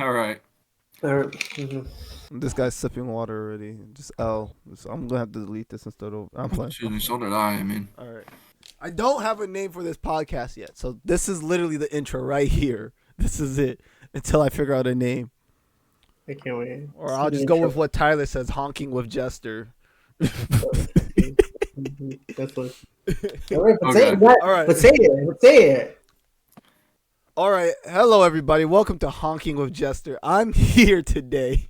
All right. Mhm. This guy's sipping water already. Just L. So I'm gonna have to delete this instead of. I'm playing. Excuse me. So did I. I mean, All right. I don't have a name for this podcast yet, so this is literally the intro right here. This is it until I figure out a name, I can't wait. or I'll just go with what Tyler says: honking with Jester. That's what. All right, but say Okay. it. What? All right. But say it. But say it. All right. Hello, everybody. Welcome to Honking with Jester. I'm here today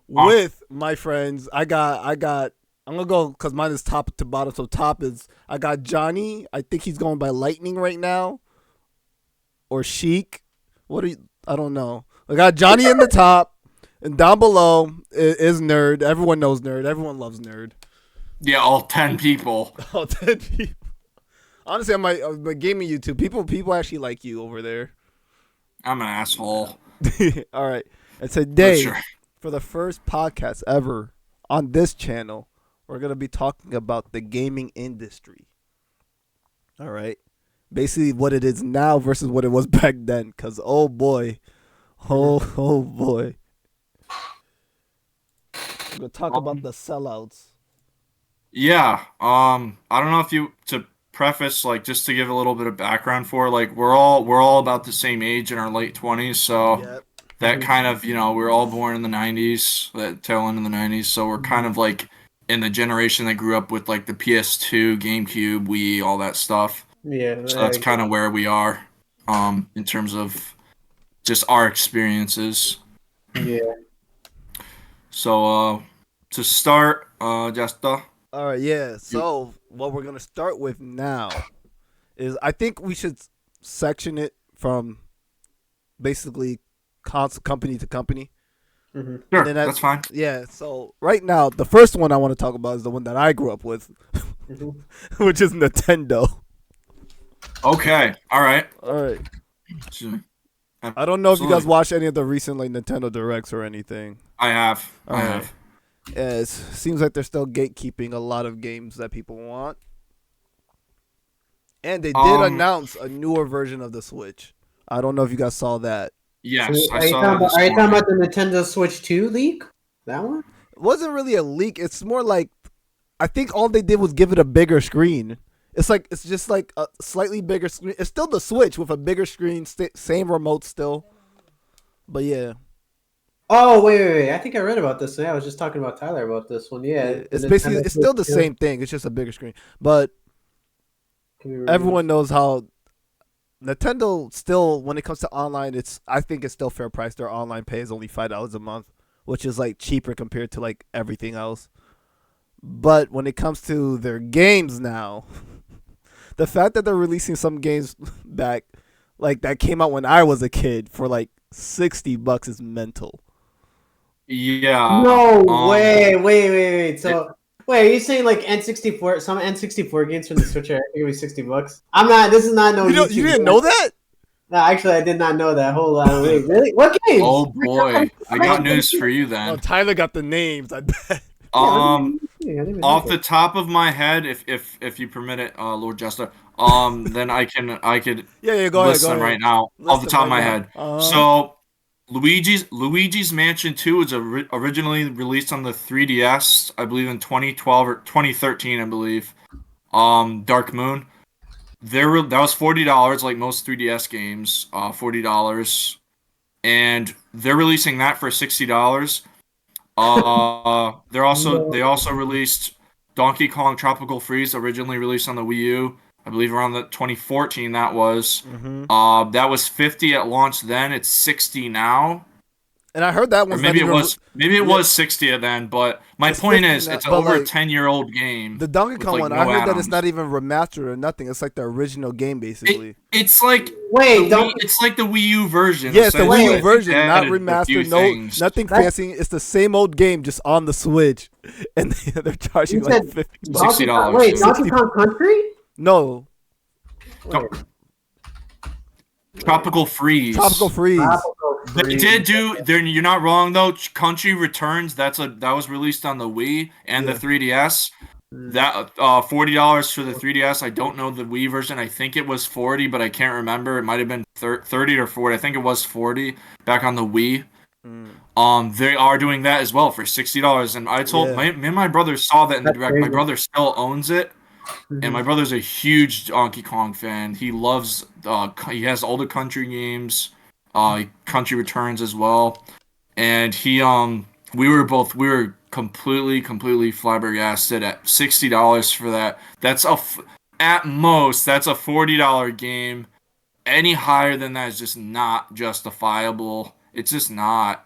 with my friends. I'm gonna go because mine is top to bottom. So top is I got Johnny. I think he's going by Lightning right now, or Sheik. What are you? I don't know. I got Johnny in the top, and down below is Nerd. Everyone knows Nerd. Everyone loves Nerd. yeah, all 10 people. Oh, 10 people. Honestly, on my gaming YouTube, people actually like you over there. I'm an asshole. All right. And But today, sure. for the first podcast ever on this channel, we're going to be talking about the gaming industry. All right. Basically, what it is now versus what it was back then. Because, oh boy. Oh boy. We're going to talk about the sellouts. Yeah. I don't know if you to preface like just to give a little bit of background for like we're all about the same age in our late 20s, so Yep. that kind of, we're all born in the 90s, that tail end of the 90s, so we're kind of like in the generation that grew up with like the PS2, GameCube, Wii, all that stuff. Yeah. So that's kind of where we are in terms of just our experiences. Yeah. So to start, Jesta. All right, yeah. So what we're gonna start with now is I think we should section it from basically company to company. Mhm. Sure, Then that's fine. Yeah. So right now, the first one I want to talk about is the one that I grew up with, Mhm. which is Nintendo. Okay, all right. All right. Excuse me. I don't know if you guys Absolutely. watched any of the recent like Nintendo Directs or anything. I have. All I right. have. Yeah, it seems like they're still gatekeeping a lot of games that people want. And they did announce a newer version of the Switch. I don't know if you guys saw that. Yes, So I are you saw talking that about? this Are you talking morning. about the Nintendo Switch 2 leak? That one? It wasn't really a leak. It's more like I think all they did was give it a bigger screen. It's just like a slightly bigger screen. It's still the Switch with a bigger screen, same remote still. But yeah, Oh wait! I think I read about this. Yeah, I was just talking about Tyler about this one. Yeah, the it's Nintendo basically it's still the Switch 2. same thing. It's just a bigger screen. But Can we review everyone knows how Nintendo still, when it comes to online, I think it's still fair price. Their online pay is only $5 a month, which is like cheaper compared to like everything else. But when it comes to their games now, the fact that they're releasing some games back like that came out when I was a kid for like $60 is mental. Yeah. No wait. So wait, are you saying like N64? Some N64 games from the Switch are going to be $60? I'm not. This is not no. You YouTube didn't know that? No, actually, I did not know that. Hold on, wait, really? What games? Oh boy, I got news for you then. Oh, Tyler got the names. I bet. Off the top of my head, if you permit it, Lord Jester, then I could Yeah, go list ahead. them right now off the List top of them my right head. now. So Luigi's Mansion 2 was originally released on the 3DS, I believe in 2012 or 2013, I believe. Dark Moon. That was $40, like most 3DS games. $40, and they're releasing that for $60. They also released Donkey Kong Tropical Freeze, originally released on the Wii U. I believe around the 2014 that was. That was 50 at launch then. It's 60 now. And I heard that Or one's maybe not it even, was 60 then, but my It's point 50 is now, it's but, over a like, 10-year-old game. the Donkey with, Kong like, one. no I heard that add-ons. it's not even remastered or nothing. It's like the original game basically. It's like Wait, it's like the Wii U version. Yeah, it's the essentially. Wii U I think version, they not added a few remastered. No, things. nothing That's- fancy. It's the same old game, just on the Switch, and they're charging You like said 50. $60, Wait, dude. Donkey Kong Country? No, Wait, Tropical Freeze. Tropical Freeze. Tropical They Freeze. did do. You're not wrong though. Country Returns. That was released on the Wii and Yeah. the 3DS. That $40 for the 3DS. I don't know the Wii version. I think it was 40, but I can't remember. It might have been 30 or 40. I think it was 40 back on the Wii. Mm. They are doing that as well for $60. And I told Yeah. me and my brother saw that in the That's direct. My crazy. brother still owns it, and my Mhm. brother's a huge Donkey Kong fan. He loves he has all the country games, Country Returns as well. And we were completely flabbergasted at $60 for that. At most that's a $40 game. Any higher than that is just not justifiable. It's just not.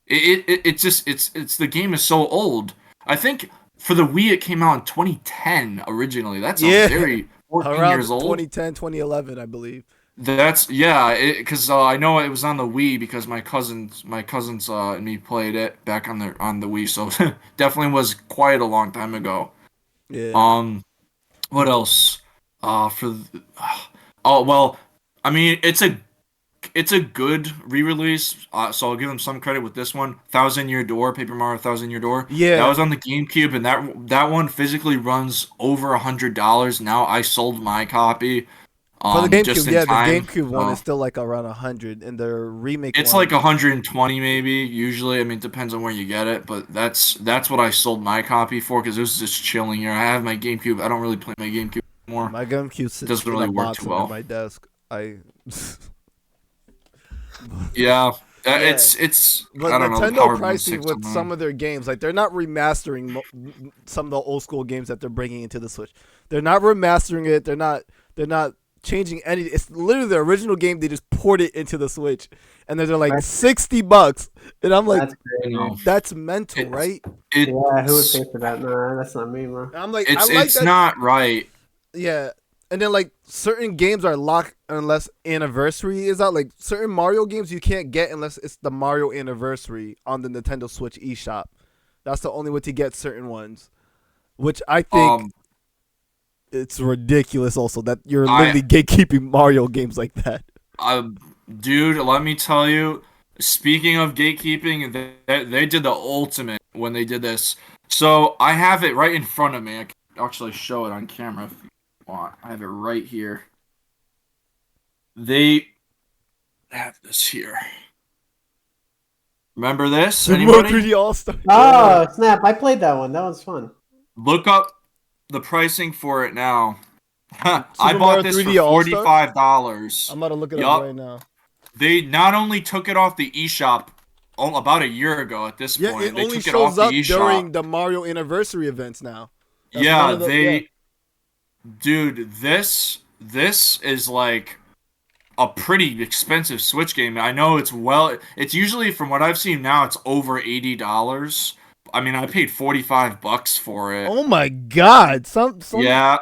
It's the game is so old. I think for the Wii it came out in 2010 originally. That's a Yeah. very 14 Around years old. 2010, 2011, I believe. That's yeah, because I know it was on the Wii because my cousins and me played it back on the Wii, so definitely was quite a long time ago. Yeah. What else? Oh well, I mean it's a good re-release. So I'll give them some credit with this one. Thousand Year Door, Paper Mario Thousand Year Door. Yeah. That was on the GameCube, and that one physically runs over $100 now. I sold my copy. For the Just GameCube, in yeah, time. the GameCube one So- is still like around 100, and the remake It's one, like 120 maybe usually. I mean, it depends on where you get it, but that's what I sold my copy for because it was just chilling here. I have my GameCube. I don't really play my GameCube anymore. my GameCube sits Doesn't in really a work box too under well. my desk. Yeah, Yeah. it's But I don't know. The Nintendo Power pricing Six with some of their games, like they're not remastering some of the old school games that they're bringing into the Switch. They're not remastering it. They're not changing any. It's literally the original game. They just poured it into the Switch, and they're like That's- $60, and I'm like, That's crazy. No. that's mental, It's- right? It, Yeah, who would pay for that? No, that's not me, bro. And I'm like, I it's like it's that. not right. Yeah. And then like certain games are locked unless anniversary is out. Like certain Mario games you can't get unless it's the Mario anniversary on the Nintendo Switch eShop. That's the only way to get certain ones. Which I think it's ridiculous also that you're literally gatekeeping Mario games like that. Dude, let me tell you. Speaking of gatekeeping, they did the ultimate when they did this. So I have it right in front of me. I can actually show it on camera if you want. I have it right here. They have this here. Remember this? Super Mario Anybody? 3D All Star. Oh, snap. I played that one. That one's fun. Look up the pricing for it now. I Super Mario bought this 3D for All-Star? $45. I'm about to look it Yup. up right now. They not only took it off the eShop about a year ago at this Yeah, point. it They only took it off shows the up eShop. during the Mario anniversary events now. That's Yeah, one of the- dude, this is like a pretty expensive Switch game. I know it's usually from what I've seen now it's over $80. I mean, I paid $45 for it. Oh my god! Some Yeah,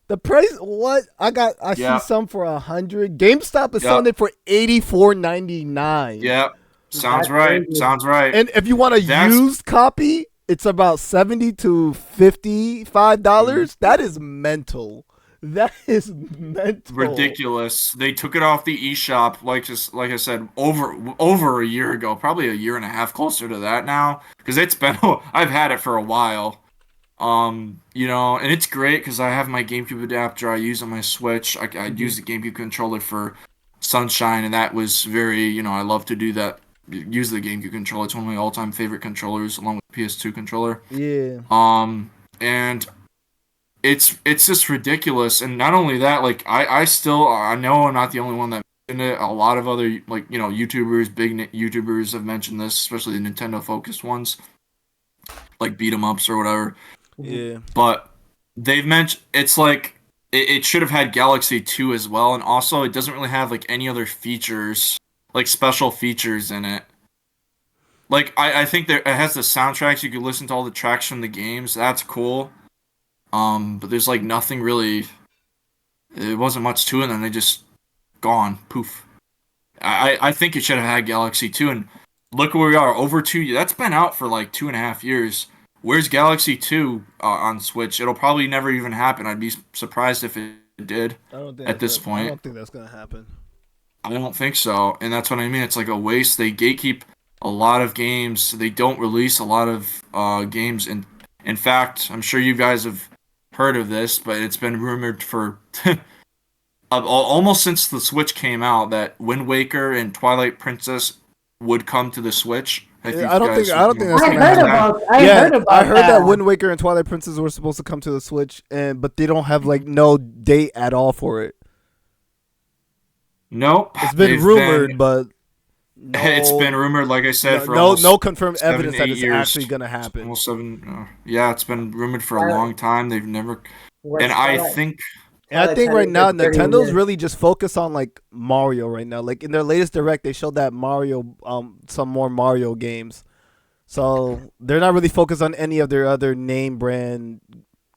the price. What I Yeah. see some for 100. GameStop is Yeah. selling it for $84.99. yeah. Sounds That's right. crazy. Sounds right. And if you want a That's- used copy, it's about $70 to $55. That is mental. That is mental. Ridiculous. They took it off the eShop like I said over a year ago, probably a year and a half closer to that now because it's been I've had it for a while. And it's great because I have my GameCube adapter I use on my Switch. I use the GameCube controller for Sunshine, and that was very I love to do that. Use the GameCube controller. It's one of my all-time favorite controllers, along with the PS2 controller. Yeah. And it's just ridiculous. And not only that, like I know I'm not the only one that mentioned it. A lot of other YouTubers, YouTubers have mentioned this, especially the Nintendo focused ones, like beat 'em ups or whatever. Yeah. But they've mentioned it's like it should have had Galaxy 2 as well, and also it doesn't really have like any other features, like special features in it. Like I think it has the soundtracks. You can listen to all the tracks from the games. That's cool. But there's like nothing really. It wasn't much to it, and then they just gone poof. I think it should have had Galaxy 2, and look where we are over 2 years. That's been out for like 2.5 years. Where's Galaxy 2 on Switch? It'll probably never even happen. I'd be surprised if it did. I don't think At this I point. don't think that's gonna happen. I don't think so, and that's what I mean. It's like a waste. They gatekeep a lot of games. They don't release a lot of games. And in fact, I'm sure you guys have heard of this, but it's been rumored for almost since the Switch came out that Wind Waker and Twilight Princess would come to the Switch. If you I don't think guys that's I gonna heard happen. about. I heard that Wind Waker and Twilight Princess were supposed to come to the Switch, but they don't have like no date at all for it. Nope. It's been rumored, but it's been rumored, like I said, for no confirmed 7, evidence that 8 it's years. actually gonna happen. Almost 7. Yeah, it's been rumored for a long time. They've never. What's And I Twilight? think And I think right now Twilight Nintendo's 30 really just focused on like Mario right now. Like in their latest direct, they showed that Mario, some more Mario games. So they're not really focused on any of their other name brand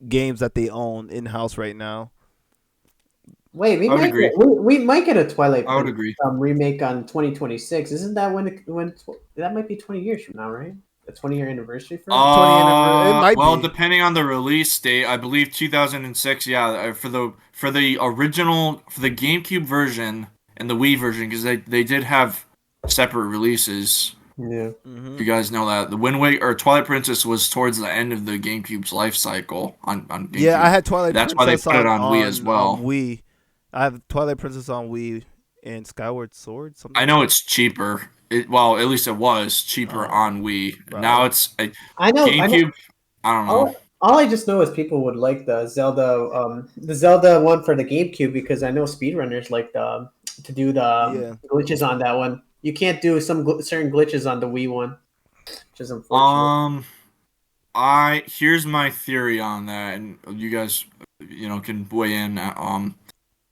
games that they own in house right now. Wait, I would agree. we might get a Twilight I would Princess, agree. remake on 2026. Isn't that when that might be 20 years from now, right? The 20-year anniversary for it? 20 anniversary. It might well, be. depending on the release date, I believe 2006. Yeah, for the original, for the GameCube version and the Wii version, because they did have separate releases. Yeah. You guys know that the Wind Waker or Twilight Princess was towards the end of the GameCube's life cycle on GameCube. Yeah, I had Twilight That's why they Princess put it on Wii as well. On Wii. I have Twilight Princess on Wii and Skyward Sword. Something. I know it's cheaper. Well, at least it was cheaper on Wii. Right. Now it's I know. GameCube. I don't know. All I just know is people would like the Zelda one for the GameCube because I know speedrunners like to do the glitches on that one. You can't do some certain glitches on the Wii one, which is unfortunate. Here's my theory on that, and you guys, can weigh in.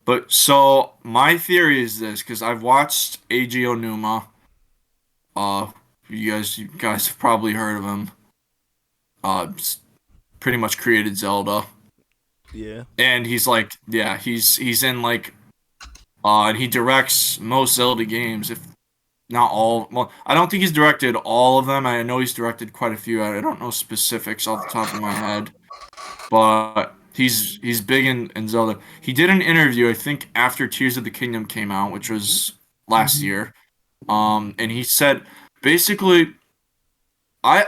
But so my theory is this, because I've watched Eiji Onuma. You guys have probably heard of him. Pretty much created Zelda. Yeah. And he's like, he's in like, and he directs most Zelda games, if not all. Well, I don't think he's directed all of them. I know he's directed quite a few. I don't know specifics off the top of my head, but he's big in Zelda. He did an interview, I think, after Tears of the Kingdom came out, which was last year. And he said basically,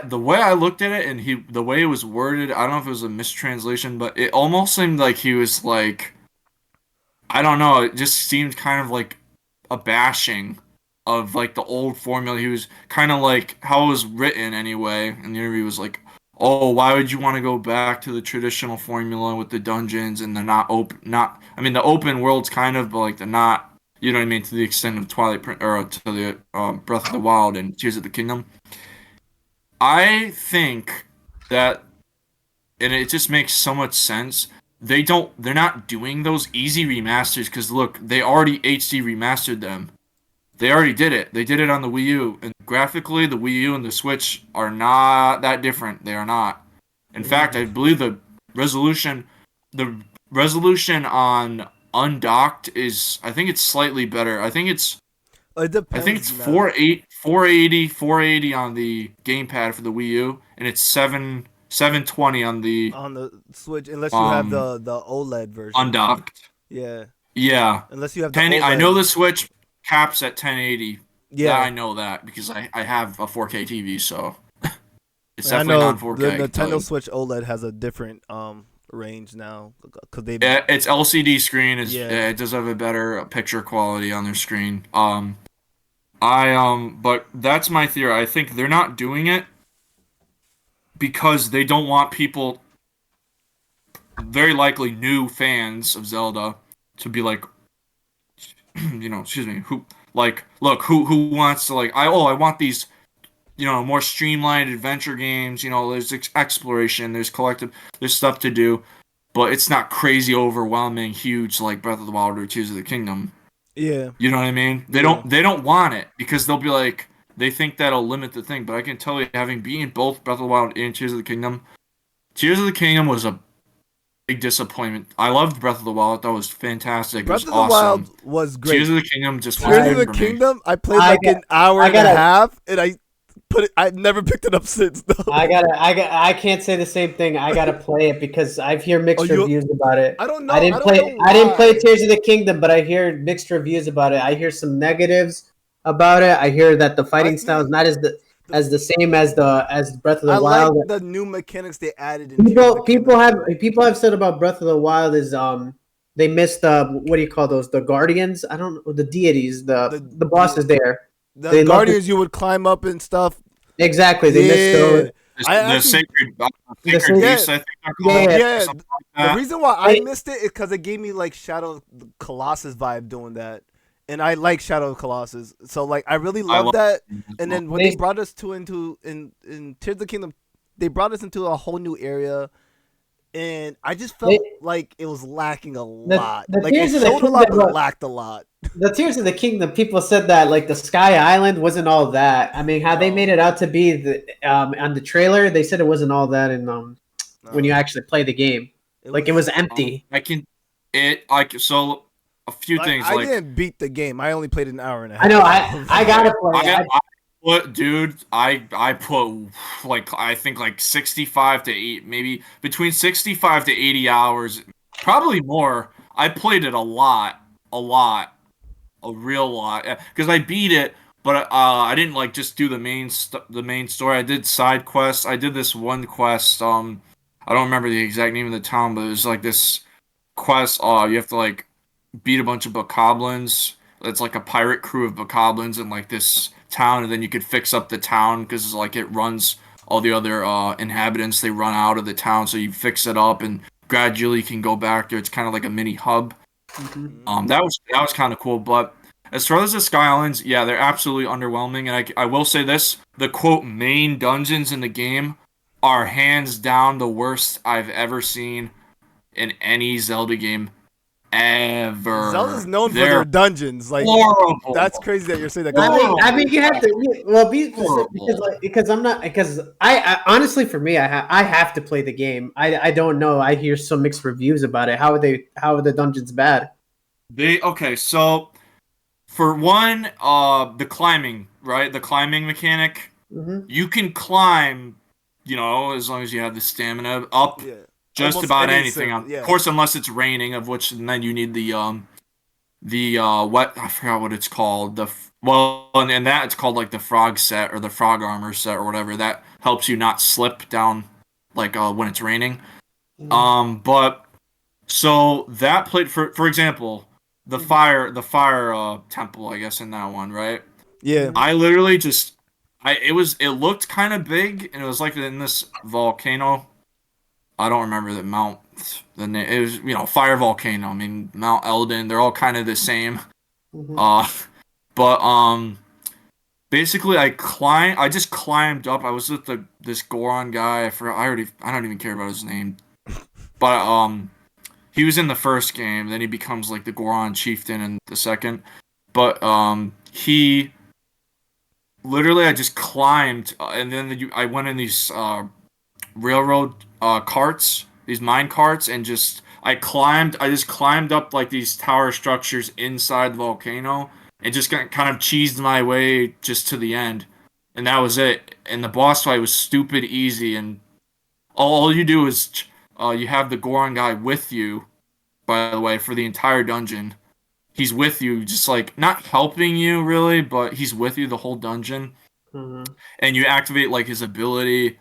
the way I looked at it and the way it was worded, I don't know if it was a mistranslation, but it almost seemed like he was like, I don't know, it just seemed kind of like a bashing of like the old formula. He was kind of like how it was written anyway. And the interview was like, oh, why would you want to go back to the traditional formula with the dungeons and the the open world's kind of, but like they're not, you know what I mean, to the extent of Twilight or to the Breath of the Wild and Tears of the Kingdom. I think that, and it just makes so much sense. They're not doing those easy remasters because look, they already HD remastered them. They already did it. They did it on the Wii U, and graphically, the Wii U and the Switch are not that different. They are not. In fact, I believe the resolution on Undocked is, I think it's slightly better. I think it's 480 on the gamepad for the Wii U, and it's 720 on the Switch, unless you have the OLED version. Undocked. Yeah. Yeah. Unless you have the 10, OLED. I know the Switch caps at 1080. Yeah, I know that because I have a 4K TV, so it's I definitely know not 4K. the Nintendo Switch OLED has a different range now because they. Its LCD screen is it does have a better picture quality on their screen. But that's my theory. I think they're not doing it because they don't want people, very likely new fans of Zelda, to be like, excuse me, who wants to like, I want these, more streamlined adventure games. There's exploration, there's collective, there's stuff to do, but it's not crazy, overwhelming, huge like Breath of the Wild or Tears of the Kingdom. Yeah. You know what I mean? They don't want it because they'll be like, they think that'll limit the thing. But I can tell you, having beaten both Breath of the Wild and Tears of the Kingdom was a big disappointment. I loved Breath of the Wild. That was fantastic. Breath it was of the awesome. Wild was great. Tears of the Kingdom just Tears of the Kingdom, I played an hour and a half, and I've never picked it up since. Though. I can't say the same thing. I gotta play it because I've heard mixed reviews about it. I don't know. I didn't play Tears of the Kingdom, but I hear mixed reviews about it. I hear some negatives about it. I hear that the fighting style is as the same as Breath of the I Wild. like the new mechanics they added in Tears of the Kingdom. People have said about Breath of the Wild is they missed what do you call those, the guardians? I don't know, the deities, the bosses there. The They love guardians you would climb up and stuff. exactly. They missed those. The sacred sacred- beasts, I think they're called. Yeah. Something like The that. reason why I missed it is because it gave me like Shadow of the Colossus vibe doing that, and I like Shadow of Colossus, so like I really love that. And then when they brought us in Tears of the Kingdom, they brought us into a whole new area, and I just felt like it was lacking a lot. the Like Tears it of the showed a lot, Kingdom but lacked a lot. The Tears of the Kingdom, people said that like the Sky Island wasn't all that. I mean, how they made it out to be on the trailer, they said it wasn't all that in when you actually play the game. It was empty. So a few things. I didn't beat the game. I only played an hour and a half. I know. I gotta play. I put like I think like 65 to 8, maybe between 65 to 80 hours, probably more. I played it a real lot, because I beat it, but I didn't like just do the main story. I did side quests. I did this one quest. I don't remember the exact name of the town, but it was like this quest. You have to like beat a bunch of bokoblins. It's like a pirate crew of bokoblins in like this town, and then you could fix up the town because like it runs all the other inhabitants. They run out of the town, so you fix it up and gradually can go back there. It's kind of like a mini hub. That was kind of cool. But as far as the Sky Islands, yeah, they're absolutely underwhelming. And I will say this: the quote main dungeons in the game are hands down the worst I've ever seen in any Zelda game ever. Zelda's known for their dungeons. Like horrible. That's crazy that you're saying that. I mean, you have to be because I'm not because I honestly for me I have to play the game. I don't know. I hear some mixed reviews about it. How are the dungeons bad? So for one, the climbing, right? The climbing mechanic. Mm-hmm. You can climb, as long as you have the stamina up. Yeah. Just Almost about anything, anything. yeah. Of course, unless it's raining, of which then you need the what I forgot what it's called. And that it's called like the frog set or the frog armor set or whatever. That helps you not slip down like when it's raining. Mm-hmm. But so that played for example, the fire temple, I guess, in that one, right? Yeah. I literally it looked kind of big, and it was like in this volcano. I don't remember the name. It was, fire volcano. I mean, Mount Eldon. They're all kind of the same. Mm-hmm. But basically, I just climbed up. I was with this Goron guy. I forgot. I don't even care about his name. But he was in the first game. Then he becomes like the Goron chieftain in the second. But he literally, I just climbed, and then I went in these railroad carts, these mine carts, and I just climbed up like these tower structures inside the volcano and just kind of cheesed my way just to the end, and that was it. And the boss fight was stupid easy, and all you do is you have the Goron guy with you, by the way, for the entire dungeon. He's with you, just like not helping you really, but he's with you the whole dungeon. Mm-hmm. And you activate like his ability,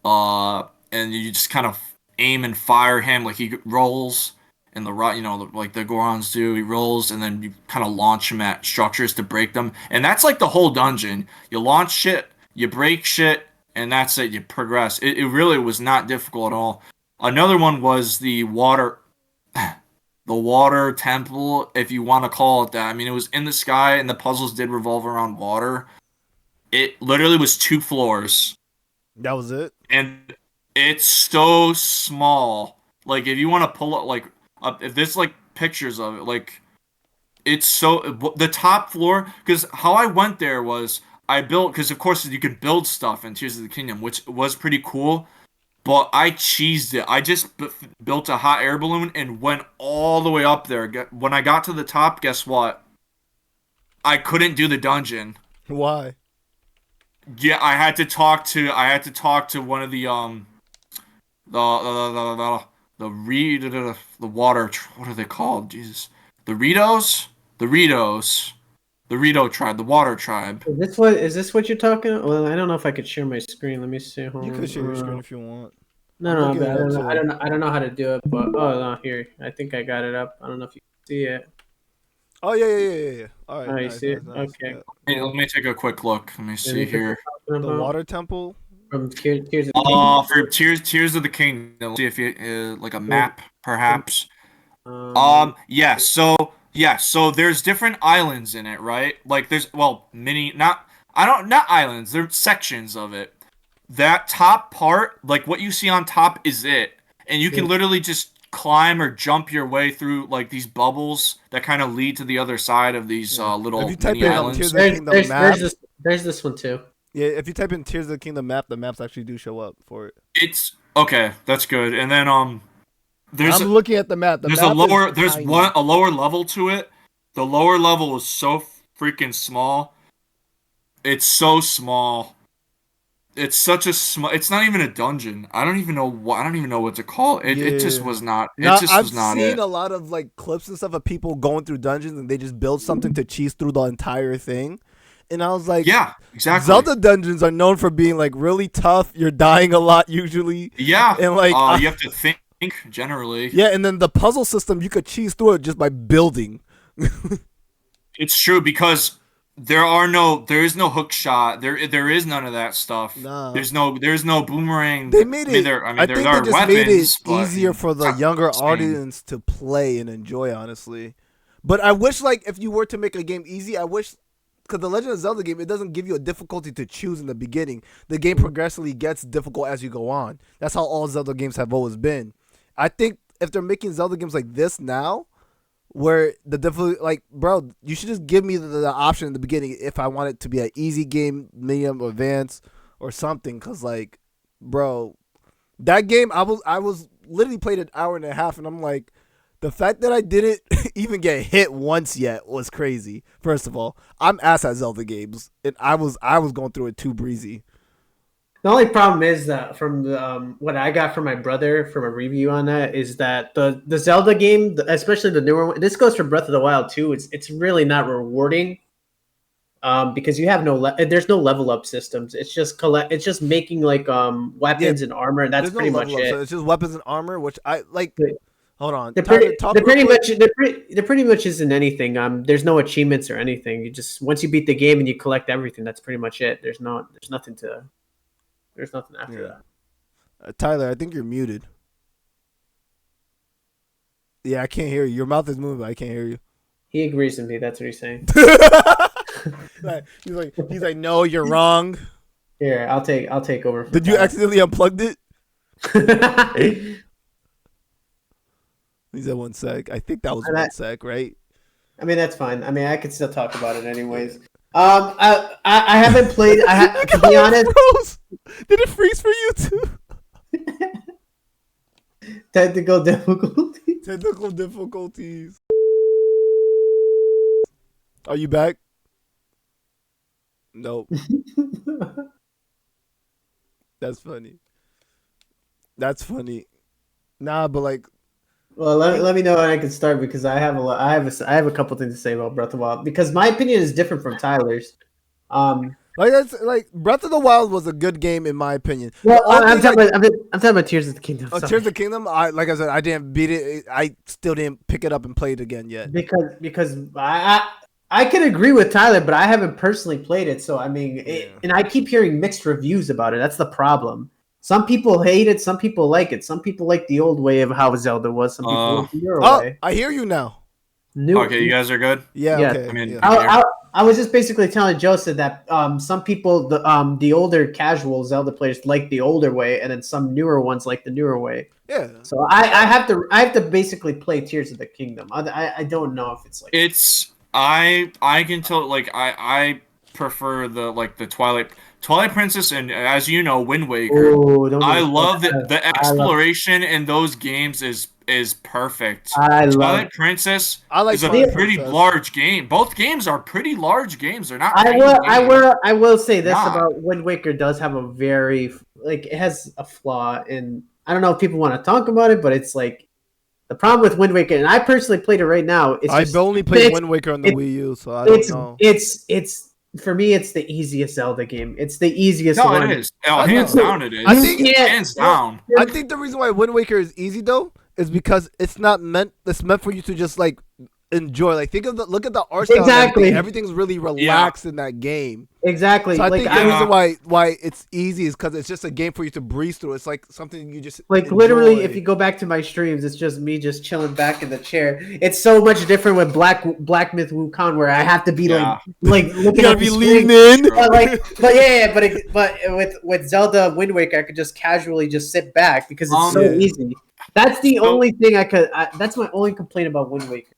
and you just kind of aim and fire him. Like he rolls in like the Gorons do. He rolls, and then you kind of launch him at structures to break them. And that's like the whole dungeon. You launch shit, you break shit, and that's it. You progress. It really was not difficult at all. Another one was the water. The water temple, if you want to call it that. I mean, it was in the sky, and the puzzles did revolve around water. It literally was 2 floors. That was it. And it's so small. Like, if you want to pull up, if there's like pictures of it, like, it's so the top floor. Because how I went there was I built, because of course you could build stuff in Tears of the Kingdom, which was pretty cool. But I cheesed it. I just built a hot air balloon and went all the way up there. When I got to the top, guess what? I couldn't do the dungeon. Why? Yeah, I had to talk to one of the the water, what are they called? Jesus. The Ritos. the Rito tribe, the Water tribe. Is this what you're talking? Well, I don't know if I could share my screen. Let me see. Hold You on. could share your screen if you want. No, I'm no, looking but it I up don't know. too. I don't know how to do it. But oh no, here. I think I got it up. I don't know if you can see it. Oh yeah. All right, Oh, you nice, see nice, it? nice. Okay. Yeah. Hey, let me take a quick look. Let me Is see this what here. you're talking The about? Water Temple. From Tears of the Kingdom. For Tears of the Kingdom. Let's see if you like a map, perhaps. Um, So there's different islands in it, right? Like there's not islands, there's sections of it. That top part, like what you see on top is it. And you can Yeah. literally just climb or jump your way through like these bubbles that kind of lead to the other side of these Yeah. little If you type mini in islands. Tears of the Kingdom map, there's this one too. yeah, if you type in Tears of the Kingdom map, the maps actually do show up for it. It's okay, that's good. And then there's I'm looking at the map. The there's map a lower is there's tiny. a lower level to it. The lower level is so freaking small. It's so small. It's such a small. It's not even a dungeon. I don't even know what to call it. It just Yeah. was not. It Now, just I've was not seen it. a lot of like clips and stuff of people going through dungeons and they just build something to cheese through the entire thing. And I was like, Yeah, exactly. Zelda dungeons are known for being like really tough. You're dying a lot usually. Yeah, And like, you have to think generally. yeah, and then the puzzle system you could cheese through it just by building. It's true because there is no hook shot. There is none of that stuff. Nah. There's no boomerang. They made it. I there think are they just weapons, made it but easier for the it's not younger the same. audience to play and enjoy. Honestly, but I wish like if you were to make a game easy, I wish because the Legend of Zelda game it doesn't give you a difficulty to choose in the beginning. The game progressively gets difficult as you go on. That's how all Zelda games have always been. I think if they're making Zelda games like this now, where the difficulty, like, bro, you should just give me the option in the beginning if I want it to be an easy game, medium, or advanced, or something. Cause like, bro, that game I was literally played an hour and a half, and I'm like, the fact that I didn't even get hit once yet was crazy. First of all, I'm ass at Zelda games, and I was going through it too breezy. The only problem is that from the what I got from my brother from a review on that is that the Zelda game, especially the newer one, this goes for Breath of the Wild too. It's really not rewarding because you have there's no level up systems. It's just making like weapons and armor, and that's There's pretty no much level up, it. so it's just weapons and armor, which I like. But- Hold on, They're Tyler, talk real pretty quick. much there pretty much isn't anything. There's no achievements or anything. You just once you beat the game and you collect everything, that's pretty much it. There's nothing after that. Tyler, I think you're muted. Yeah, I can't hear you. Your mouth is moving. But I can't hear you. He agrees with me. That's what he's saying. He's like, no, you're wrong. Here, I'll take over. From Did you accidentally unplugged it? accidentally? He said 1 sec. I think that was And 1 sec, right? I mean, that's fine. I mean, I could still talk about it anyways. I haven't played. To be honest, Froze. Did it freeze for you too? technical difficulty. Technical difficulties. Are you back? Nope. That's funny. That's funny. Nah, but like, Well, let me know when I can start because I have I have a couple things to say about Breath of the Wild because my opinion is different from Tyler's. that's like Breath of the Wild was a good game in my opinion. Well, The only I'm thing, talking about Tears of the Kingdom. Oh, sorry. Tears of the Kingdom. Like I said, I didn't beat it. I still didn't pick it up and play it again yet. Because I can agree with Tyler, but I haven't personally played it. So I mean, and I keep hearing mixed reviews about it. That's the problem. Some people hate it. Some people like it. Some people like the old way of how Zelda was. Some people like the newer way. I hear you now. Okay, you guys are good. Yeah. Yeah. Okay. I mean, yeah. I was just basically telling Joseph that some people, the older casual Zelda players like the older way, and then some newer ones like the newer way. Yeah. So I have to basically play Tears of the Kingdom. I don't know if it's like I can tell like I prefer the Twilight Princess and as you know Wind Waker. Oh, don't I get me love started. the exploration in those games is perfect. I love Twilight it. Princess I like is a Twilight pretty Princess. large game. Both games are pretty large games. They're not. I tiny will. games. I will say this Nah. about Wind Waker does have a very it has a flaw, and I don't know if people want to talk about it, but it's like The problem with Wind Waker, and I personally played it right now. I've only played Wind Waker on the Wii U, so I don't know. It's for me, it's the easiest Zelda game. It's the easiest No, one. it is. Oh, hands down, it is. I think- hands down. I think the reason why Wind Waker is easy though is because it's meant for you to just like enjoy. Like look at the art style. Exactly. Everything's really relaxed in that game. Exactly. So I like think the reason why it's easy is because it's just a game for you to breeze through. It's like something you just literally, enjoy. if you go back to my streams, it's just me just chilling back in the chair. It's so much different with Black Myth Wukong, where I have to be like looking you gotta at be the leaning screen. in. But with Zelda Wind Waker, I could just casually just sit back because it's so easy. That's the only thing that's my only complaint about Wind Waker.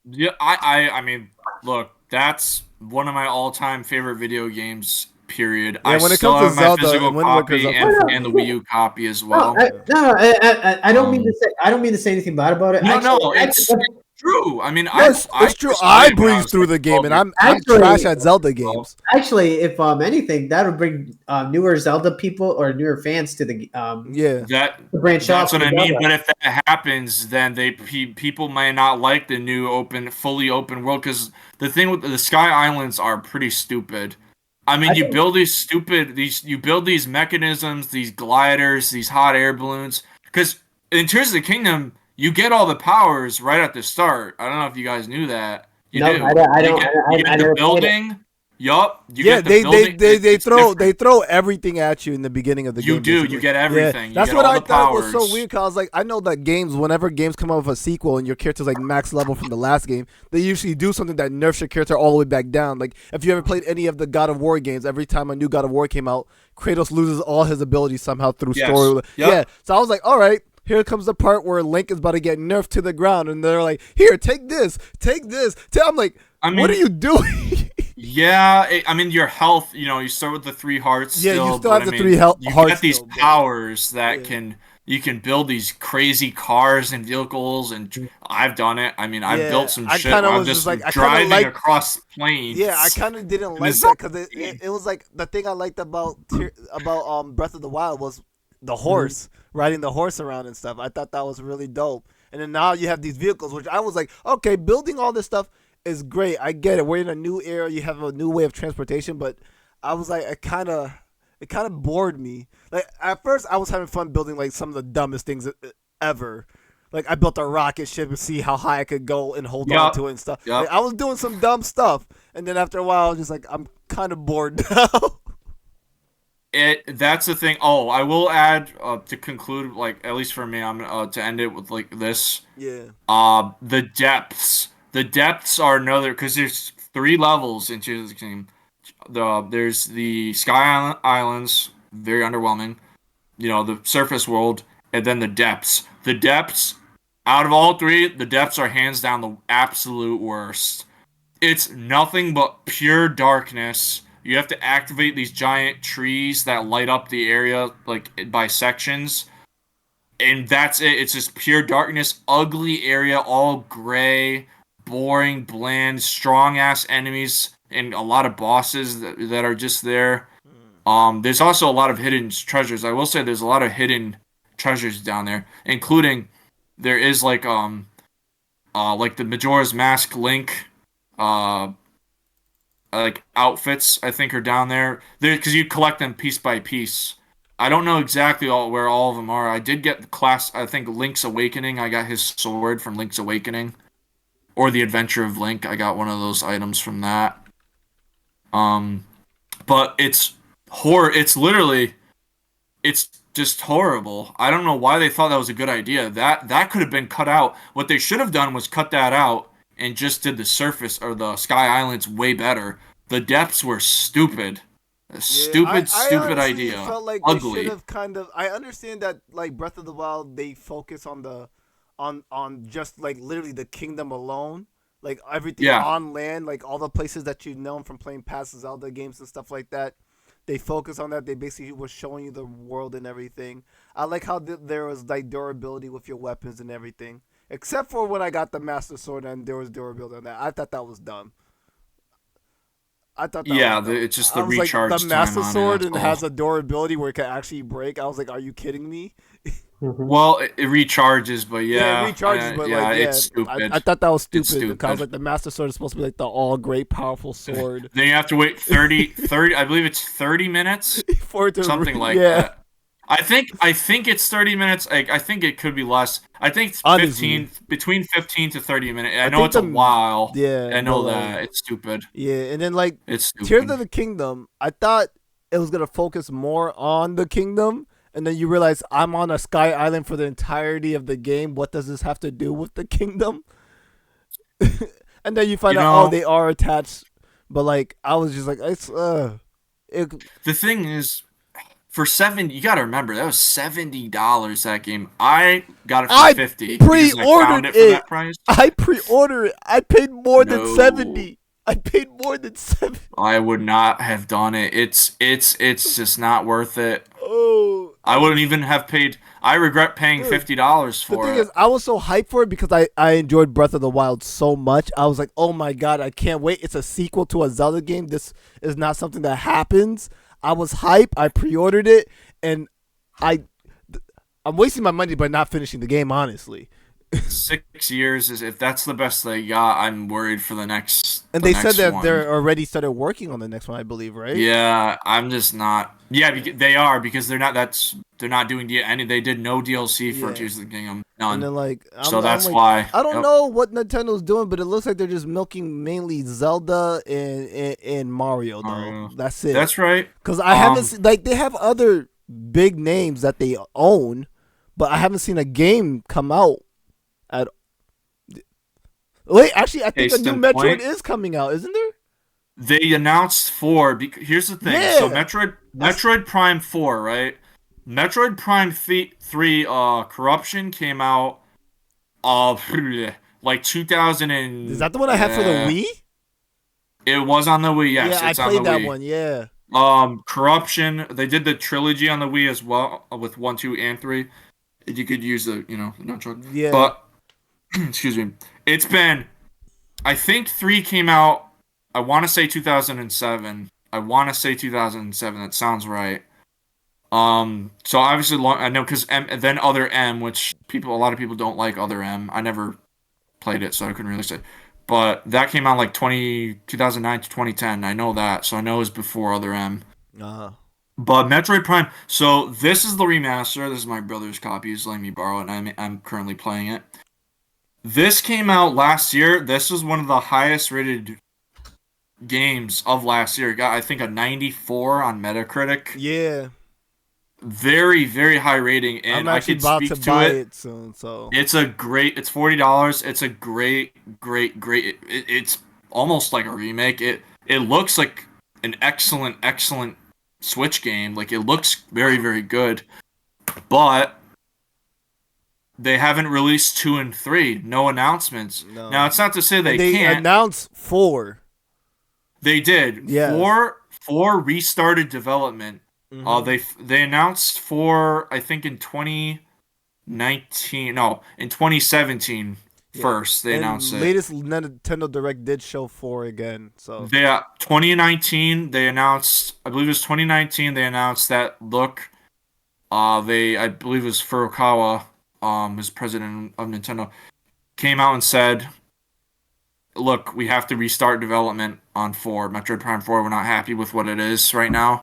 Yeah, I mean, look, that's one of my all-time favorite video games. Period. Yeah, I when it still comes have to my Zelda, physical Wind Waker's copy up and the Wii U copy as well. I don't mean to say anything bad about it. It's true. I mean, it's true. I breeze through the game, and I'm trash at Zelda games. Actually, if anything, that would bring newer Zelda people or newer fans to the branch off. That's what I mean. But if that happens, then people might not like the new fully open world, because the thing with the Sky Islands are pretty stupid. I mean, you build these mechanisms, these gliders, these hot air balloons. Because in Tears of the Kingdom, you get all the powers right at the start. I don't know if you guys knew that. You do. You get the building. Yup. They throw everything at you in the beginning of the game. You do. You get everything. That's what I thought was so weird. Cause I know that whenever games come out with a sequel and your character's like max level from the last game, they usually do something that nerfs your character all the way back down. Like if you ever played any of the God of War games, every time a new God of War came out, Kratos loses all his abilities somehow through story. Yep. Yeah. So I was like, all right. Here comes the part where Link is about to get nerfed to the ground, and they're like, "Here, take this." I'm like, what are you doing? I mean, your health. You start with the 3 hearts. Yeah, you still have the 3 hearts. You get these powers that you can build these crazy cars and vehicles, and I've done it. I mean, I've built some shit. I'm just driving across plains. Yeah, I kind of didn't like that because it was like the thing I liked about Breath of the Wild was the horse. Riding the horse around and stuff. I thought that was really dope. And then now you have these vehicles, which I was like, okay, building all this stuff is great. I get it. We're in a new era. You have a new way of transportation, but I was like, it kind of bored me. Like at first, I was having fun building like some of the dumbest things ever. Like I built a rocket ship to see how high I could go and hold on to it and stuff. Yep. Like, I was doing some dumb stuff, and then after a while, I was just like, I'm kind of bored now. That's the thing. Oh, I will add to conclude, like at least for me, I'm to end it with like this. Yeah. The depths. The depths are another, because there's 3 levels into the game. There's the Sky Islands, very underwhelming. The surface world, and then the depths. The depths, out of all 3, the depths are hands down the absolute worst. It's nothing but pure darkness. You have to activate these giant trees that light up the area like by sections. And that's it. It's just pure darkness, ugly area, all gray, boring, bland, strong-ass enemies, and a lot of bosses that are just there. There's also a lot of hidden treasures. I will say there's a lot of hidden treasures down there, including there is like the Majora's Mask Link like outfits, I think, are down there because you collect them piece by piece. I don't know exactly where all of them are. I did get I think Link's Awakening. I got his sword from Link's Awakening, or the Adventure of Link. I got one of those items from that. But it's horror. It's just horrible. I don't know why they thought that was a good idea. That could have been cut out. What they should have done was cut that out and just did the surface or the Sky Islands way better. The depths were stupid. Stupid idea. Felt like ugly. They should have kind of. I understand that like Breath of the Wild, they focus on just like literally the kingdom alone, like everything on land, like all the places that you've known from playing past Zelda games and stuff like that. They focus on that. They basically were showing you the world and everything. I like how there was like durability with your weapons and everything. Except for when I got the Master Sword and there was durability on that. I thought that was dumb. I thought that Yeah, was dumb. it's just I the was like, recharge the time Master on Sword it. and it has a durability where it can actually break. I was like, are you kidding me? Well, it recharges, but Yeah, it yeah, recharges, but yeah, like, yeah, it's stupid. I thought that was It's stupid because stupid. like the Master Sword is supposed to be like the all great powerful sword Then you have to wait 30, I believe it's 30 minutes, for it to something like yeah. that. I think it's 30 minutes. Like, I think it could be less. I think it's Honestly. 15, between 15 to 30 minutes. I know think it's a while. Yeah, I know but, that. like, It's stupid. yeah, and then like It's Tears stupid. of the Kingdom, I thought it was gonna focus more on the kingdom, and then you realize I'm on a sky island for the entirety of the game. What does this have to do with the kingdom? And then you find You out, oh, know- they are attached. But like, I was just like, The thing is, for you got to remember that was $70 that game. I got it for I 50 because I found pre-ordered it for that price. I pre-ordered it. I paid more than No. 70. I paid more than 70. I would not have done it. It's just not worth it. Oh, I wouldn't even have paid. I regret paying Dude, $50 the for thing it. is, I was so hyped for it because I enjoyed Breath of the Wild so much. I was like, oh my god, I can't wait. It's a sequel to a Zelda game. This is not something that happens. I was hyped. I pre-ordered it, and I'm wasting my money by not finishing the game, honestly. 6 years is if that's the best they got. I'm worried for the next. And the they said next that one. they're already started working on the next one, I believe, right? Yeah, I'm just not. Yeah, they are because they're not. They're not doing any. They did no DLC for Yeah. Tears of the Kingdom. And None. then like, So that's like, why. I don't Yep. know what Nintendo's doing, but it looks like they're just milking mainly Zelda and Mario though. Mario. That's it. That's right. Because I haven't seen, like, they have other big names that they own, but I haven't seen a game come out at. Wait, actually, I think Case a new in Metroid point. is coming out, isn't there? They announced 4. Here's the thing. So Yeah. Metroid Prime 4, right? Metroid Prime 3 Corruption came out like 2000 and Is that the one I had for the Wii? It was on the Wii, yes. Yeah, I It's on played the that Wii. one. Yeah. Corruption. They did the trilogy on the Wii as well with 1, 2, and 3. You could use the nunchuck. Yeah. But excuse me. It's been. I think 3 came out. I want to say 2007. That sounds right. So obviously, I know because then Other M, which a lot of people don't like Other M. I never played it, so I couldn't really say. But that came out like 2009 to 2010. I know that, so I know it was before Other M. But Metroid Prime. So this is the remaster. This is my brother's copy. He's letting me borrow it, and I'm currently playing it. This came out last year. This was one of the highest rated games of last year. It got, I think, a 94 on Metacritic. Yeah. Very, very high rating, and I'm actually I can about speak to to buy it. it soon, so. It's $40. It's a great. It's almost like a remake. It looks like an excellent Switch game. Like, it looks very, very good, but they haven't released 2 and 3. No announcements. No. Now, it's not to say they They can't. announced 4. They did. Yes. 4 restarted development. Mhm. They announced 4, I think, in 2019. No, in 2017 first. They And announced it. latest Nintendo Direct did show 4 again, so. 2019 they announced. I believe it was 2019. They announced that look. I believe it was Furukawa, as president of Nintendo, came out and said, "Look, we have to restart development on 4, Metroid Prime 4. We're not happy with what it is right now."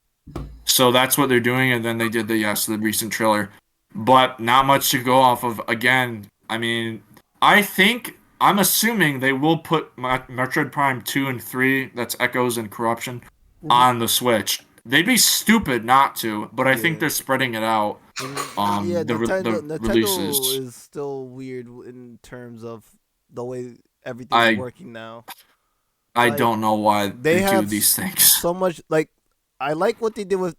So that's what they're doing, and then they did the recent trailer. But not much to go off of. Again, I mean, I'm assuming they will put Metroid Prime 2 and 3, that's Echoes and Corruption, on the Switch. They'd be stupid not to, but I think they're spreading it out. Yeah, the Nintendo releases. is still weird in terms of the way everything's working now. I Like, don't know why they do have these things. So much, like, I like what they did with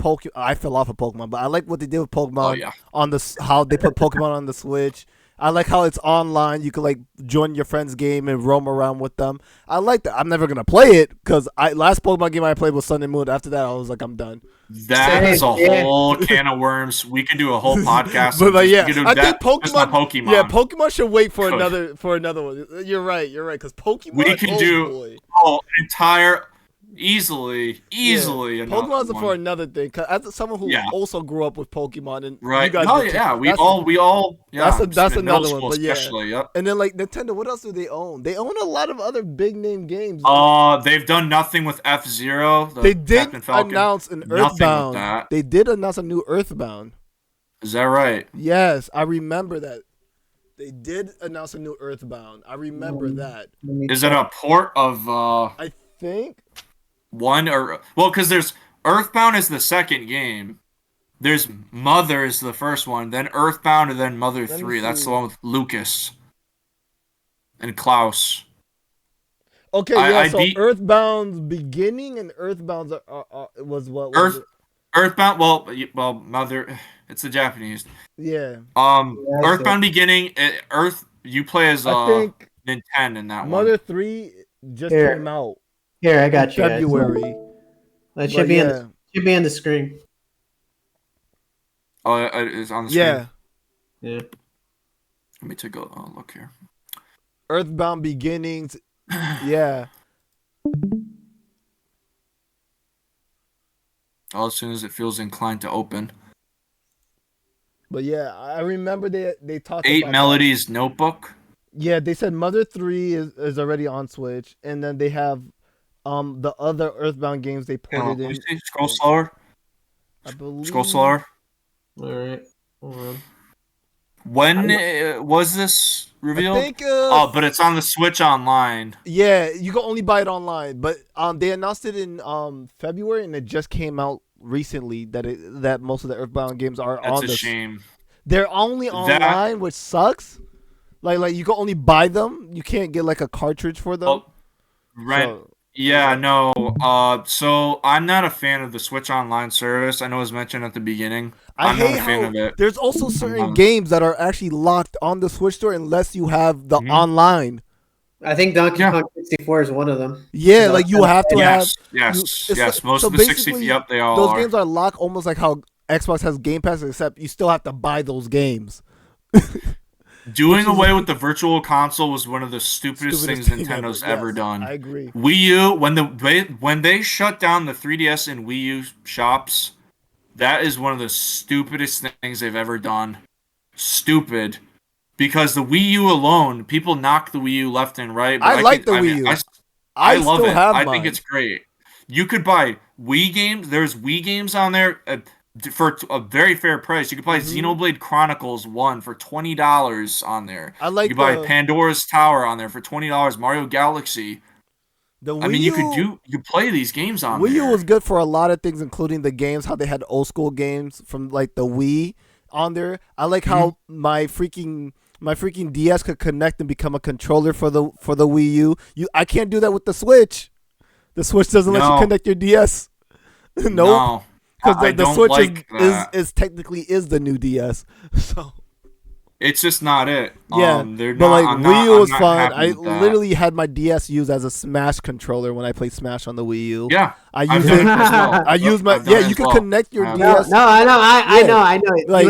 Pokemon. I fell off of Pokemon, but I like what they did with Pokemon Oh, yeah. on how they put Pokemon on the Switch. I like how it's online. You can like join your friend's game and roam around with them. I like that. I'm never gonna play it because last Pokemon game I played was Sun and Moon. After that, I was like, I'm done. That is a Yeah. whole can of worms. We could do a whole podcast. But like, yeah, we could do I that think just on Pokemon. Pokemon. Yeah, Pokemon should wait for Could. another one. You're right. Because Pokemon. We could oh do boy. an entire. Easily Yeah. another Pokemon's one. for another thing. 'Cause as someone who Yeah. also grew up with Pokemon, and Right. you guys No, did too, yeah. We that's- all. Yeah. that's in middle another one, school but yeah. especially. Yep. And then like Nintendo, what else do they own? They own a lot of other big name games. They've done nothing with F-Zero. They did Captain Falcon. announce an Nothing with Earthbound. that. They did announce a new Earthbound. Is that right? Yes, I remember that. They did announce a new Earthbound. I remember that. Is it a port of I think. one or because there's Earthbound is the second game. There's Mother is the first one, then Earthbound, and then Mother Let me 3. That's see. the one with Lucas and Klaus. Okay, I- yeah. I So beat- Earthbound's beginning and Earthbound's was what? Was Earth it? Earthbound. Well, Mother. It's the Japanese. Yeah, Earthbound beginning. Earth. You play as I think Nintendo in that Mother one. 3 just Here. came out Here, I in got you. guys. February. That But should be yeah, should be on the screen. Oh, it's on the screen. yeah. Yeah. Let me take a look here. Earthbound Beginnings. Yeah, As soon as it feels inclined to open. but yeah, I remember they talked 8 about Melodies Notebook. that. Yeah, they said Mother 3 is already on Switch, and then they have the other Earthbound games they Hang on, ported let me in. see. Scroll slower. I believe. Scroll slower. All right. Hold on. When was this I revealed? think. Oh, but it's on the Switch Online. Yeah, you can only buy it online, but they announced it in February, and it just came out recently that most of the Earthbound games are That's on a the. shame. They're only online, which sucks. Like you can only buy them. You can't get like a cartridge for them. Oh, right. So, Yeah, no. So I'm not a fan of the Switch Online service. I know it was mentioned at the beginning. I I'm not hate a fan how of it. there's also certain Mhm. games that are actually locked on the Switch store unless you have the Mhm. online. I think Donkey Yeah. Kong 64 is one of them. Yeah, No, like you have to have. Yes, it's yes. like- Most so of the 60. basically, Yep, they all Those are. games are locked, almost like how Xbox has Game Pass, except you still have to buy those games. Doing which is- away with the virtual console was one of the stupidest things thing Nintendo's ever. ever Yes, done. I agree. Wii U, when they shut down the 3DS and Wii U shops, that is one of the stupidest things they've ever done. Stupid. Because the Wii U alone, people knock the Wii U left and right. But I like the Wii U. I love still it. have I mine. think it's great. You could buy Wii games. There's Wii games on there for a very fair price. You could buy Mhm. Xenoblade Chronicles 1 for $20 on there. I like You could buy the Pandora's Tower on there for $20. Mario Galaxy. Wii I mean, U. you play these games on Wii there. U was good for a lot of things, including the games. How they had old school games from like the Wii on there. I like how my freaking DS could connect and become a controller for the Wii U. I can't do that with the Switch. The Switch doesn't let you No. connect your DS. Nope. No, Because I the don't Switch like that. is technically is the new DS. So It's just not it. yeah, They're but not, like I'm Wii not- U I'm was not fun. happy I with that. literally had my DS used as a Smash controller when I played Smash on the Wii U. Yeah, I I've use done it. it as well. I use my I've done yeah. it You as can well. connect your Yeah. No, DS. no, I know, I Yeah. know. Like- you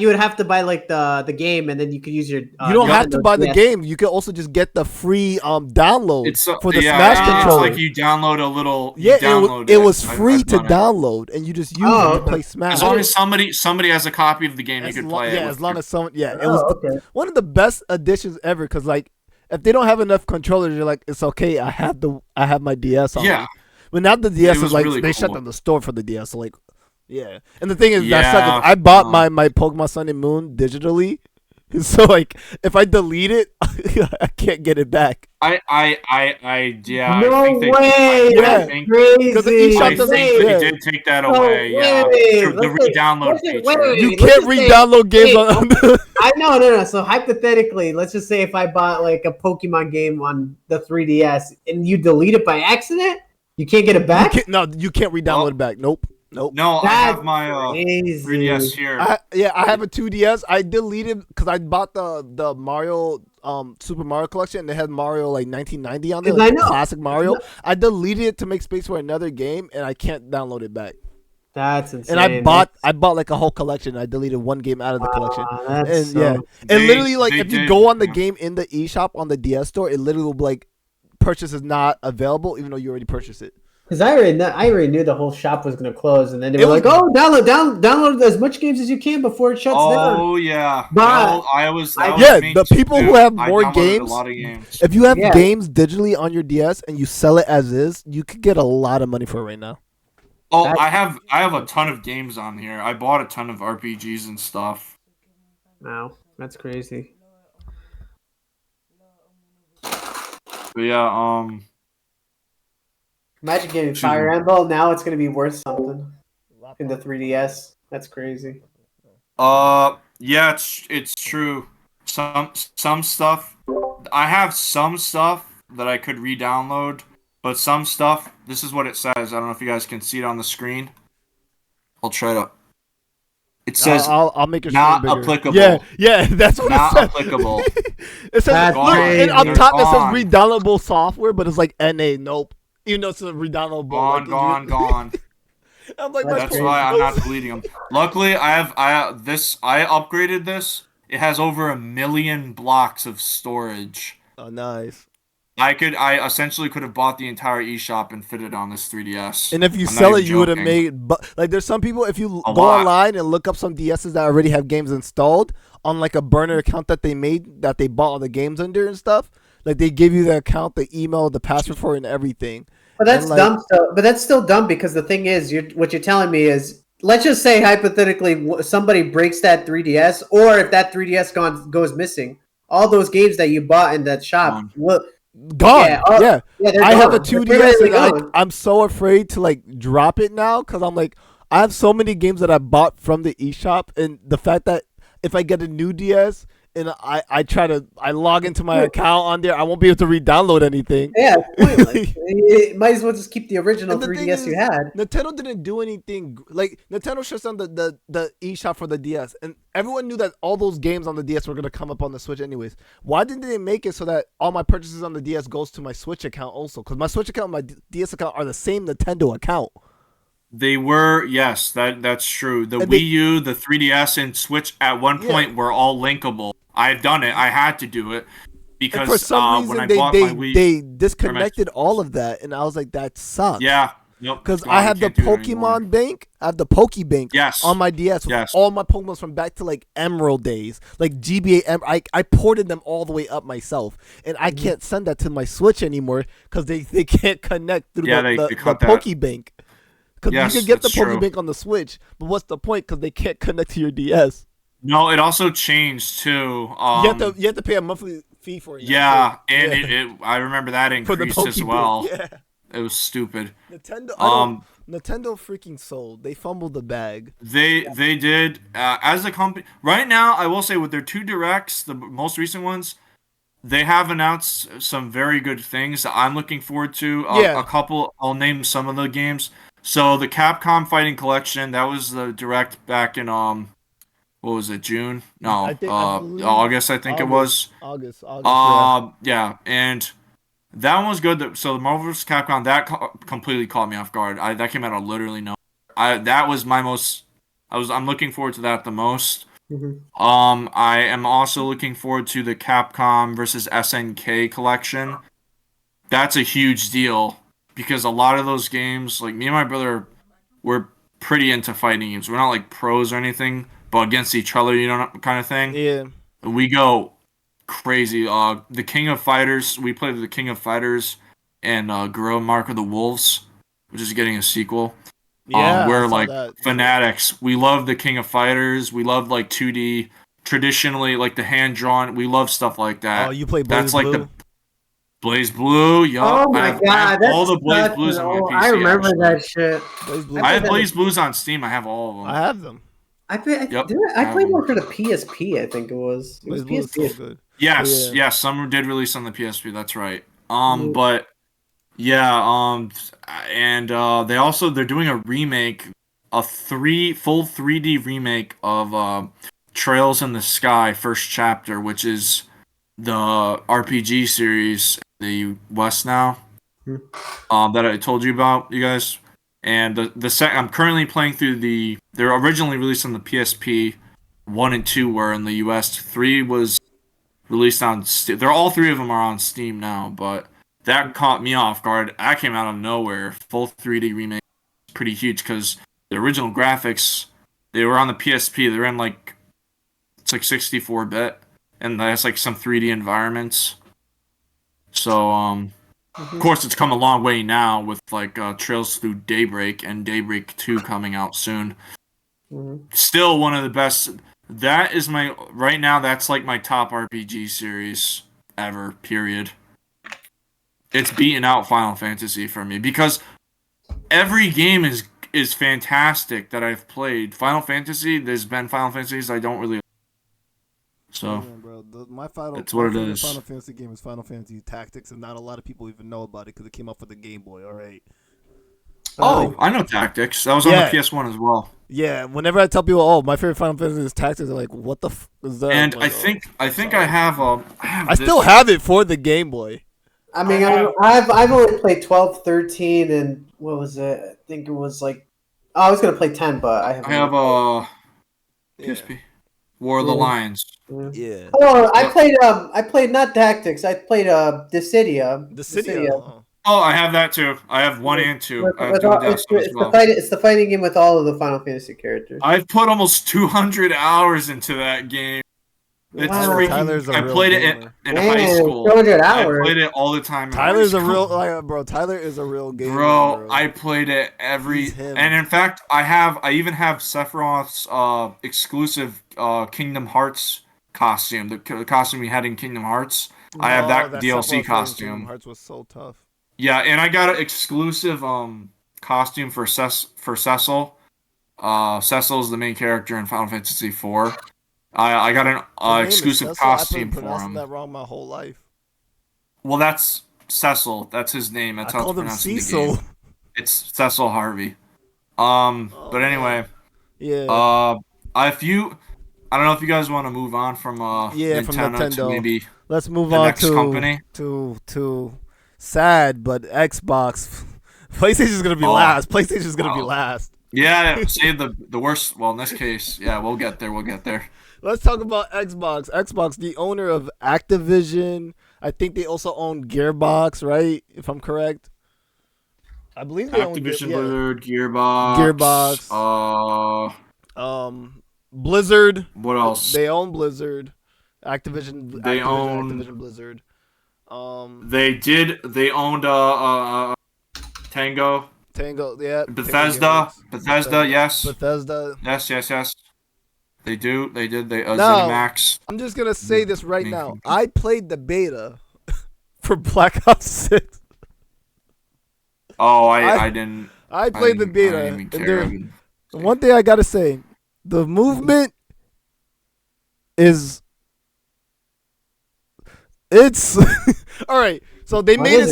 would have to buy like the game, and then you could use your. You don't have to Nintendo buy the DS. game. You can also just get the free download It's for the yeah, Smash it's controller. like you download a little. You Yeah, download it was I've- free I've to done it. download, and you just use Oh, it to okay. play Smash. As long as somebody has a copy of the game, you As could lo- play yeah, it. as long as someone, yeah, it Oh, was okay. one of the best additions ever. Because like, if they don't have enough controllers, you're like, it's okay. I have my DS on. Yeah. But now the DS It is was like really they shut cool. down the store for the DS. So like, yeah. And the thing is, that Yeah, sucks. I bought my Pokemon Sun and Moon digitally, so like, if I delete it, I can't get it back. yeah. No I think they, way! Yeah. That's think- crazy. Because the eShop I doesn't- think yeah. they did take that No away. Yeah, way. the Listen, re-download listen, feature. wait. You let's can't just say- re-download games Hey, on the. I know, no. So hypothetically, let's just say if I bought like a Pokemon game on the 3DS and you delete it by accident, you can't get it back. You can't re-download Well, it back. Nope. No, I That's have my crazy. 3DS here. I have a 2DS. I deleted because I bought the Mario Super Mario collection and it had Mario like 1990 on there, Because like I know. classic Mario. I deleted it to make space for another game and I can't download it back. That's insane. And I bought like a whole collection. I deleted one game out of the collection. That's And so, yeah, and They- literally like they if you did, go on the yeah. game in the eShop on the DS store, it literally will be like purchase is not available even though you already purchased it. Because I already knew the whole shop was gonna close, and then they It were was- like, "Oh, download as much games as you can before it shuts down." Oh yeah. But Well, that was Yeah, me the people too. who have I more downloaded games, a lot of games. if you have Yeah. games digitally on your DS and you sell it as is, you could get a lot of money for it right now. Oh, That- I have a ton of games on here. I bought a ton of RPGs and stuff. Wow, that's crazy. But yeah, Imagine getting Shoot. Fire Emblem. Now it's gonna be worth something in the 3DS. That's crazy. yeah, it's true. Some stuff, I have some stuff that I could re-download, but some stuff, this is what it says. I don't know if you guys can see it on the screen. I'll try to. It says I'll make your not screen bigger. applicable. Yeah, that's what not it says. applicable. It says That's look, and up crazy. top it says Gone. redownloadable software, but it's like NA. Nope. Even though it's a redownloadable. Gone, like, gone. I'm like, That's my That's crazy. why I'm not deleting them. Luckily, I upgraded this. It has over 1 million blocks of storage. Oh, nice. I essentially could have bought the entire eShop and fit it on this 3DS. And if you I'm not sell it, even you would have joking. made. But like, there's some people. If you A go lot. online and look up some DSs that already have games installed on like a burner account that they made that they bought all the games under and stuff, like they give you the account, the email, the password for it, and everything. But that's And, like- dumb. But that's still dumb because the thing is, what you're telling me is, let's just say hypothetically somebody breaks that 3DS, or if that 3DS goes missing, all those games that you bought in that shop, Gone. Gone. Yeah, Yeah. they're I have a gone. They're 2DS permanently and gone. I'm so afraid to like drop it now because I'm like I have so many games that I bought from the eShop, and the fact that if I get a new DS and I log into my account on there, I won't be able to re-download anything. Yeah, it's pointless. You might as well just keep the original And the thing 3DS you is, had. Nintendo didn't do anything. Like Nintendo shuts down the eShop for the DS, and everyone knew that all those games on the DS were gonna come up on the Switch anyways. Why didn't they make it so that all my purchases on the DS goes to my Switch account also? Because my Switch account and my DS account are the same Nintendo account. They were, yes, that's true. The And Wii U, the 3DS, and Switch at one Yeah. point were all linkable. I've done it. I had to do it And because for some when I reason, bought my Wii, they disconnected all of that, and I was like, that sucks. yeah, nope, Because it's gone. I You have the can't do it anymore. Pokemon Bank. I have the Pokebank Yes. on my DS with Yes. all my Pokemons from back to like Emerald days, like GBA. I ported them all the way up myself, and I can't send that to my Switch anymore because they can't connect through Yeah, the they cut that. Pokebank. Because Yes, you can get the that's true. Pokebank on the Switch, but what's the point? Because they can't connect to your DS. No, it also changed too. You have to pay a monthly fee for it. now, Yeah, too. and Yeah. it I remember that for the increased as Pokebank. well. Yeah. It was stupid. Nintendo. Um, Nintendo freaking sold. They fumbled the bag. They did as a company right now. I will say with their 2 directs, the most recent ones, they have announced some very good things that I'm looking forward to. Yeah. A couple. I'll name some of the games. So the Capcom Fighting Collection, that was the direct back in what was it, June? No, I believe August. I think it was. August. Yeah. Yeah, and that one was good. So the Marvel vs. Capcom that completely caught me off guard. That came out of literally no. That was my most. I'm looking forward to that the most. Mhm. I am also looking forward to the Capcom versus SNK collection. That's a huge deal because a lot of those games, like me and my brother, we're pretty into fighting games. We're not like pros or anything, but against each other, kind of thing. Yeah. We go crazy. The King of Fighters. We played the King of Fighters and Guerrilla Mark of the Wolves, which is getting a sequel. Yeah. I We're saw like that. fanatics. We love the King of Fighters. We love like 2D, traditionally like the hand drawn. We love stuff like that. Oh, you play Blaze That's like Blue? the Blaze Blue. Yup. Oh my I have god, that's all the Blaze such Blues an on my old- PC. I remember actually. that shit. Blaze Blue. I have played that Blaze Blues on Steam. I have all of them. I have them. I played. Yep. I played one for the PSP. I think it was. It was Blaze Blue is PSP. so good. Yes, Yeah. yes, some did release on the PSP. That's right. Mhm. But yeah, and they're doing a remake, a full 3D remake of Trails in the Sky First Chapter, which is the RPG series in the West now. Hmm. That I told you about, you guys. And I'm currently playing through they're originally released on the PSP. 1 and 2 were in the US. 3 was released on Steam. They're all 3 of them are on Steam now, but that caught me off guard. That came out of nowhere. Full 3D remake, pretty huge because the original graphics, they were on the PSP. They're in like it's like 64-bit, and that's like some 3D environments. So of course, it's come a long way now with like Trails Through Daybreak and Daybreak 2 coming out soon. Still one of the best. That is right now. That's like my top RPG series ever. Period. It's beating out Final Fantasy for me because every game is fantastic that I've played. Final Fantasy. There's been Final Fantasies I don't really. So, bro, it's what it is. Final Fantasy game is Final Fantasy Tactics, and not a lot of people even know about it because it came out for the Game Boy. All right. Oh, I know Tactics. That was on the PS1 as well. Yeah. Whenever I tell people, "Oh, my favorite Final Fantasy is Tactics," they're like, "What the f is that?" And like, I think I have I still have it for the Game Boy. I mean, I've only played 12, 13, and what was it? I think it was like. Oh, I was gonna play 10, but I haven't. I have PSP. War of the Lions. Yeah. Oh, I played not Tactics. I played Dissidia. Dissidia. Oh, I have that too. I have 1 and 2. I have It's the fighting game with all of the Final Fantasy characters. I've put almost 200 hours into that game. It's freaking. I played it in high school. 200 hours. I played it all the time. Tyler's a real bro. Tyler is a real gamer. Bro, I played it and in fact, I even have Sephiroth's exclusive Kingdom Hearts costume, the costume we had in Kingdom Hearts. I have that DLC costume. Kingdom Hearts was so tough. Yeah, and I got an exclusive costume for Cecil. Cecil is the main character in Final Fantasy IV. I got an exclusive costume for him. I've been pronouncing that wrong my whole life. Well, that's Cecil. That's his name. That's how it's pronounced in the game. It's Cecil Harvey. But anyway. Yeah. I don't know if you guys want to move on from Nintendo to maybe let's move the on next company. to sad, but Xbox. PlayStation is gonna be last. PlayStation is gonna be last. Yeah, save the worst. Well, in this case, yeah, we'll get there. Let's talk about Xbox. Xbox, the owner of Activision. I think they also own Gearbox, right? If I'm correct. I believe they Activision, Blizzard, Gearbox. Blizzard. What else? They own Blizzard. Activision. They own Activision Blizzard. They owned Tango, yeah. Bethesda, yes. Bethesda. Yes. They did. Now, ZeniMax. I'm just gonna say this right now. I played the beta for Black Ops 6. Oh, I didn't. I played the beta. I didn't even care. One thing I gotta say, the movement is. It's all right. So they made it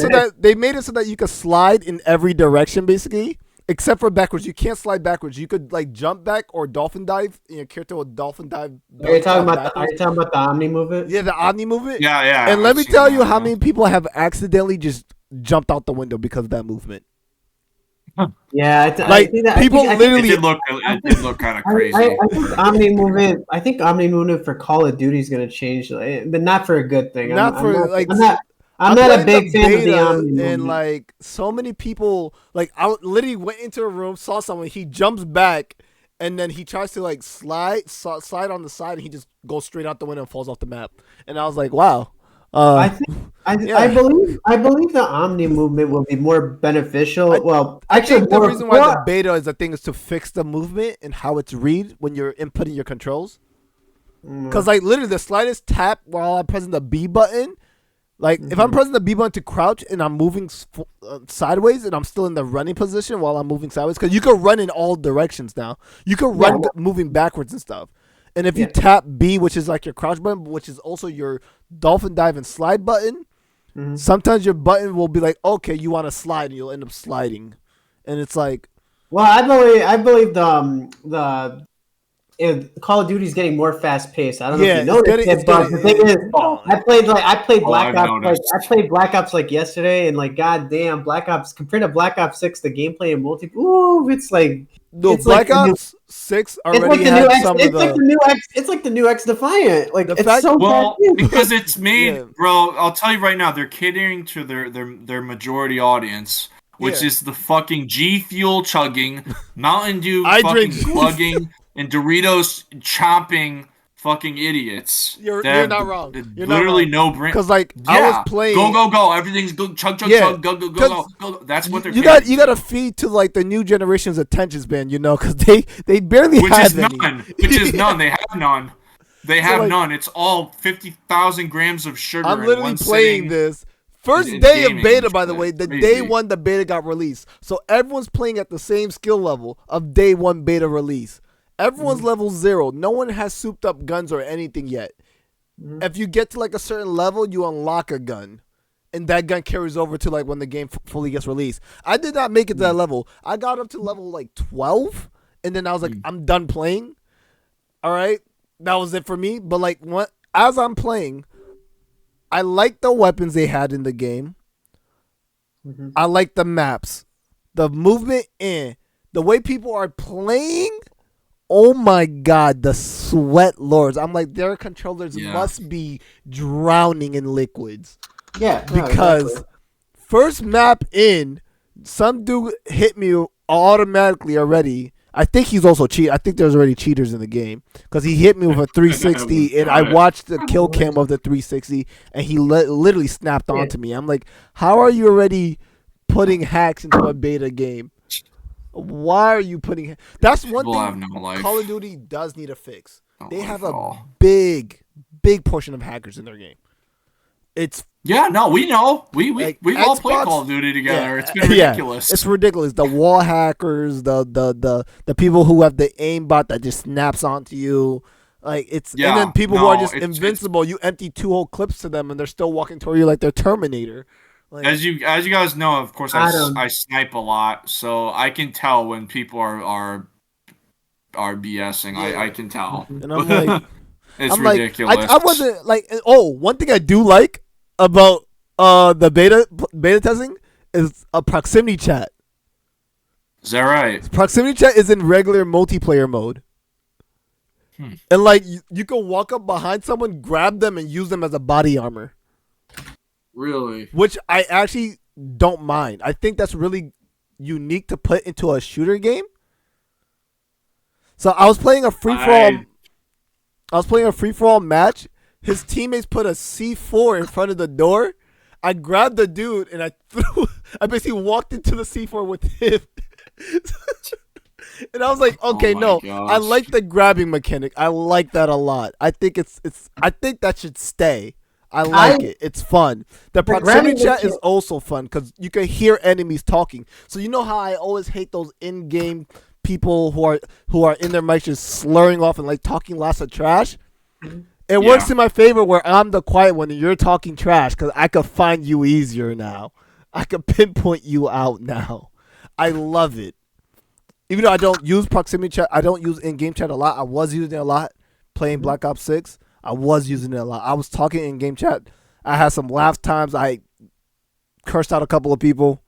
so that you could slide in every direction, basically, except for backwards. You can't slide backwards. You could like jump back or dolphin dive. Your character will dolphin dive. Are you talking about the Omni movement? Yeah, the Omni movement. Yeah. And let me tell you how many people have accidentally just jumped out the window because of that movement. Yeah, people literally. It did look kind of crazy. I think Omni movement for Call of Duty is going to change, but not for a good thing. I'm not a big fan of the Omni movement. And like so many people, like I literally went into a room, saw someone, he jumps back, and then he tries to like slide on the side, and he just goes straight out the window and falls off the map. And I was like, wow. I believe the Omni movement will be more beneficial. I think the reason why the beta is is to fix the movement and how it's read when you're inputting your controls. Because like literally the slightest tap while I'm pressing the B button, like if I'm pressing the B button to crouch and I'm moving sideways and I'm still in the running position while I'm moving sideways, because you can run in all directions now. You can run moving backwards and stuff. And if you tap B, which is like your crouch button, which is also your dolphin dive and slide button, sometimes your button will be like, okay, you want to slide, and you'll end up sliding. And it's like, well, I believe the Call of Duty is getting more fast paced. I don't know if you noticed it, but the thing is, I played Black Ops. I played Black Ops like yesterday, and like goddamn, Black Ops compared to Black Ops 6, the gameplay and multi, it's like Black Ops 6 It's like already the new had X. some It's of like the. the new X. It's like the new X Defiant. Like The it's fact- so Well, bad. because it's made, Yeah. bro. I'll tell you right now, they're catering to their majority audience, which Yeah. is the fucking G Fuel chugging, Mountain Dew I fucking drink- plugging, and Doritos chomping fucking idiots. You're that have not wrong. You're not literally wrong. no brain. Because like I was playing. Go! Everything's go, chug, Yeah, chug, go. That's what they're. You got to feed to like the new generation's attention span, because they barely Which have is any. none. Which is none. They have none. They have like, none. It's all 50,000 grams of sugar. I'm in literally one playing sitting. this. First in day of gaming beta, and by the shit. way, the Crazy. day one the beta got released. So everyone's playing at the same skill level of day one beta release. Everyone's level 0. No one has souped up guns or anything yet. If you get to like a certain level, you unlock a gun. And that gun carries over to like when the game fully gets released. I did not make it to that level. I got up to level like 12. And then I was like, I'm done playing. All right. That was it for me. But like as I'm playing, I like the weapons they had in the game. I like the maps. The movement the way people are playing. Oh my god, the sweat lords. I'm like, their controllers must be drowning in liquids. Yeah, Because exactly. first map in, some dude hit me automatically already. I think he's also cheat. I think there's already cheaters in the game because he hit me with a 360, and I watched the kill cam of the 360, and he literally snapped onto me. I'm like, how are you already putting hacks into a beta game? Why are you putting? That's one People have thing no life. Call of Duty does need to fix. No They life have at a all. big portion of hackers in their game. It's Yeah, no, we know. We've all played Xbox- Call of Duty together. yeah, It's been ridiculous. It's ridiculous. The wall hackers, the people who have the aimbot that just snaps onto you. Like and then people who are just invincible. You empty 2 whole clips to them and they're still walking toward you like they're Terminator. Like, as you guys know, of course, I snipe a lot, so I can tell when people are BSing. I can tell. and I'm like, it's ridiculous. I wasn't like. One thing I do like about the beta testing is a proximity chat. Is that right? Proximity chat is in regular multiplayer mode. And like you can walk up behind someone, grab them, and use them as a body armor. Really? Which I actually don't mind. I think that's really unique to put into a shooter game. So I was playing a free for all match. His teammates put a C4 in front of the door. I grabbed the dude and I basically walked into the C4 with him. And I was like, okay, no, gosh. I like the grabbing mechanic. I like that a lot. I think I think that should stay. I like it. It's fun. The proximity chat is also fun because you can hear enemies talking. So you know how I always hate those in-game people who are in their mics just slurring off and like talking lots of trash. It works in my favor where I'm the quiet one and you're talking trash because I could find you easier now. I could pinpoint you out now. I love it. Even though I don't use proximity chat, I don't use in-game chat a lot. I was using it a lot playing Black Ops 6. I was using it a lot. I was talking in game chat. I had some laugh times. I cursed out a couple of people.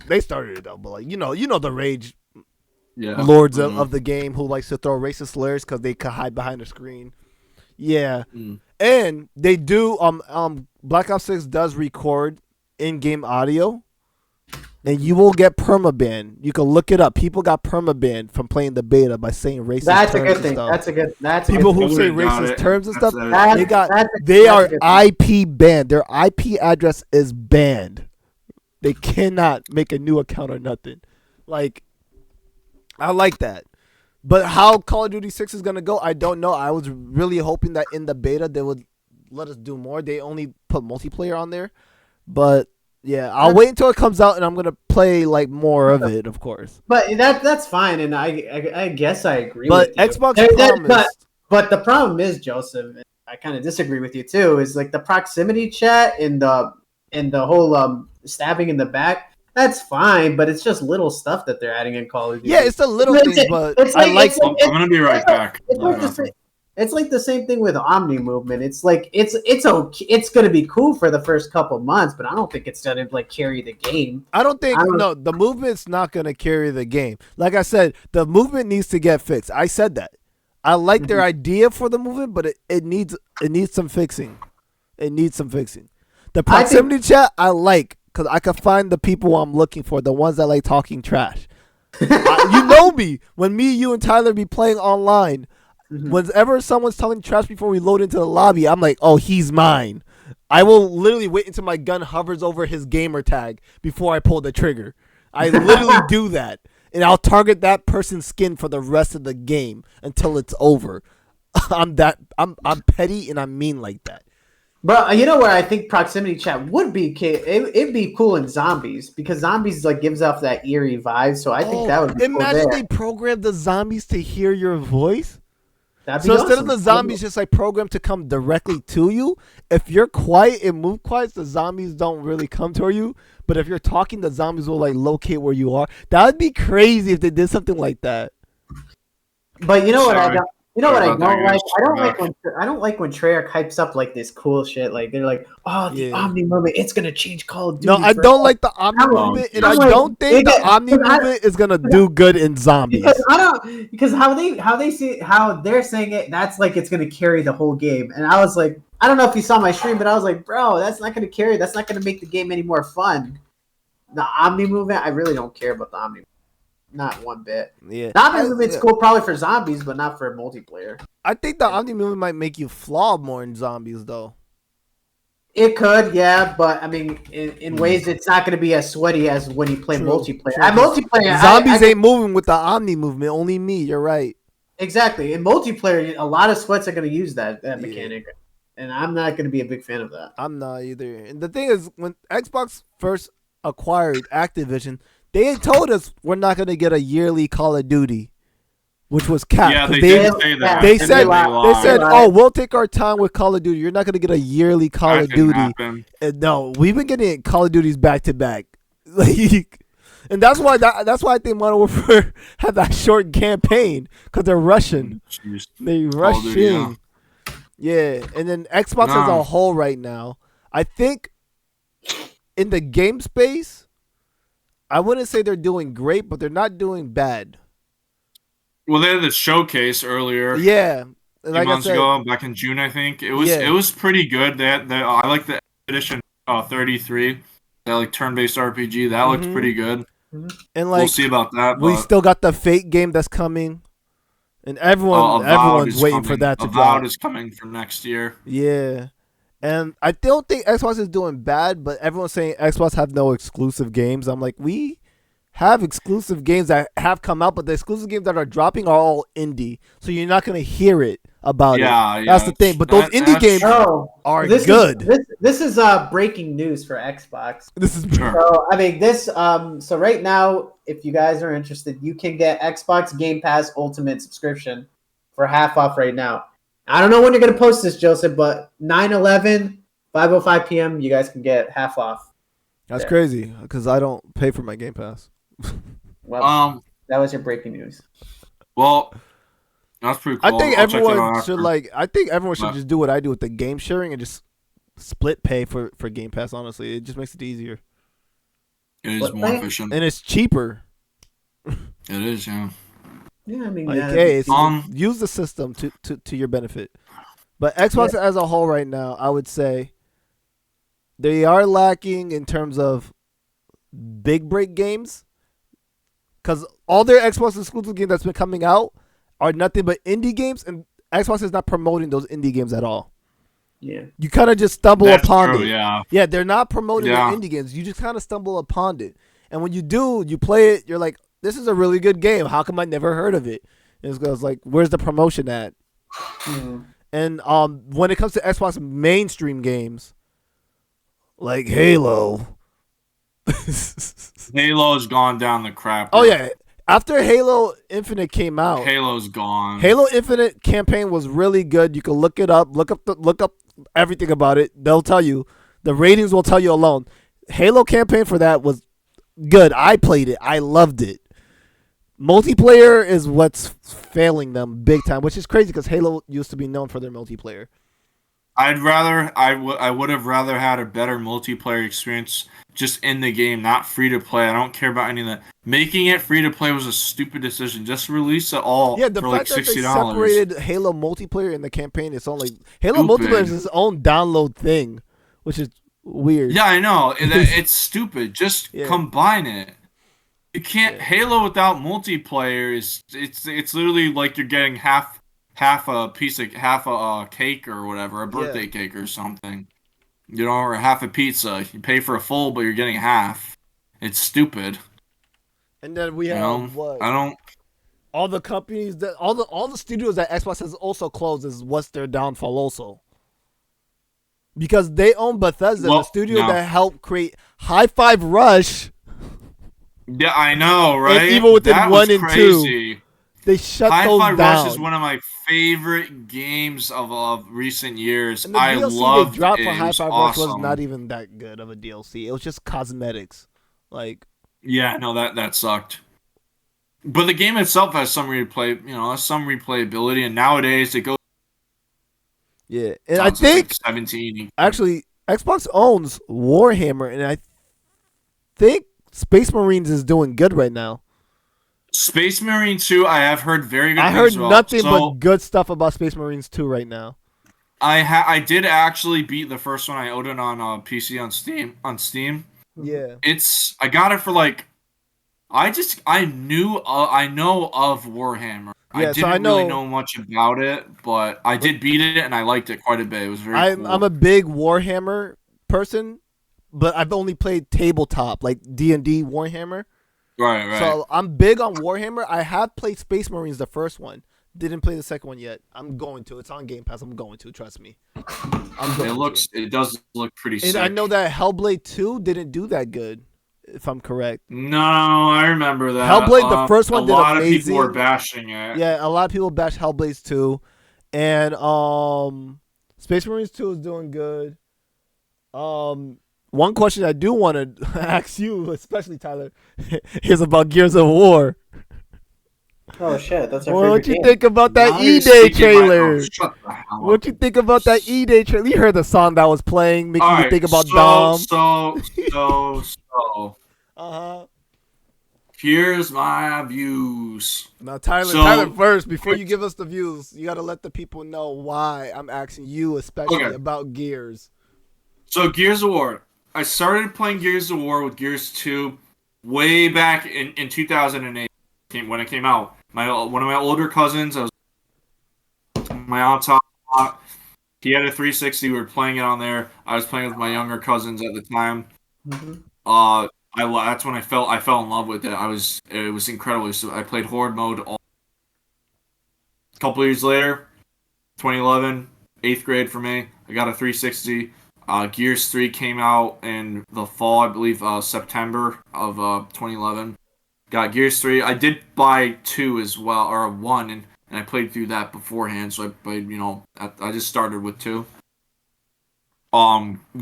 They started it though, but like you know the rage lords of the game who likes to throw racist slurs because they could hide behind the screen. Yeah, and they do. Black Ops 6 does record in-game audio. And you will get permaban. You can look it up. People got permaban from playing the beta by saying racist terms. That's a good thing. That's people a good who thing. say racist terms and stuff. That's They are a good thing. IP banned. Their IP address is banned. They cannot make a new account or nothing. Like, I like that. But how Call of Duty 6 is gonna go, I don't know. I was really hoping that in the beta they would let us do more. They only put multiplayer on there, but. Yeah, I'll wait until it comes out, and I'm gonna play like more of it, of course. But that's fine, and I guess I agree. But with you. Xbox promised. But the problem is, Joseph, and I kind of disagree with you too. Is like the proximity chat and the whole stabbing in the back. That's fine, but it's just little stuff that they're adding in Call of Duty. Yeah, it's the little things, but it's I like. I'm gonna be right back. It's like It's like the same thing with Omni movement. It's like it's okay. It's gonna be cool for the first couple months, but I don't think it's gonna like carry the game. I don't think no, the movement's not gonna carry the game. Like I said, the movement needs to get fixed. I said that. I like their idea for the movement, but it needs some fixing. It needs some fixing. The proximity chat I like because I can find the people I'm looking for, the ones that like talking trash. You know me. When me, you, and Tyler be playing online, whenever someone's talking trash before we load into the lobby, I'm like, oh, he's mine. I will literally wait until my gun hovers over his gamer tag before I pull the trigger. I literally do that. And I'll target that person's skin for the rest of the game until it's over. I'm petty and I'm mean like that. But you know where I think proximity chat would be? It'd be cool in zombies because zombies like gives off that eerie vibe. So I think that would be imagine cool they programmed the zombies to hear your voice. That'd be So instead of awesome. the zombies just like programmed to come directly to you, if you're quiet and move quiet, the zombies don't really come to you. But if you're talking, the zombies will like locate where you are. That would be crazy if they did something like that. But you know what I don't. You know what I Sorry about don't that, like? guys. I don't like when Treyarch hypes up like this cool shit. Like they're like, oh, the Omni movement, it's gonna change Call of Duty. No, I don't like the Omni movement, and I don't think the Omni movement is gonna do good in zombies. Because how they're saying it, that's like it's gonna carry the whole game. And I was like, I don't know if you saw my stream, but I was like, bro, that's not gonna carry. That's not gonna make the game any more fun. The Omni movement, I really don't care about the Omni. Not one bit. Yeah, The Omni movement's cool probably for zombies, but not for multiplayer. I think the Omni movement might make you flaw more in zombies, though. It could, yeah, but I mean, in ways it's not going to be as sweaty as when you play multiplayer. True. At multiplayer, Zombies ain't moving with the Omni movement. Only me. You're right. Exactly. In multiplayer, a lot of sweats are going to use that mechanic, and I'm not going to be a big fan of that. I'm not either. And the thing is, when Xbox first acquired Activision, they told us we're not going to get a yearly Call of Duty, which was capped. Yeah, they they did say that. They said, lied. oh, we'll take our time with Call of Duty. You're not going to get a yearly Call of Duty. And no, we've been getting Call of Duties back to back. And that's why I think Modern Warfare had that short campaign, because they're rushing. Jeez. They rushing. Yeah, and then Xbox as a whole right now, I think in the game space, I wouldn't say they're doing great, but they're not doing bad. Well, they had the showcase earlier. Yeah, Like months ago, back in June, I think it was pretty good. I like the edition 33, that like turn-based RPG. That looks pretty good. And like we'll see about that. We still got the Fate game that's coming, and everyone's waiting for that to drop. Avowed is coming for next year. Yeah, and I don't think Xbox is doing bad, but everyone's saying Xbox have no exclusive games. I'm like, we have exclusive games that have come out, but the exclusive games that are dropping are all indie, so you're not gonna hear it about it. That's the thing. But those indie games are good. This is breaking news for Xbox. This is so I mean this so right now, if you guys are interested, you can get Xbox Game Pass Ultimate subscription for half off right now. I don't know when you're gonna post this, Joseph, but 9/11, 5:05 p.m. you guys can get half off. That's crazy because I don't pay for my Game Pass. Well, that was your breaking news. Well, that's pretty cool. I think everyone should just do what I do with the game sharing and just split pay for Game Pass. Honestly, it just makes it easier. It is more efficient, and it's cheaper. It is, yeah. Yeah, I mean, use the system to your benefit. But Xbox as a whole right now, I would say they are lacking in terms of big break games, because all their Xbox exclusive games that's been coming out are nothing but indie games, and Xbox is not promoting those indie games at all. Yeah, you kind of just stumble upon it. Yeah, they're not promoting the indie games. You just kind of stumble upon it, and when you do, you play it. You're like, this is a really good game. How come I never heard of it? And it's like, where's the promotion at? And when it comes to Xbox mainstream games, like Halo. Halo's gone down the crap. Oh yeah, after Halo Infinite came out, Halo's gone. Halo Infinite campaign was really good. You can look it up, look up everything about it. They'll tell you. The ratings will tell you alone. Halo campaign for that was good. I played it. I loved it. Multiplayer is what's failing them big time, which is crazy because Halo used to be known for their multiplayer. I would have rather had a better multiplayer experience just in the game, not free to play. I don't care about any of that. Making it free to play was a stupid decision. Just release it all Yeah, the for like fact that they $60. separated Halo multiplayer and the campaign, it's only Halo multiplayer is its own download thing, which is weird. Yeah, I know. It's stupid. Just combine it. You can't Halo without multiplayer is it's literally like you're getting half a cake or whatever, a birthday cake or something. You know, or half a pizza. You pay for a full, but you're getting half. It's stupid. And then we have I don't. All the companies that all the studios that Xbox has also closed is what's their downfall also. Because they own Bethesda, the studio that helped create Hi-Fi Rush. Yeah, I know, right? And even within that 1 was and crazy. 2, they shut Hi-Fi those down. Rush is one of my favorite games of recent years. And the I DLC loved they dropped it. for It Hi-Fi was Rush awesome. was not even that good of a DLC. It was just cosmetics. Like, yeah, no, that sucked. But the game itself has some replayability, and nowadays it goes. yeah, and I think like 17. actually Xbox owns Warhammer, and I think Space Marines is doing good right now. Space Marine 2, I have heard very good I things heard about. nothing So, but good stuff about Space Marines 2 right now. I did actually beat the first one. I owned it on PC on Steam. Yeah. I got it for like I know of Warhammer. Yeah, I so I didn't know- really know much about it, but I did beat it and I liked it quite a bit. It was very cool. I'm a big Warhammer person, but I've only played tabletop, like D&D Warhammer. Right. So I'm big on Warhammer. I have played Space Marines, the first one. Didn't play the second one yet. I'm going to. It's on Game Pass. I'm going to. Trust me. It does look pretty sick. And I know that Hellblade 2 didn't do that good, if I'm correct. No, I remember that. Hellblade, the first one, did a lot amazing. of people were bashing it. Yeah, a lot of people bash Hellblade 2. And Space Marines 2 is doing good. One question I do want to ask you, especially Tyler, is about Gears of War. Oh shit, that's our What favorite you game. think about that Now you're E-Day speaking my- trailer? shut the hell up. What you think about that E-Day trailer? You heard the song that was playing, making you Alright, think about Dom. So, Uh-huh. here's my views. Now, Tyler, So- Tyler, first, before you give us the views, you got to let the people know why I'm asking you, especially Okay. about Gears. So, Gears of War. I started playing Gears of War with Gears 2 way back in 2008 when it came out. One of my older cousins, I was my aunt's house. He had a 360. We were playing it on there. I was playing with my younger cousins at the time. Mhm. That's when I fell in love with it. It was incredible. So I played Horde mode. A couple years later, 2011, 8th grade for me. I got a 360. Gears 3 came out in the fall, I believe, September of 2011. Got Gears 3. I did buy 2 as well, or 1, and I played through that beforehand. So I played, I just started with 2.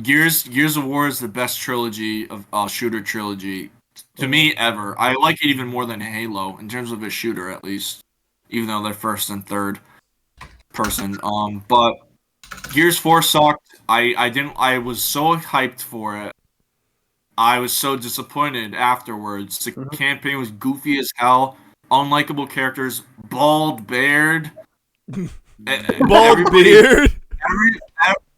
Gears of War is the best trilogy of shooter trilogy to me ever. I like it even more than Halo in terms of a shooter, at least, even though they're first and third person. But Gears 4 sucked. I was so hyped for it. I was so disappointed afterwards. The campaign was goofy as hell. Unlikable characters. Bald Beard. Bald Beard?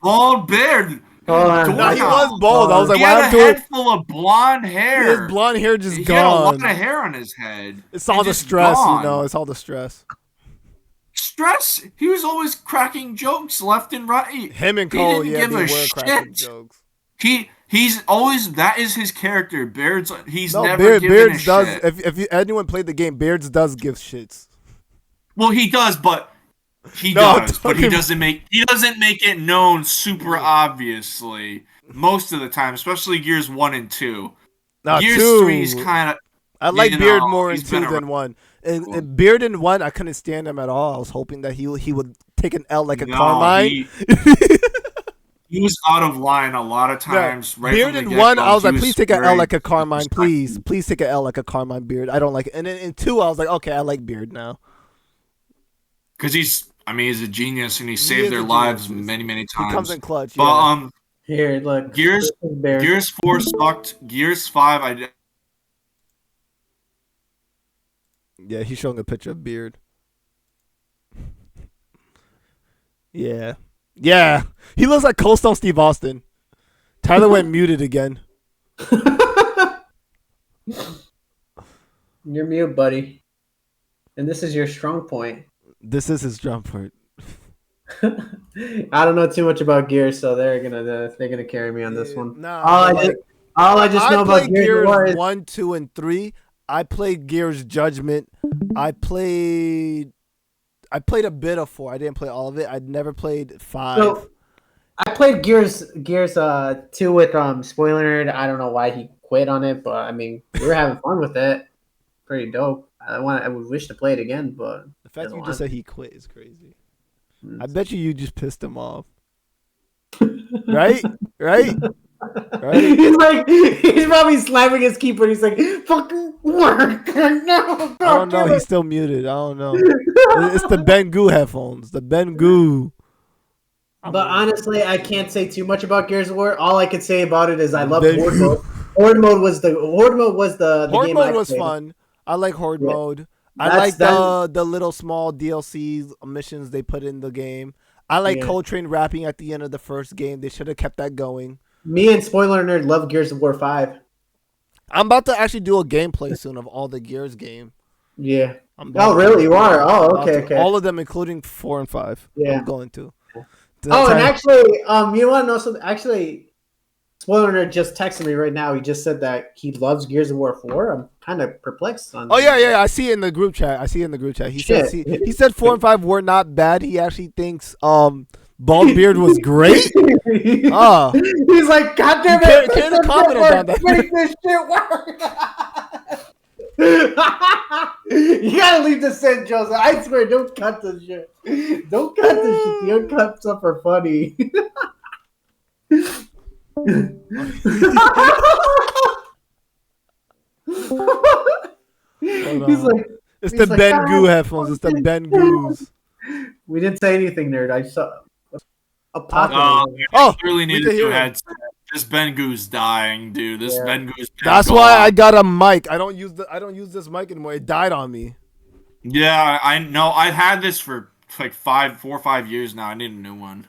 Bald Beard. Hold on. No, he was bald. I was like, He why had a I'm doing... head full of blonde hair. His blonde hair just He had a lot gone. of hair on his head. It's all the just stress, gone. you know. It's all the stress. Stress. He was always cracking jokes left and right. Him and He Cole, didn't yeah, give they a were cracking shit. jokes. He's always that is his character. He's No, never given Beards a does. shit. If anyone played the game, Beards does give shits. Well, he does, but he No, does, but he talking- doesn't make it known super obviously most of the time, especially Gears 1 and 2. Now, Gears two, 3 is kind of I like you Beard know, more in he's 2 been than around. 1. And Beard in 1, I couldn't stand him at all. I was hoping that he would take an L like a Carmine. He was out of line a lot of times. Right Beard from the in 1, get-go. I was He like, please take an L very like a Carmine, disrespectful. please take an L like a Carmine Beard. I don't like it. And then in 2, I was like, okay, I like Beard now. because he's a genius and he He saved is their a lives genius. many, many He comes times. in clutch. But Yeah. Here, look. Gears this is Bear. Gears 4 sucked. Gears 5, Yeah, he's showing a picture of Beard. Yeah. Yeah. He looks like Cold Stone Steve Austin. Tyler went muted again. You're mute, buddy. And this is your strong point. This is his drum part. I don't know too much about Gears, so they're gonna carry me on this one. Nah, all I just know about played Gears was 1, 2, and 3. I played Gears Judgment. I played a bit of 4. I didn't play all of it. I'd never played 5. So, I played Gears 2 with Spoiler Nerd. I don't know why he quit on it, but I mean we were having fun with it. Pretty dope. I would wish to play it again, but The fact doesn't you just want. said he quit is crazy. I bet you just pissed him off. Right? Right? Right? He's probably slamming his keyboard. He's like, "Fucking work!" No, I don't know. He's still muted. I don't know. It's the Ben Goo headphones. The Ben Goo. But honestly, I can't say too much about Gears of War. All I could say about it is I love Ben Horde Goo. mode. Horde mode was the Horde game mode I was played. fun. I like Horde Yeah. mode. I That's- like the little small DLCs missions they put in the game. I like Yeah. Coltrane rapping at the end of the first game. They should have kept that going. Me and Spoiler Nerd love Gears of War 5. I'm about to actually do a gameplay soon of all the Gears game. Yeah. I'm Oh, about really? to- You are? Oh, about okay, to. okay. All of them, including 4 and 5. Yeah. I'm going to. Oh, and actually, you want to know something? Actually, Spoiler Nerd just texted me right now. He just said that he loves Gears of War 4. I'm kind of perplexed on. Oh yeah. I see it in the group chat. He said Shit. he said 4 and 5 were not bad. He actually thinks Baldbeard was great. Ah. He's like, God damn Can't- it! can't make this comment shit about work, that. Make this shit work. You gotta leave this in, Joseph. I swear, don't cut this shit. Don't cut this shit. The uncut stuff are funny. He's like, It's he's the like, Ben "Ah." Goo headphones. It's the Ben Goos. we didn't say anything, nerd. I saw a Oh, pocket. Oh, really we needed can hear to him. head. This Ben Goo's dying, dude. This Yeah. Ben Goo's. That's why I got a mic. I don't use this mic anymore. It died on me. Yeah, I know. I've had this for like 4 or 5 years now. I need a new one.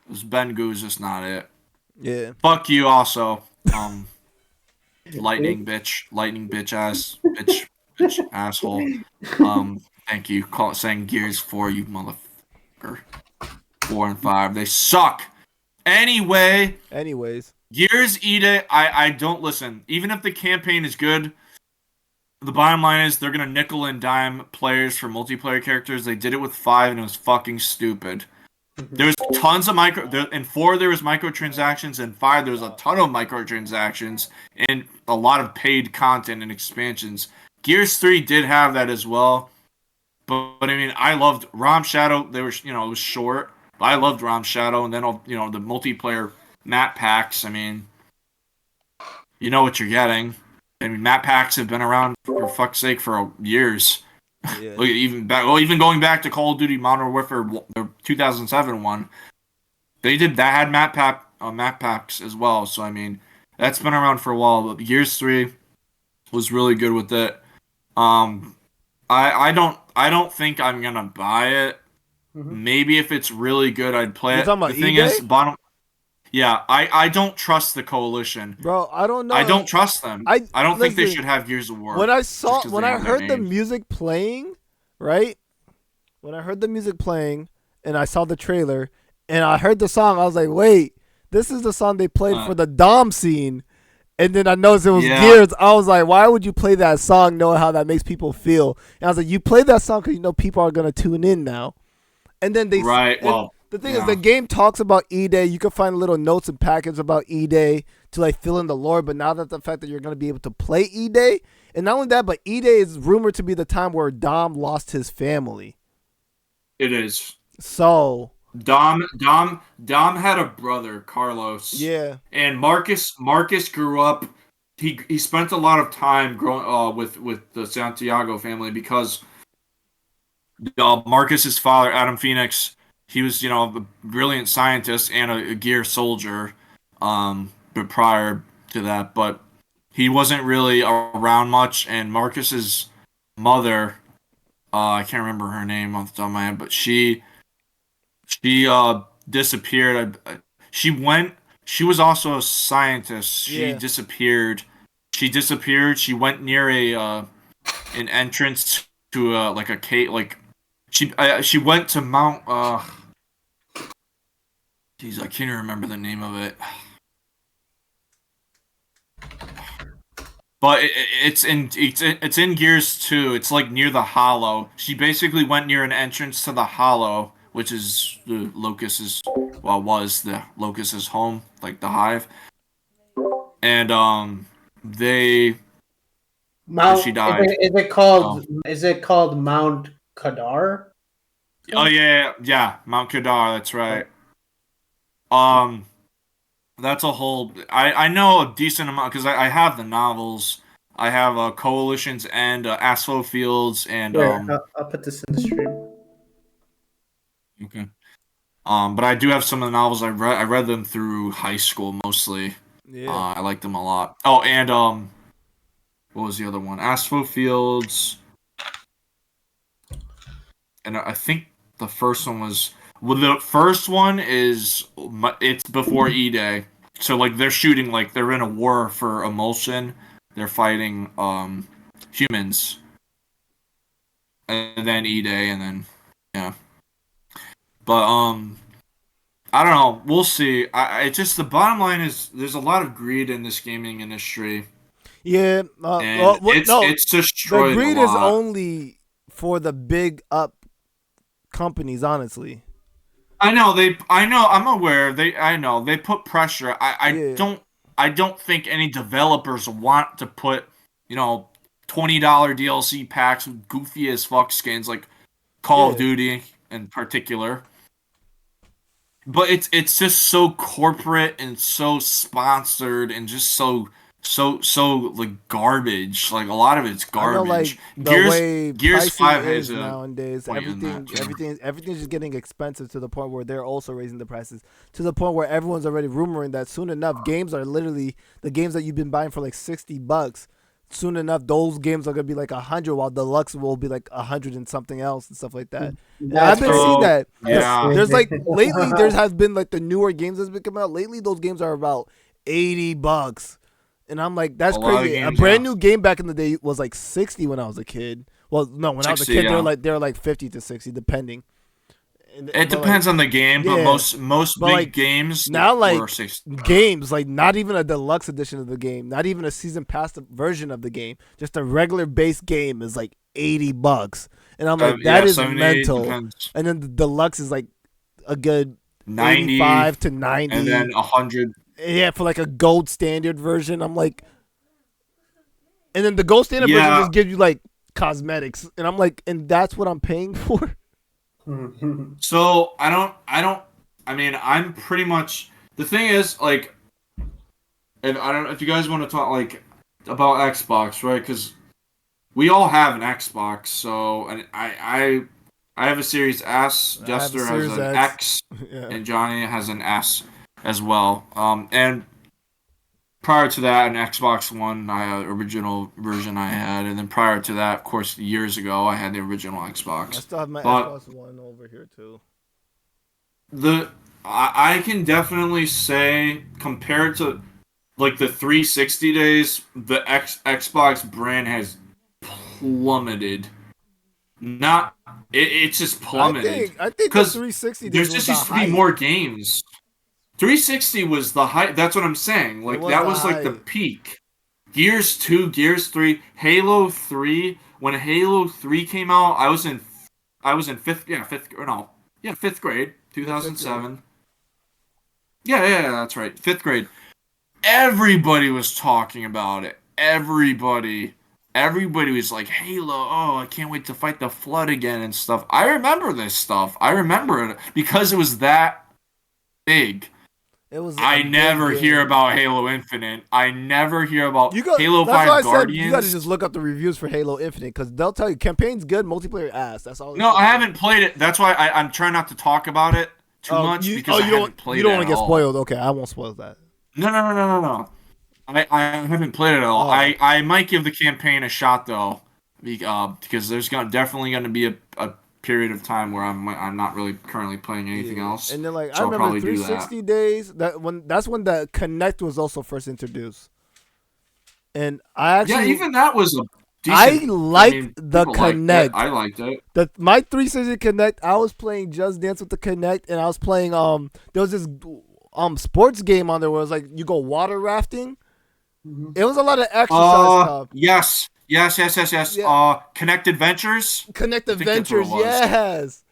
This Ben Goo's just not it. Yeah. Fuck you, also. Lightning bitch asshole. Thank you. Saying Gears 4, you motherfucker. 4 and 5, they suck. Anyways, Gears eat it. I don't listen. Even if the campaign is good, the bottom line is they're gonna nickel and dime players for multiplayer characters. They did it with 5 and it was fucking stupid. There's tons of in 4 there was microtransactions, and 5 there was a ton of microtransactions and a lot of paid content and expansions. Gears 3 did have that as well, but I mean, I loved Rom Shadow. They were, it was short, but I loved Rom Shadow, and then the multiplayer map packs. I mean, you know what you're getting. I mean, map packs have been around for fuck's sake for years. Yeah. Look at even going back to Call of Duty Modern Warfare, the 2007 one, they had map packs as well. So I mean, that's been around for a while. But Gears 3 was really good with it. I don't think I'm gonna buy it. Maybe if it's really good, I'd play You're it. talking about The thing eBay? is, yeah, I don't trust the Coalition. Bro, I don't know. I don't trust them. I don't think they listen, should have Gears of War. When I just 'cause they have their heard the names. music playing, right? When I heard the music playing and I saw the trailer and I heard the song, I was like, wait, this is the song they played for the Dom scene. And then I noticed it was Gears. I was like, why would you play that song knowing how that makes people feel? And I was like, you play that song because you know people are going to tune in now. And then they... Right, and well... The thing is, the game talks about E-Day. You can find little notes and packets about E-Day to like fill in the lore. But now that the fact that you're going to be able to play E-Day, and not only that, but E-Day is rumored to be the time where Dom lost his family. It is. So Dom had a brother, Carlos. yeah, And Marcus grew up. He spent a lot of time growing with the Santiago family because Marcus's father, Adam Phoenix, he was, a brilliant scientist and a Gear soldier, but prior to that, but he wasn't really around much. And Marcus's mother, I can't remember her name off the top of my head, but she disappeared. She went. She was also a scientist. She Yeah. disappeared. She went near an entrance to like a cave. Like she went to Mount. Geez, I can't even remember the name of it. But it's in Gears 2. It's like near the Hollow. She basically went near an entrance to the Hollow, which is the Locust's, well, was the Locust's home, like the hive. And they Mount. she died. Is it called Mount Kadar? Oh yeah, Mount Kadar. That's right. That's a whole. I know a decent amount because I have the novels. I have Coalition's and Asphalt Fields and Here, I'll put this in the stream. Okay. But I do have some of the novels I read. I read them through high school mostly. Yeah. I liked them a lot. Oh, and what was the other one? Asphalt Fields. And I think the first one was. Well, the first one it's before E-Day, so like they're shooting, like they're in a war for Emulsion. They're fighting humans, and then E-Day, and then yeah. But I don't know. We'll see. It's just the bottom line is there's a lot of greed in this gaming industry. Yeah. And it's destroyed the greed a is lot. only for the big up companies, honestly. I know. I'm aware. I know they put pressure. Yeah. I don't think any developers want to put, $20 DLC packs with goofy as fuck skins like Call of Duty in particular. But it's just so corporate and so sponsored and just so like garbage. Like a lot of it's garbage. I know, like the way Gears pricing 5 is has a nowadays, point in that, too. everything's just getting expensive to the point where they're also raising the prices to the point where everyone's already rumoring that soon enough games are literally the games that you've been buying for like $60. Soon enough, those games are gonna be like 100, while deluxe will be like 100 and something else and stuff like that. And I've been seeing that. Yeah. There's like lately, there has been like the newer games that's been coming out. Lately, those games are about $80. And I'm like, that's A lot of crazy. A games, brand yeah. new game back in the day was like 60 when I was a kid. Well, no, when I was a 60, kid, yeah. they were like 50 to 60, depending. It depends on the game, but yeah. most But, big like, games now, were like 60. games, like not even a deluxe edition of the game, not even a season pass version of the game, just a regular base game is like $80. And I'm like, that is 78 mental. depends. And then the deluxe is like a good 90 85 to 90. and then 100. Yeah, for like a gold standard version. I'm like, and then the gold standard version Yeah. just gives you like cosmetics, and I'm like, and that's what I'm paying for. So I mean, I'm pretty much, the thing is, like, I don't know if you guys want to talk like about Xbox, right? Because we all have an Xbox. So, and I have a Series S. I have a Jester has Series an X. X, Yeah. and Johnny has an S as well. And prior to that, an Xbox One, original version I had, and then prior to that, of course, years ago, I had the original I Xbox. still have my But- Xbox One over here too. I can definitely say, compared to like the 360 days, the Xbox brand has plummeted. It's just plummeted. I think the 'Cause 360 There was just the used to be height. more games. 360 was the height. That's what I'm saying. Like was that the was like the height. peak. Gears 2, Gears 3, Halo 3. When Halo 3 came out, I was in fifth grade, 2007. Yeah, that's right. 5th grade. Everybody was talking about it. Everybody was like, Halo, oh, I can't wait to fight the Flood again and stuff. I remember this stuff. I remember it because it was that big. It was. I a big never hear game. about Halo Infinite. I never hear about You got. Halo That's why I 5 said you got to Guardians. just look up the reviews for Halo Infinite because they'll tell you campaign's good, multiplayer ass. That's all. No, I haven't played it. That's why I'm trying not to talk about it too much because I haven't played it. You don't want at to get all. spoiled. Okay, I won't spoil that. No. I haven't played it at all. Oh. I might give the campaign a shot though, because there's definitely going to be a period of time where I'm not really currently playing anything else. And then like so I I'll remember probably do that. 360 days. That's when the Connect was also first introduced. And I actually Yeah, even that was a I decent. liked the people liked it. Connect. I liked it. My 360 Connect. I was playing Just Dance with the Connect, and I was playing there was this sports game on there where it was like you go water rafting. It was a lot of exercise stuff. Yes. Yeah. Connect Adventures. Connect I think that's what it Adventures, was. yes,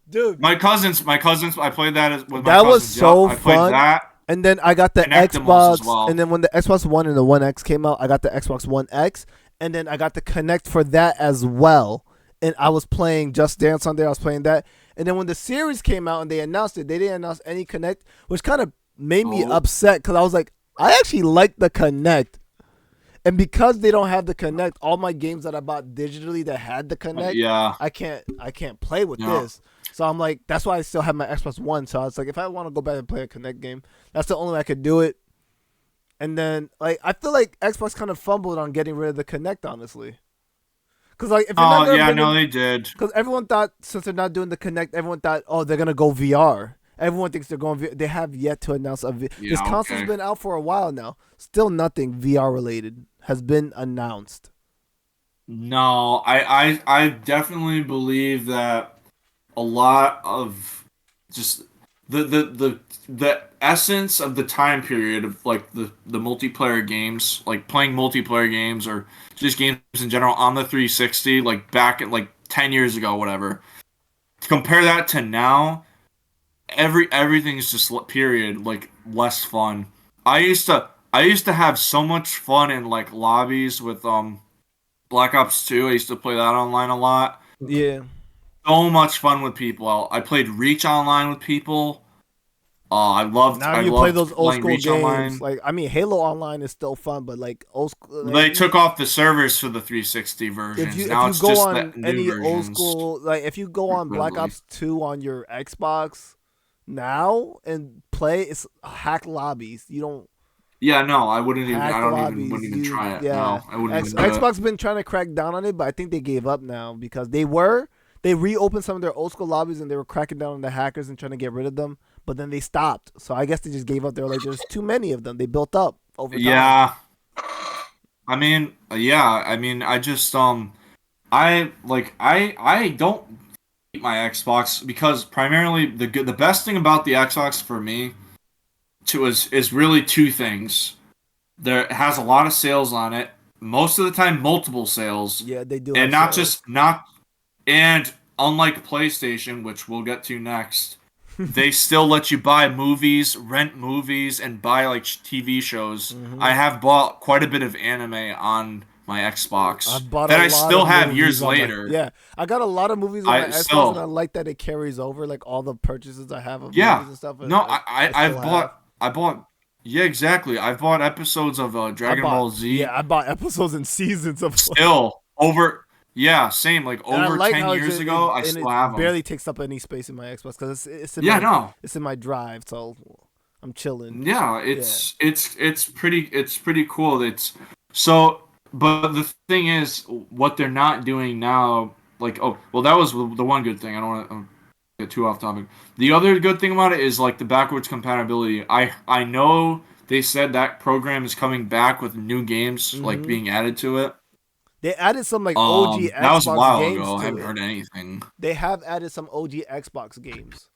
dude. My cousins. I played that with my That was cousins. so I played fun. that. And then I got the Connectimals as Xbox, well. and then when the Xbox One and the One X came out, I got the Xbox One X, and then I got the Connect for that as well. And I was playing Just Dance on there. I was playing that, and then when the series came out and they announced it, they didn't announce any Connect, which kind of made me upset because I was like, I actually like the Connect. And because they don't have the Connect, all my games that I bought digitally that had the Connect, I can't play with this. So I'm like, that's why I still have my Xbox One. So I was like, if I want to go back and play a Connect game, that's the only way I could do it. And then like I feel like Xbox kind of fumbled on getting rid of the Connect, honestly. Because like if you're not gonna they did. Because everyone thought since they're not doing the Connect, everyone thought, oh, they're gonna go VR. Everyone thinks they're going VR. They have yet to announce a VR. This console's been out for a while now. Still nothing VR related has been announced. No, I definitely believe that a lot of just the essence of the time period of like the multiplayer games, like playing multiplayer games or just games in general on the 360, like back at like 10 years ago, whatever. Compare that to now, everything's just period like less fun. I used to have so much fun in like lobbies with Black Ops 2. I used to play that online a lot. Yeah. So much fun with people. I played Reach online with people. I loved. Now I you loved play those old playing school Reach games. online. Like I mean, Halo Online is still fun, but like old school. Like, They took off the servers for the 360 versions. if you Now go it's just on the new any versions. old school, like if you go on Black Really. Ops 2 on your Xbox now and play, it's hack lobbies. You don't. Yeah, no, I wouldn't even. Hack I don't lobbies, even. Wouldn't even you- try it. yeah. No, I wouldn't even do it. Xbox been trying to crack down on it, but I think they gave up now because they reopened some of their old school lobbies and they were cracking down on the hackers and trying to get rid of them, but then they stopped. So I guess they just gave up. They're like, there's too many of them. They built up over time. Yeah. I mean, I just I don't hate my Xbox because primarily the best thing about the Xbox for me is really two things. It has a lot of sales on it. Most of the time, multiple sales. Yeah, they do. And have sales. and unlike PlayStation, which we'll get to next, they still let you buy movies, rent movies, and buy like TV shows. Mhm. I have bought quite a bit of anime on my Xbox I've bought that a I lot still of have movies years on my- later. yeah, I got a lot of movies on I my Xbox, still- and I like that it carries over like all the purchases I have of Yeah. movies and stuff. No, I still have. Yeah, exactly. I've bought episodes of Dragon Ball Z. Yeah, I bought episodes and seasons of. Still over. Yeah, same. Like And I over like 10 how years it- ago, I and still it have them. barely takes up any space in my Xbox because it's in Yeah, my, no. it's in my drive, so I'm chilling. Yeah, it's pretty cool. It's so, but the thing is, what they're not doing now, like, oh, well, that was the one good thing. I don't want to get too off topic. The other good thing about it is like the backwards compatibility. I know they said that program is coming back with new games like Mhm. being added to it. They added some like OG Xbox that was a while games ago. I to haven't it. heard anything. They have added some OG Xbox games.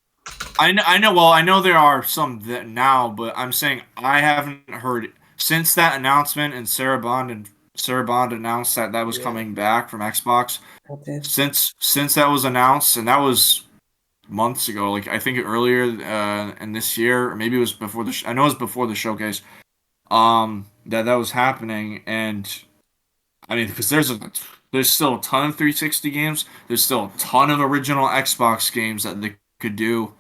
I know. Well, I know there are some that now, but I'm saying I haven't heard since that announcement and Sarah Bond announced that was coming back from Xbox. Okay. Since that was announced, and that was months ago. Like I think earlier in this year, or maybe it was before the. I know it was before the showcase. That was happening, and I mean because there's still a ton of 360 games. There's still a ton of original Xbox games that they could do.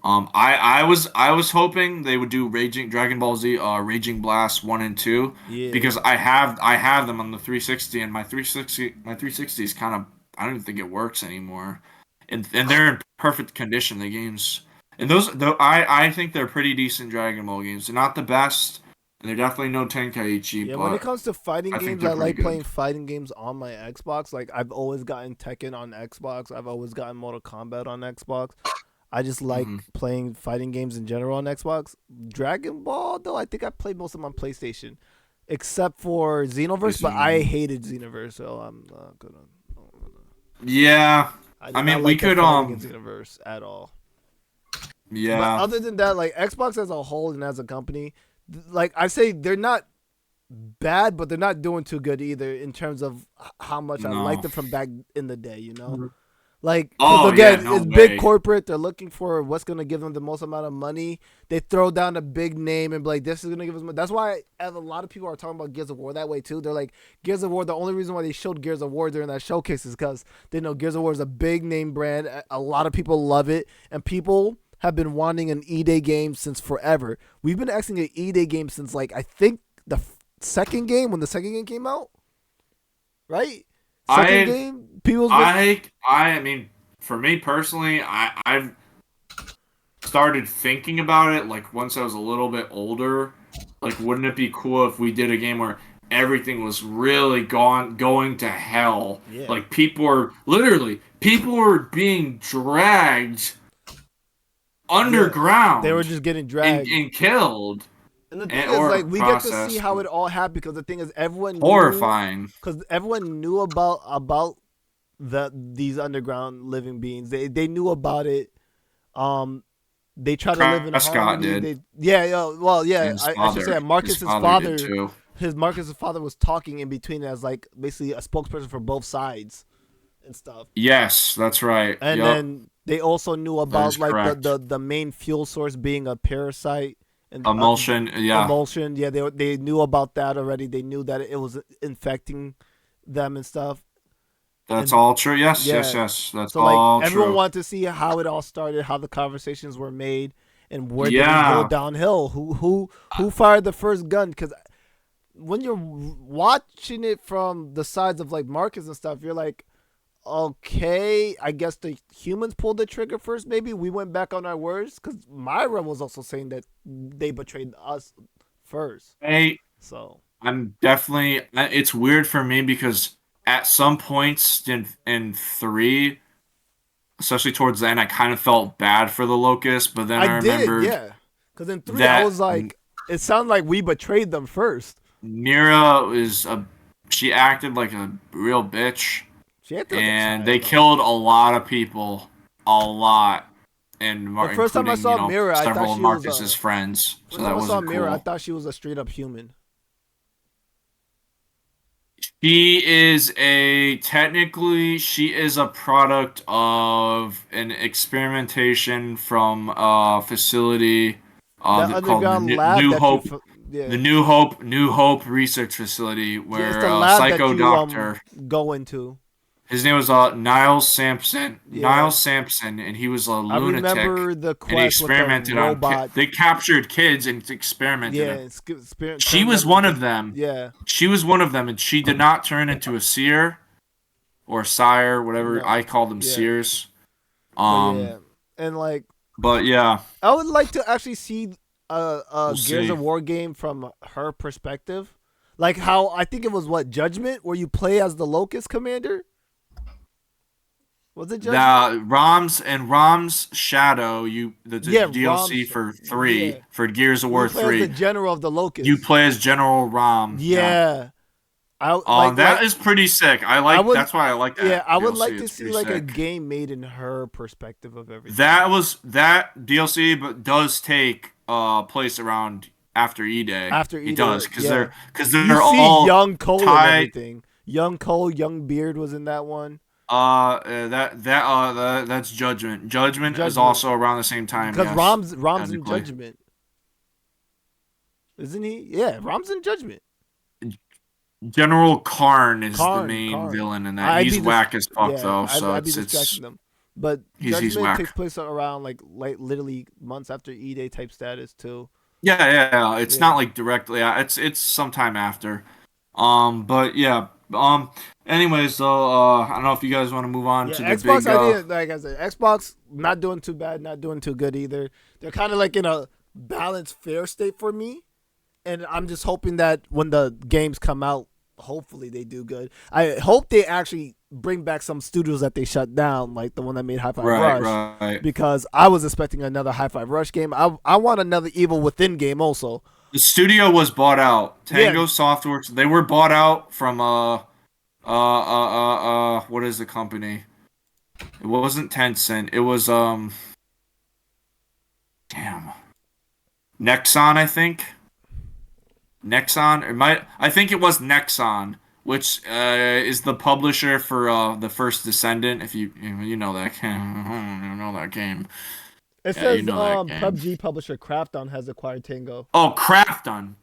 I was hoping they would do Raging Dragon Ball Z, Raging Blast 1 and 2, Yeah. because I have them on the 360, and my 360 is kind of, I don't even think it works anymore, and they're in perfect condition, the games, and those though I think they're pretty decent Dragon Ball games. They're not the best, and they're definitely no Tenkaichi, Yeah, when it but comes to fighting I think games, they're I like pretty playing good. fighting games on my Xbox. Like I've always gotten Tekken on Xbox. I've always gotten Mortal Kombat on Xbox. I just like Hmm. playing fighting games in general on Xbox. Dragon Ball, though, I think I played most of them on PlayStation, except for Xenoverse. But I hated Xenoverse, so I'm not gonna. Yeah, I I did not mean we like the could fighting in Xenoverse at all. But yeah. other than that, like Xbox as a whole and as a company, like I say, they're not bad, but they're not doing too good either in terms of how much I liked No. them from back in the day. You know. Like, because Oh yeah, again, no it's big way. corporate. They're looking for what's going to give them the most amount of money. They throw down a big name and be like, this is going to give us money. That's why a lot of people are talking about Gears of War that way, too. They're like, Gears of War, the only reason why they showed Gears of War during that showcase is because they know Gears of War is a big name brand. A lot of people love it. And people have been wanting an E-Day game since forever. We've been asking an E-Day game since, like, I think the second game, when the second game came out, right? Second I game, people's been. I mean, for me personally, I've started thinking about it like once I was a little bit older. Like, wouldn't it be cool if we did a game where everything was really going to hell? Yeah. Like people were being dragged underground They were just getting dragged. and killed And the thing and is, or like, we get to see processed. how it all happened because the thing is, everyone knew, Horrifying. because everyone knew about these underground living beings. They knew about it. They try to live in Prescott harmony. did. Yeah. And his I should father. say Marcus's His father father. did too. Marcus's father was talking in between as like basically a spokesperson for both sides and stuff. Yes, that's right. And Yep. then they also knew about is like correct. the main fuel source being a parasite and Emulsion, yeah. emulsion. Yeah, they knew about that already. They knew that it was infecting them and stuff. That's And all true. Yes, yeah, yes. That's so like all everyone true. wanted to see how it all started, how the conversations were made, and where did it Yeah. go downhill. Who fired the first gun? Because when you're watching it from the sides of like Marcus and stuff, you're like, okay, I guess the humans pulled the trigger first. Maybe we went back on our words because Myra was also saying that they betrayed us first. Hey, So I'm definitely. It's weird for me because at some points in three, especially towards the end, I kind of felt bad for the Locust, but then I I did, remembered yeah. Because in 3, I that was like, it sounded like we betrayed them first. Mira she acted like a real bitch, She acted like a and child, they though. killed a lot of people, a lot, and The first time I including, saw Mira, I several thought of she was Marcus's a. friends. So First that time I saw wasn't Mira, I cool. thought she was a straight up human. She is a product of an experimentation from a facility That called the underground lab that you. The Yeah. New Hope Research Facility, Yeah, it's where the a lab that psycho you doctor, go into. his name was Niles Sampson. Yeah. Niles Sampson, and he was a I lunatic. remember the And he quest with the experimented on robot. They captured kids and experimented Yeah, them. She turned was them one into. of them. Yeah. She was one of them, and she did not turn into a seer or sire, whatever. I No. call them Yeah. seers. But yeah, and like But yeah, I would like to actually see a we'll Gears see. of War game from her perspective, like how I think it was Judgment, where you play as the Locust Commander. Was it Judgment? Rom's Shadow, the Yeah, DLC Rom's- for 3, yeah. for Gears of You War play as 3. the General of the Locust. You play as General Rom. Yeah. That is pretty sick. That's why I like that. Yeah, I would DLC. like to It's see pretty like a sick. game made in her perspective of everything. That DLC, but does take place around after E-Day. After It E-Day, does because yeah. they're You see all young Cole and tied. everything. Young Cole, young Beard was in that one. That's Judgment. Judgment is Judgment. also around the same time. Because Yes, Rom's in technically. Judgment, isn't he? Yeah, Rom's in Judgment. General Karn is the Karn, main Karn. villain in that. I'd He's be whack as fuck though. I'd, So I'd be it's distracting them. But He's Judgment whack. takes place around like literally months after E-Day type status too. Yeah. It's Yeah. not like directly. It's sometime after. But yeah. Anyways, though, I don't know if you guys want to move on Yeah, to the Xbox. big. I think, like I said, Xbox not doing too bad, not doing too good either. They're kind of like in a balanced, fair state for me, and I'm just hoping that when the games come out, hopefully they do good. I hope they actually bring back some studios that they shut down, like the one that made Hi-Fi Rush. Right. Because I was expecting another Hi-Fi Rush game. I want another Evil Within game also. The studio was bought out. Tango Softworks. They were bought out from what is the company? It wasn't Tencent. It was damn. Nexon, I think. Nexon. I think it was Nexon, which is the publisher for the first Descendant. If you know that game, you know that game. It Yeah, says you know that game. PUBG publisher Krafton has acquired Tango. Oh, Krafton.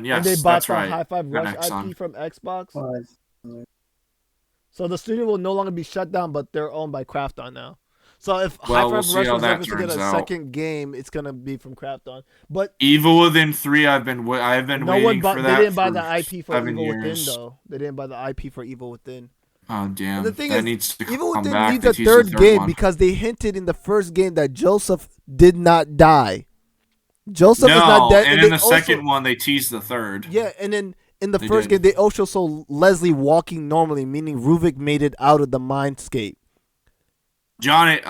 Yes, and they bought that's the right. Hi-Fi Rush Nexon. IP from Xbox. Oh, So the studio will no longer be shut down, but they're owned by Krafton now. So if Well, Hi-Fi we'll see Rush how was that ever to get turns a out. second game, it's gonna be from Krafton. But Evil Within 3. I've been no waiting one bought. for They that. didn't buy for the IP for 7 Evil years. Within though. They didn't buy the IP for Evil Within. Oh damn! And the thing that is, needs to Evil come Within back. needs They a teased the third game one. because they hinted in the first game that Joseph did not die. Joseph is No, not dead, and they in the also- second one they teased the third. Yeah, and then in the They first did. game, they also saw Leslie walking normally, meaning Ruvik made it out of the mindscape. Johnny,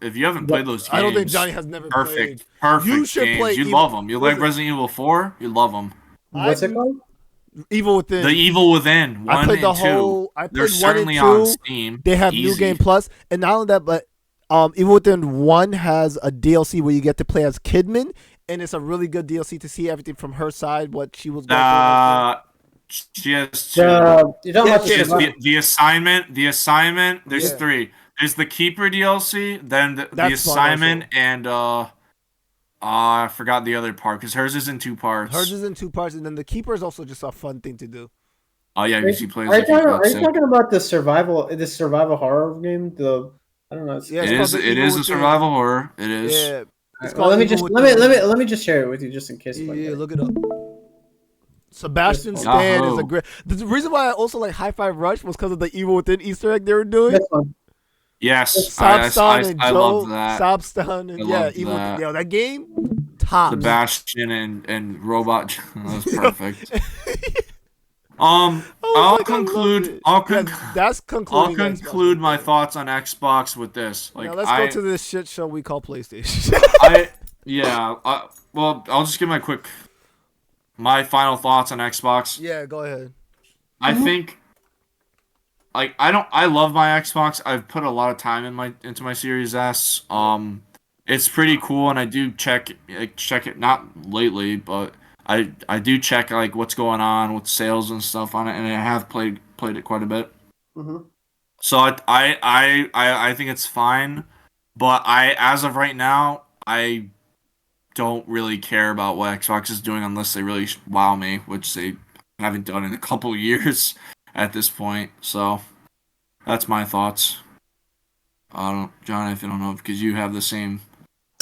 if you haven't played those games, I don't think Johnny has never played. Perfect You should games. play You Evil- love them. You like Listen. Resident Evil 4? You love them. what's it called? Evil Within. The Evil Within 1 I played the and 2. whole. I They're played 1 and certainly 2. on Steam. They have New Easy. Game Plus, and not only that, but Evil Within 1 has a DLC where you get to play as Kidman, and it's a really good DLC to see everything from her side, what she was going through. She has 2. You don't Yeah, have She to has survive. the assignment. There's Yeah. 3. There's the Keeper DLC, then the That's fun assignment, also. and I forgot the other part because hers is in 2 parts. Hers is in 2 parts, and then the Keeper is also just a fun thing to do. Oh yeah, because she plays. Are you the Keeper. talking, are That's you it. talking about the survival horror game? I don't know. Yeah, It it's is. called the It Evil is a Within. survival horror. It is. Yeah. It's Well, called let me Evil just Within. let me just share it with you just in case. Yeah, look it up. Sebastian This one. Stan is Yahoo. a great. The reason why I also like Hi-Fi Rush was because of the Evil Within Easter egg they were doing. This one. Yes, Sabstan and I Joe, love that. Sabstan and I yeah, love Evil that. Within. Yo, that game, top. Sebastian and Robot. That was perfect. Oh I'll my God, I conclude. love it. I'll Yeah, that's I'll concluding. the Xbox. conclude my thoughts on Xbox with this. Like Now let's go to this shit show we call PlayStation. Well, I'll just give my final thoughts on Xbox. Yeah, go ahead. I think, like, I love my Xbox. I've put a lot of time into my Series S. It's pretty cool, and I do check it, not lately, but I do check like what's going on with sales and stuff on it, and I have played it quite a bit. Mhm. So I think it's fine, but as of right now, I don't really care about what Xbox is doing unless they really wow me, which they haven't done in a couple years at this point. So that's my thoughts. John, if you don't know, because you have the same.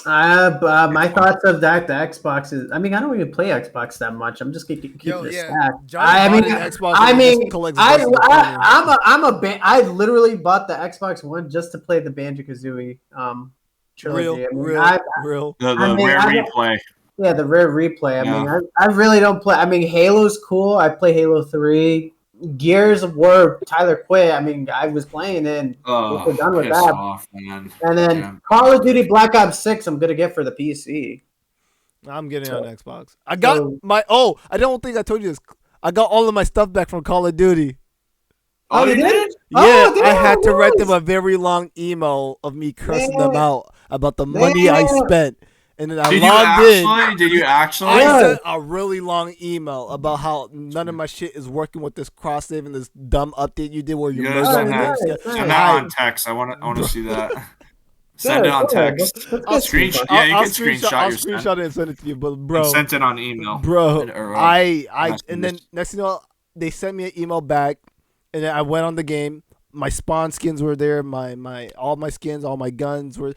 My thoughts of that, the Xbox is. I mean, I don't even play Xbox that much. I'm just keeping it stacked. I bought the Xbox One just to play the Banjo-Kazooie trilogy. Real. The rare replay. Yeah, the rare replay. Yeah. I mean, I really don't play. I mean, Halo's cool. I play Halo 3. Gears of War, Tyler quit. I mean, I was playing it, and we're done with piss that. off, man. And then Yeah. Call of Duty Black Ops 6, I'm going to get for the PC. I'm getting on Xbox. I got I don't think I told you this. I got all of my stuff back from Call of Duty. Oh, you did? Yeah, Oh, I had to write nice. them a very long email of me cursing Man. them out about the money I Man. spent. And then I Did logged in. you actually? I Yeah. sent a really long email about how none of my shit is working with this cross save and this dumb update you did where you Yeah, merged send all the that. names. Send that on text. I want to see that. Send it on text. I'll Screenshot. Yeah, you can screenshot I'll your send. screenshot it and send it to you, but bro, Sent it on email. bro, Or, I and then messages. next thing you know, they sent me an email back, and then I went on the game. my spawn skins were there. All my skins, all my guns were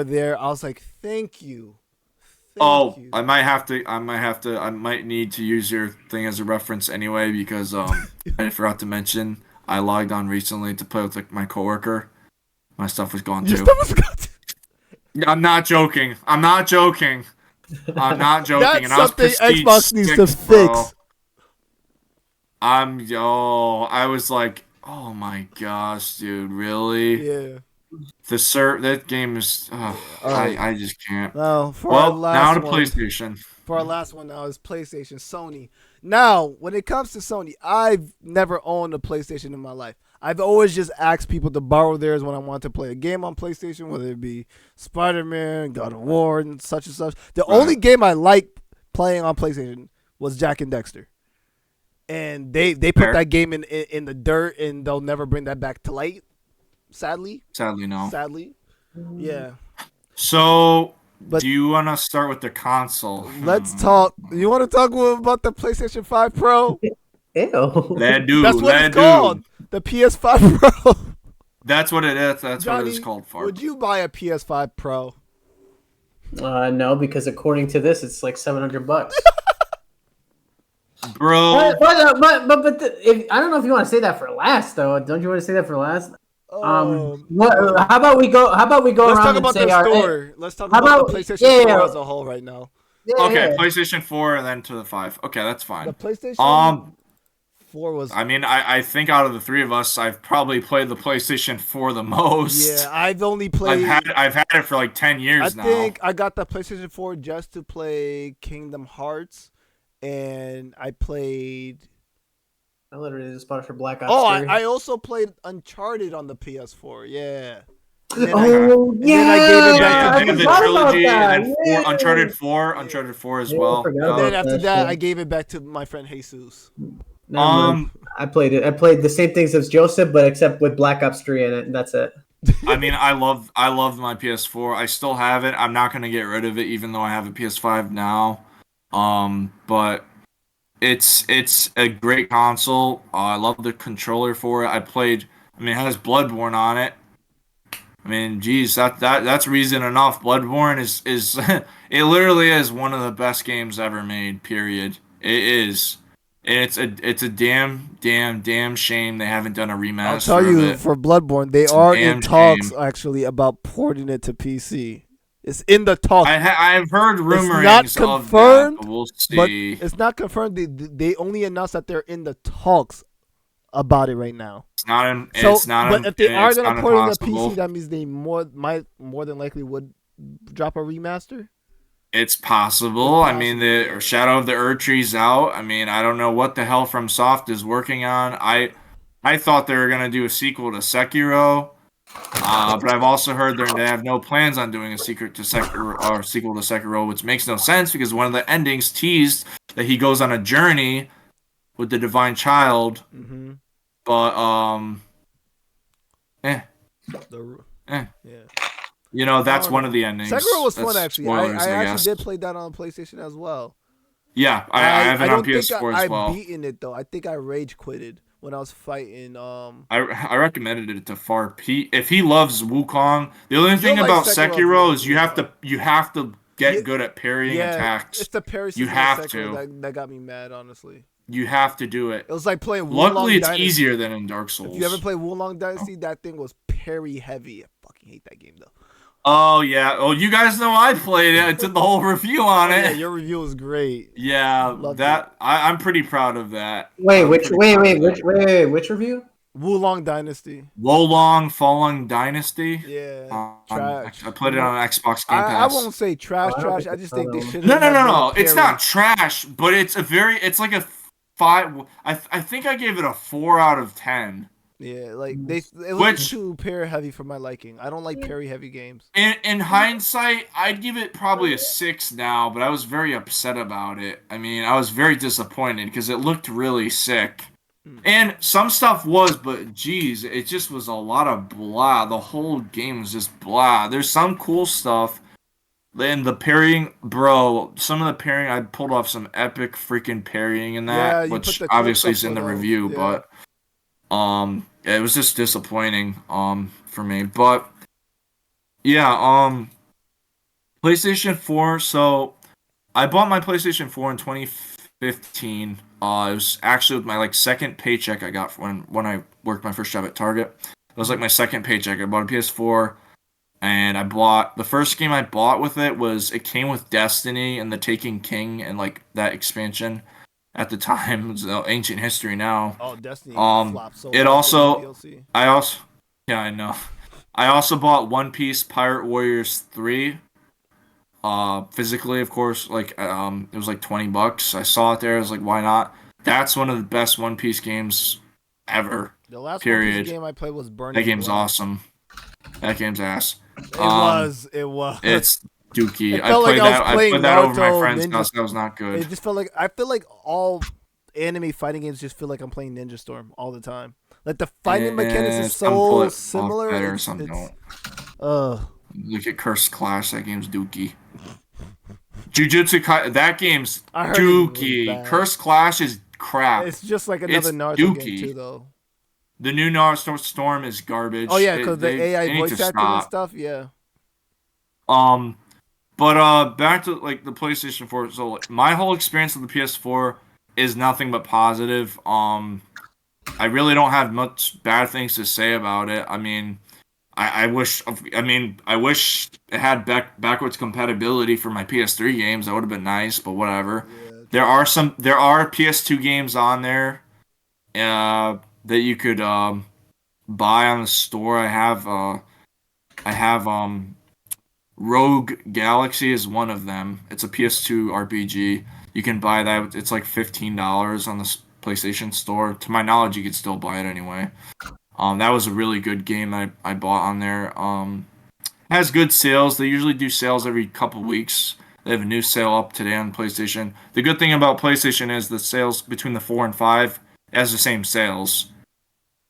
there. I was like, thank you. Thank you. I might need to use your thing as a reference anyway because I forgot to mention I logged on recently to play with my coworker. My stuff was gone Your too. stuff was gone too. I'm not joking. I'm not joking. That's and I was something prestige Xbox needs to 6, bro. fix. I was like, oh my gosh, dude, really? Yeah. That game is. Alright. I just can't. Now for our Well, last now to one. PlayStation. For our last one now is PlayStation, Sony. Now, when it comes to Sony, I've never owned a PlayStation in my life. I've always just asked people to borrow theirs when I want to play a game on PlayStation, whether it be Spider-Man, God of War, and such. The only game I like playing on PlayStation was Jak and Daxter. And they put Fair. that game in the dirt, and they'll never bring that back to light, sadly. Sadly, no. Sadly. Yeah. So, But- do you want to start with the console? Let's talk. You want to talk about the PlayStation 5 Pro? Ew. That dude. That's what that it's called. The PS5 Pro. That's what it is. That's Johnny, what it's called for. Would you buy a PS5 Pro? No, because according to this, it's like $700. Bro. I don't know if you want to say that for last though. Don't you want to say that for last? How about we go? Let's around talk and about say the our? store. Let's talk how about the about- PlayStation yeah. 4 as a whole right now. Okay, Yeah. PlayStation 4 and then to the 5. Okay, that's The fine. PlayStation 4 was. I mean, I think out of the three of us, I've probably played the PlayStation 4 the most. Yeah, I've only played. I've had it for like 10 I years now. think I got the PlayStation 4 just to play Kingdom Hearts, and I played. I literally just bought it for Black Ops. Oh, 3. I also played Uncharted on the PS4. Yeah. And then Oh and then I gave it back I to they have the forgot about trilogy that. and then Yeah. Uncharted 4 as Yeah, I well. forgot And then about after that that, shit. I gave it back to my friend Jesus. Never mind. I played it. I played the same things as Joseph, but except with Black Ops 3 in it, and that's it. I mean, I love my PS4. I still have it. I'm not gonna get rid of it, even though I have a PS5 now. But it's a great console. I love the controller for it. I mean, it has Bloodborne on it. I mean, geez, that's reason enough. Bloodborne is it literally is one of the best games ever made. Period. It is. It's a damn shame they haven't done a remaster. I'll tell you, of it. for Bloodborne, they It's a are damn in talks shame. actually about porting it to PC. It's in the talks. I've heard rumors not of confirmed, that, but we'll But see. it's not confirmed. They only announced that they're in the talks about it right now. It's not. So, It's not. but if they are it's gonna not port it to impossible. PC, that means they might more than likely would drop a remaster. It's possible. It's I mean, possible. the Shadow of the Erdtree's out. I mean, I don't know what the hell FromSoft is working on. I thought they were gonna do a sequel to Sekiro, but I've also heard they have no plans on doing a sequel to Sekiro, which makes no sense because one of the endings teased that he goes on a journey with the Divine Child. Mm-hmm. But Yeah. you know, that's Oh, one of the endings. Sekiro was That's fun actually. spoilers, I guess. actually did play that on PlayStation as well. Yeah, I have it on don't think PS4 I've as well. beaten it though. I think I rage quitted when I was fighting. I recommended it to Far Pete. If he loves Wukong, the only thing like about Sekiro Sekiro as is you have to get Yeah, good at parrying attacks. it's the parry You system in have Sekiro to. that got me mad. Honestly, You have to do it. it was like playing Wulong Luckily, it's Dynasty. easier than in Dark Souls. If you ever played Wulong Dynasty, that thing was parry heavy. I fucking hate that game though. Oh yeah. Oh, you guys know I played it. I did the whole review on Yeah, it. your review was great. Yeah, Loved I'm pretty proud of that. Wait, I'm which pretty proud of that. which review? Wulong Dynasty. Wolong Falling Dynasty. Yeah, trash. I played it on Xbox Game I Pass. won't say trash, Oh, I don't trash. think I just think they so. should. No. It's not trash, but it's like a 5. I think I gave it a 4 out of 10. Yeah, like it was Which- too parry heavy for my liking. I don't like parry heavy games. In hindsight, I'd give it probably a 6 now, but I was very upset about it. I mean, I was very disappointed because it looked really sick. And some stuff was, but geez, it just was a lot of blah. The whole game was just blah. There's some cool stuff. And the parrying, bro, some of the parrying, I pulled off some epic freaking parrying in Yeah, that, you which put the obviously clips is in up the for those, review, yeah. but It was just disappointing for me. But yeah, PlayStation 4. So I bought my PlayStation 4 in 2015. It was actually with my like second paycheck I got when I worked my first job at Target. It was like my second paycheck. I bought a PS4, and I bought the first game I bought with it was it came with Destiny and the Taken King and like that expansion at the time. It's ancient history now. Oh, Destiny Um, flopped so it much with the also DLC. I also yeah I know. I also bought One Piece Pirate Warriors 3. Physically, of course, like it was like $20. I saw it there. I was like, why not? That's one of the best One Piece games ever. The last One Piece Period. game I played was That Burning game's Blood. awesome. That game's ass. It was. It's dookie. It felt like I was playing played that over my Naruto, friend's Ninja. house. That was not good. It just felt like I feel like all anime fighting games just feel like I'm playing Ninja Storm all the time. Like the fighting mechanics is Some so pull it off similar. better, some don't. Look at Cursed Clash. That game's dookie. Jujutsu Kaisen. That game's I heard it was dookie. bad. Cursed Clash is crap. It's just like another It's Naruto dookie. game too, though. The new Naruto Storm is garbage. Oh yeah, because the they AI need voice to acting and stop. stuff. Yeah. But back to like the PlayStation 4. So like, my whole experience with the PS4 is nothing but positive. I really don't have much bad things to say about it. I mean, I wish it had backwards compatibility for my PS3 games. That would have been nice, but whatever. Yeah. There are PS2 games on there that you could buy on the store. I have Rogue Galaxy is one of them. It's a PS2 RPG. You can buy that. It's like $15 on the PlayStation Store. To my knowledge, you could still buy it anyway. That was a really good game I bought on there. Has good sales. They usually do sales every couple weeks. They have a new sale up today on PlayStation. The good thing about PlayStation is the sales between the 4 and 5 has the same sales.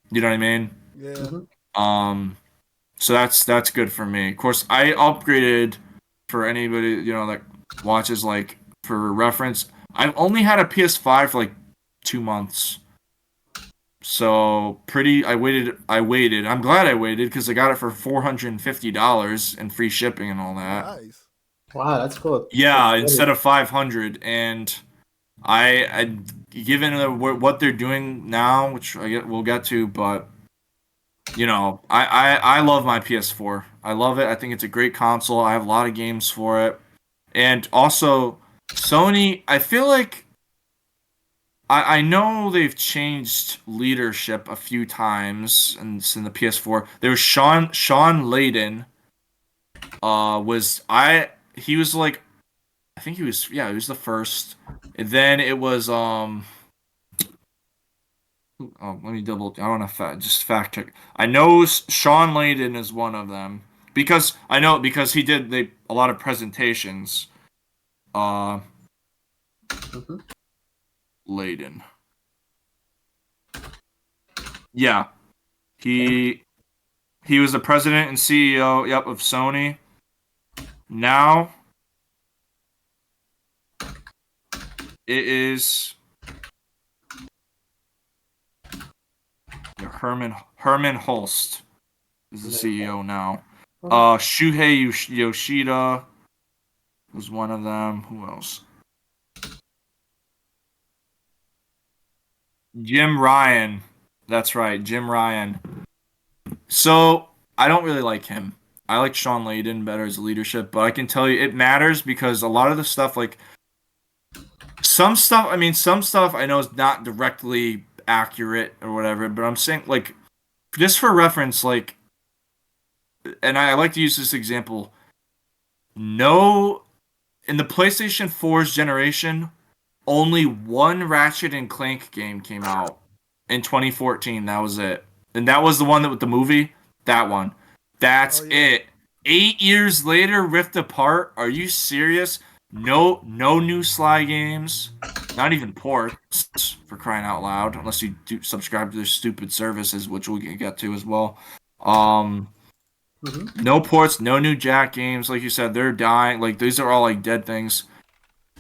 You know what I mean? Yeah. So that's good for me. Of course, I upgraded for anybody that watches. Like for reference, I've only had a PS5 for like 2 months. So I waited. I'm glad I waited because I got it for $450 and free shipping and all that. Nice. Wow, that's cool. Yeah, That's instead of 500. And I given what they're doing now, which we'll get to, but I love my PS4. I love it. I think it's a great console. I have a lot of games for it. And also, Sony, I feel like I know they've changed leadership a few times in the PS4. There was Sean Layden. He was like, I think he was the first. And then it was let me double. I want to just fact check. I know Sean Layden is one of them because he did a lot of presentations. Layden. Yeah, he was the president and CEO. Yep, of Sony. Now it is Herman Holst is the CEO now. Shuhei Yoshida was one of them. Who else? Jim Ryan. That's right, Jim Ryan. So I don't really like him. I like Sean Layden better as a leadership, but I can tell you it matters because a lot of the stuff, like some stuff I know is not directly accurate or whatever, but I'm saying, like, just for reference, like, and I like to use this example. No, in the PlayStation 4's generation, only one Ratchet and Clank game came out in 2014. That was it. And that was the one with the movie. That one. That's it. 8 years later, Rift Apart. Are you serious? No new Sly games. Not even ports, for crying out loud. Unless you do subscribe to their stupid services, which we'll get to as well. No ports, no new Jack games. Like you said, they're dying. Like, these are all like dead things.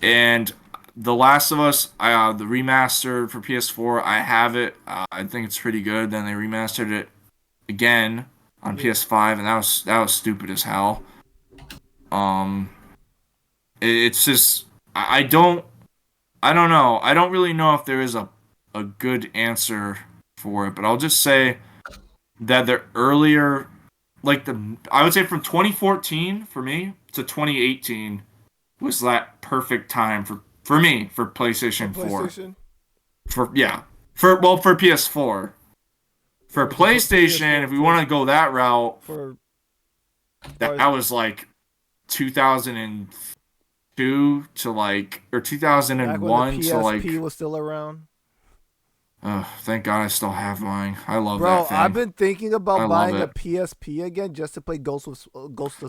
And The Last of Us, the remaster for PS4, I have it. I think it's pretty good. Then they remastered it again on PS5, and that was stupid as hell. Um, it's just I don't know. I don't really know if there is a good answer for it, but I'll just say that the earlier, I would say from 2014 for me to 2018 was that perfect time for me for PlayStation 4. For PS4. For PlayStation, if we want to go that route, that was like 2002 to like, or 2001 to like. PSP was still around. Thank God I still have mine. I love Bro, that thing. I've been thinking about buying a PSP again just to play Ghost of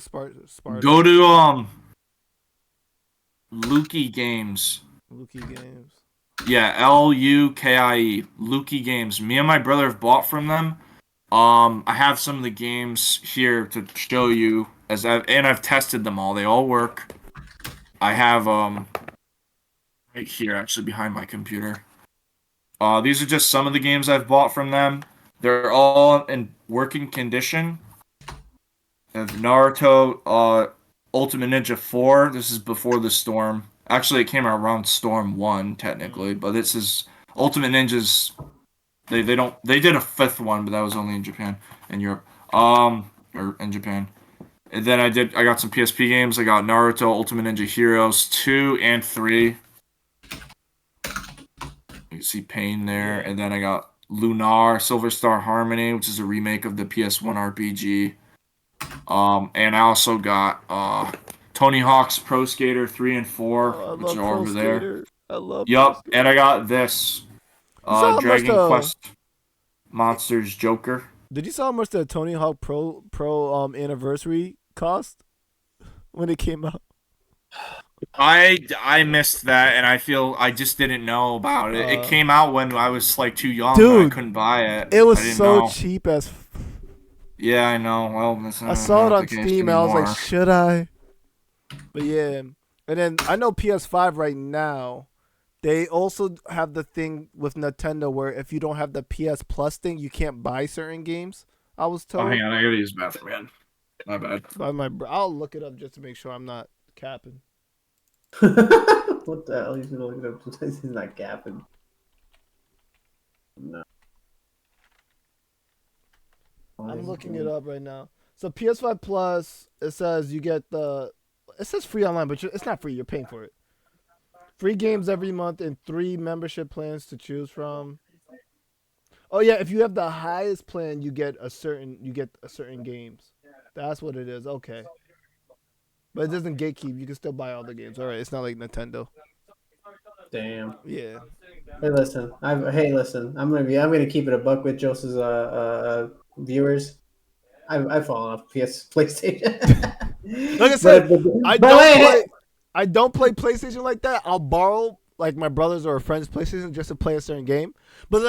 Sparta. Go to Lukie Games. Lukie Games. Yeah, Lukie. Lukie Games. Me and my brother have bought from them. I have some of the games here to show you and I've tested them all. They all work. I have right here actually behind my computer. These are just some of the games I've bought from them. They're all in working condition. I have Naruto, Ultimate Ninja 4. This is before the storm. Actually, it came out around Storm 1, technically. But this is Ultimate Ninjas. They did a 5th one, but that was only in Japan and Europe. Or in Japan. And then I got some PSP games. I got Naruto, Ultimate Ninja Heroes 2 and 3. You can see Pain there. And then I got Lunar, Silver Star Harmony, which is a remake of the PS1 RPG. And I also got Tony Hawk's Pro Skater 3 and 4, which are over there. I love Yup, and I got this Dragon Quest Monsters Joker. Did you saw how much the Tony Hawk Pro anniversary cost when it came out? I missed that, and I feel I just didn't know about it. It came out when I was like too young, dude, I couldn't buy it. It was so cheap as. Yeah, I know. Well, I saw it on Steam. I was like, should I? But yeah, and then I know PS5 right now. They also have the thing with Nintendo where if you don't have the PS Plus thing, you can't buy certain games. I was told. Oh, hang on, I gotta use the bathroom, man. My bad. I'll look it up just to make sure I'm not capping. What the hell? He's gonna look it up. He's not capping. No. I'm looking it up right now. So PS5 Plus, it says you get it says free online, but it's not free. You're paying for it. Free games every month and 3 membership plans to choose from. Oh yeah, if you have the highest plan, you get a certain games. That's what it is. Okay. But it doesn't gatekeep. You can still buy all the games. All right, it's not like Nintendo. Damn. Yeah. Hey, listen. I'm gonna keep it a buck with Joseph's viewers. I've fallen off PlayStation. Like I said, I don't play PlayStation like that. I'll borrow like my brother's or a friend's PlayStation just to play a certain game. But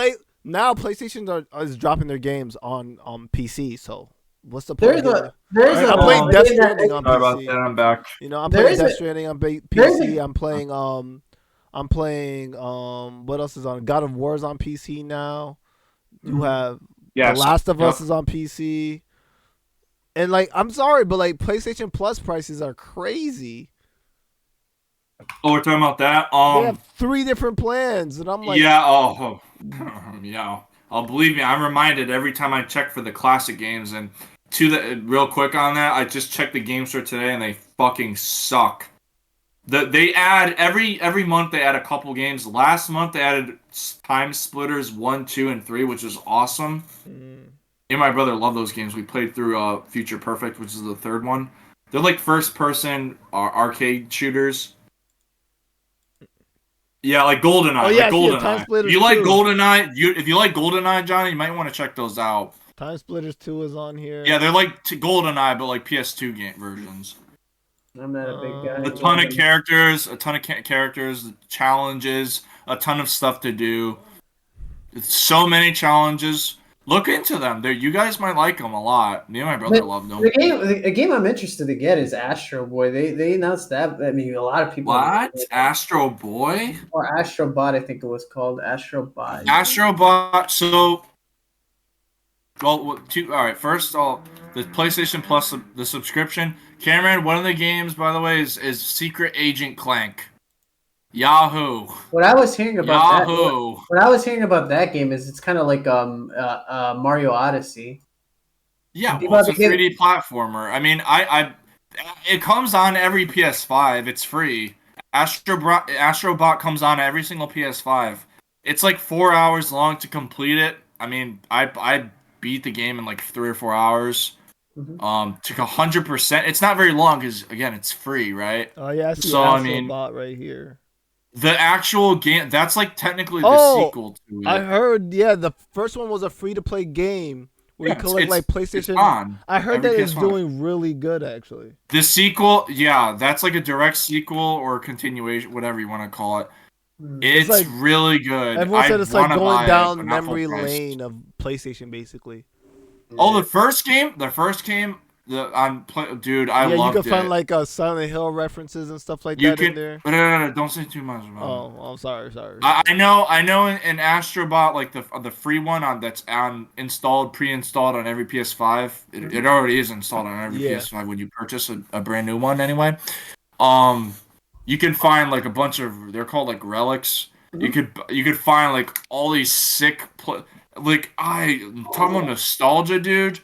now PlayStation is dropping their games on PC. So what's the point? I'm playing Death Stranding on PC. Sorry about that. I'm back. You know, I'm playing Death Stranding on PC. I'm playing what else is on? God of War is on PC now. You have The Last of Us is on PC. And like, I'm sorry, but like PlayStation Plus prices are crazy. Oh, we're talking about that. They have 3 different plans, and I'm like, yeah. Yeah. Oh, believe me, I'm reminded every time I check for the classic games. And real quick on that, I just checked the game store today, and they fucking suck. They add every month. They add a couple games. Last month they added Time Splitters 1, 2, and 3, which is awesome. Me and my brother love those games. We played through Future Perfect, which is the 3rd one. They're like first-person arcade shooters. Yeah, like GoldenEye. Oh yeah, GoldenEye. If you like GoldenEye, Johnny, you might want to check those out. Time Splitters 2 is on here. Yeah, they're like GoldenEye, but like PS2 game versions. I'm not a big guy. A ton of characters, challenges, a ton of stuff to do. It's so many challenges. Look into them. You guys might like them a lot. Me and my brother love them. The game I'm interested to get is Astro Boy. They announced that. I mean, a lot of people. What? Astro Boy? Or Astro Bot, I think it was called. Astro Bot. Astro Bot. So, well, all right. First, the PlayStation Plus, the subscription. Cameron, one of the games, by the way, is Secret Agent Clank. Yahoo. What I was hearing about Yahoo. what I was hearing about that game is it's kind of like Mario Odyssey. Yeah, well, it's a 3D platformer. I mean, it comes on every PS5. It's free. Astrobot comes on every single PS5. It's like 4 hours long to complete it. I mean, I beat the game in like 3 or 4 hours. Took 100%. It's not very long because again, it's free, right? Oh yeah, I see Astrobot right here. The actual game, that's like technically the sequel to it. I heard, the first one was a free-to-play game where you collect like PlayStation. I heard that it's doing really good, actually. The sequel, that's like a direct sequel or continuation, whatever you want to call it. It's like, really good. Everyone said it's like going down memory lane of PlayStation, basically. Oh, the first game, dude, I loved it. You can find like Silent Hill references and stuff like that in there. No, don't say too much about it. Oh, I'm sorry. I know in Astrobot, like the free one that's pre-installed on every PS5. It already is installed on every PS5 when you purchase a brand new one anyway. You can find like a bunch of, they're called like relics. You could find like all these sick talking about nostalgia, dude.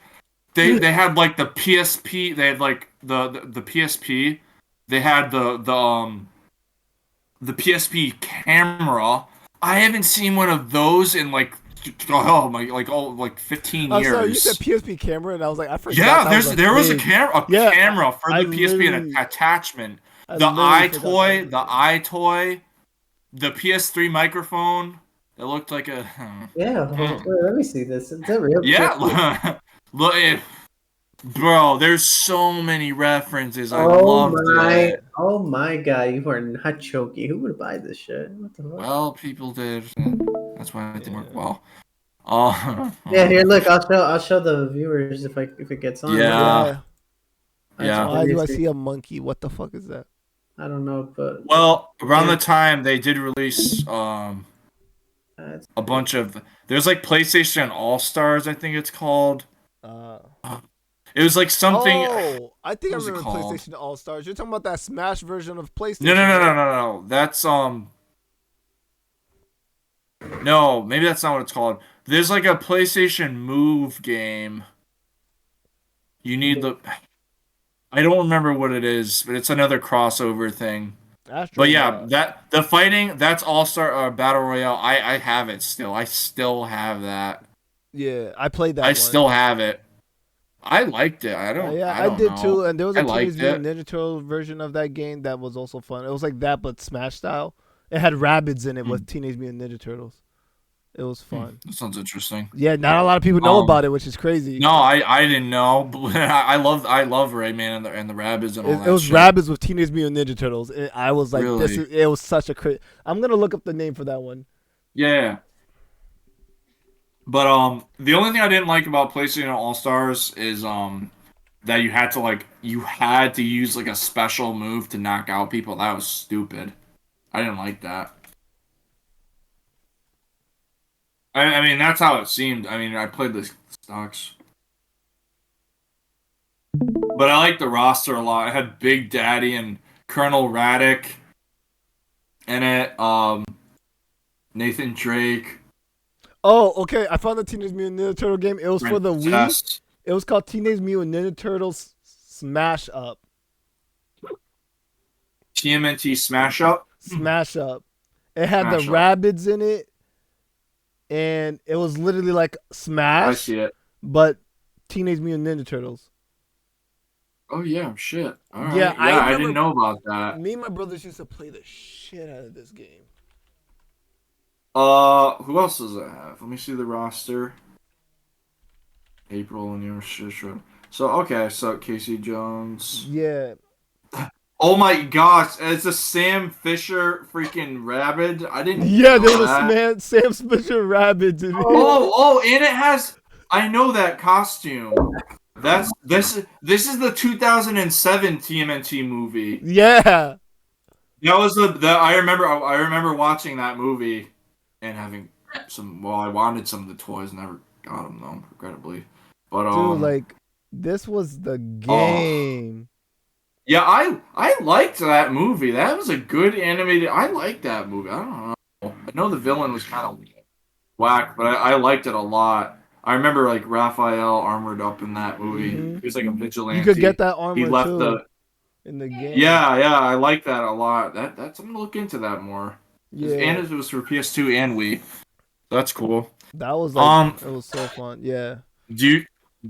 They had like the PSP. They had like the PSP. They had the PSP camera. I haven't seen one of those in like 15 years. Sorry, you said PSP camera, and I was like, I forgot. Yeah, there was a camera for the PSP and an attachment. The iToy, the PS3 microphone. It looked like a. Let me see this. It's a real. Yeah. Look, bro, there's so many references. I love it. Oh my god, you are not joking. Who would buy this shit? What the fuck? Well, people did. That's why it didn't work well. Here, look. I'll show the viewers if it gets on. Yeah. Why do I see a monkey? What the fuck is that? I don't know, but around the time they did release a bunch of. There's like PlayStation All Stars, I think it's called. It was like something. Oh, I think I remember PlayStation All Stars. You're talking about that Smash version of PlayStation. No. That's No, maybe that's not what it's called. There's like a PlayStation Move game. You need I don't remember what it is, but it's another crossover thing. But the fighting, that's All-Star Battle Royale. I have it still. I still have that. Yeah, I played that. I still have it. I liked it. I did too. And there was a Teenage Mutant Ninja Turtle version of that game that was also fun. It was like that, but Smash style. It had Rabbids in it with Teenage Mutant Ninja Turtles. It was fun. That sounds interesting. Yeah, not a lot of people know about it, which is crazy. No, I didn't know. I love Rayman and the Rabbids and all that. It was shit. Rabbids with Teenage Mutant Ninja Turtles. I was like, really? It was such a crazy. I'm gonna look up the name for that one. Yeah. But the only thing I didn't like about PlayStation All Stars is that you had to use like a special move to knock out people. That was stupid. I didn't like that. I mean, that's how it seemed. I mean, I played the stocks. But I like the roster a lot. I had Big Daddy and Colonel Raddick in it. Nathan Drake. Oh, okay. I found the Teenage Mutant Ninja Turtle game. It was for the Wii. It was called Teenage Mutant Ninja Turtles Smash Up. TMNT Smash Up? Smash Up. It had the Rabbids in it. And it was literally like Smash. I see it. But Teenage Mutant Ninja Turtles. Oh, yeah. Shit. All right. Yeah, I didn't know about that. Me and my brothers used to play the shit out of this game. Who else does it have? Let me see the roster. April and your sister. So Casey Jones. Yeah. Oh my gosh, it's a Sam Fisher freaking Rabbid. I didn't. Yeah, there was a Sam Fisher Rabbid. Oh, and it has I know that costume. This is the 2007 TMNT movie. Yeah. That was the I remember watching that movie and having some. Well, I wanted some of the toys, never got them though, regrettably. But Dude, like, this was the Oh. game. Yeah, I liked that movie. That was a good animated. I liked that movie. I don't know. I know the villain was kind of whack, but I liked it a lot. I remember like Raphael armored up in that movie. Mhm. He was like a vigilante. You could get that He armor left too the. in the game. Yeah, I like that a lot. That's I'm gonna look into that more. Yeah. And it was for PS2 and Wii. That's cool. That was like it was so fun. Yeah. Do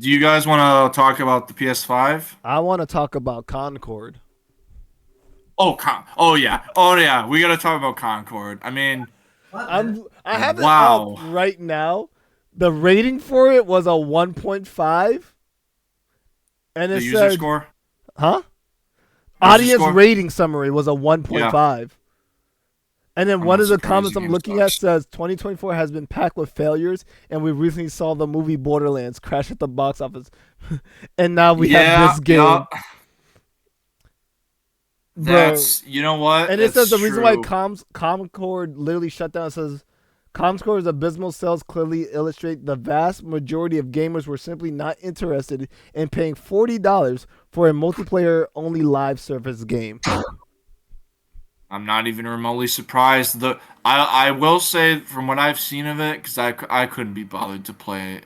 you guys want to talk about the PS5? I want to talk about Concord. Oh yeah. We gotta talk about Concord. I mean, I have it Wow. up right now. The rating for it was a 1.5, and the it user said, score. "Huh?" User Audience score? rating summary was a 1.5. And then I'm one not of the surprised comments the I'm game looking at sucks. says 2024 has been packed with failures, and we recently saw the movie Borderlands crash at the box office, and now we have this game. Yeah. Bro. That's you know what? And it That's says the reason why true. Concord literally shut down. It says Comscore's abysmal sales clearly illustrate the vast majority of gamers were simply not interested in paying $40 for a multiplayer-only live service game. I'm not even remotely surprised. I will say from what I've seen of it, because I couldn't be bothered to play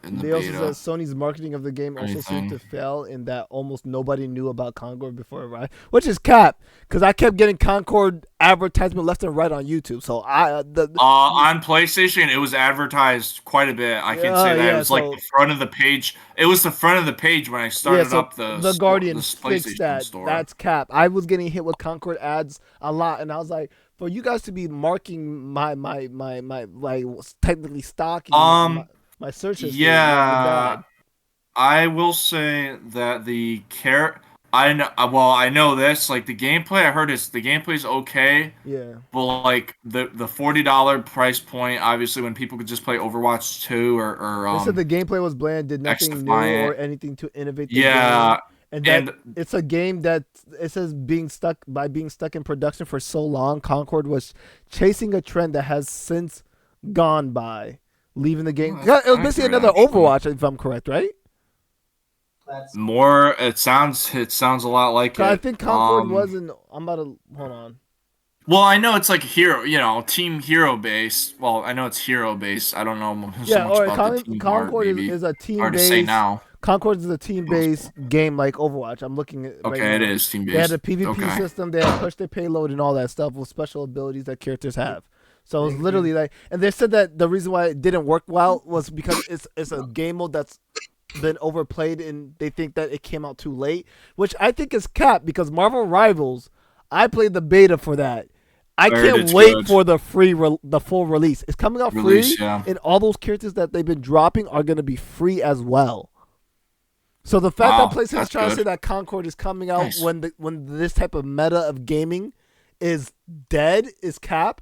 in the They also beta. said Sony's marketing of the game also seemed to Anything. fail in that almost nobody knew about Concord before it arrived, which is cap, because I kept getting Concord advertisement left and right on YouTube. So On PlayStation, it was advertised quite a bit. I can say that yeah, it was like so- the front of the page. It was the front of the page when I started up the Guardian the fixed PlayStation that. store. That's cap. I was getting hit with Concord ads a lot, and I was like, for you guys to be marking my like technically stalking my search history. Yeah, Bad. I will say that I know this. Like the gameplay, I heard the gameplay's okay, Yeah. but like the $40 price point, obviously, when people could just play Overwatch 2 or They said the gameplay was bland, did nothing new X-Defiant. or anything to innovate the Yeah, game. And that and it's a game that it says being stuck in production for so long, Concord was chasing a trend that has since gone by, leaving the game. Oh, Yeah, it was that's basically accurate, another actually. Overwatch, if I'm correct, right? more. It sounds a lot like 'Cause I it. think Concord wasn't. I'm about to hold on. Well, I know it's like Team Hero based. Well, I know it's hero based. I don't know so Yeah, much all right. about the team art, Concord maybe. is a team Hard to say based. now. Concord is a team based game like Overwatch. I'm looking at right Okay, it now. is team based. They had a PvP Okay. system. They had push their payload and all that stuff with special abilities that characters have. So it's literally like, and they said that the reason why it didn't work well was because it's a game mode that's been overplayed, and they think that it came out too late, which I think is cap because Marvel Rivals, I played the beta for that. I Heard can't it's wait good. for the the full release. It's coming out Release, free, yeah. and all those characters that they've been dropping are going to be free as well. So the fact Wow, that PlayStation's that's trying to good. say that Concord is coming out Nice. when this type of meta of gaming is dead is cap,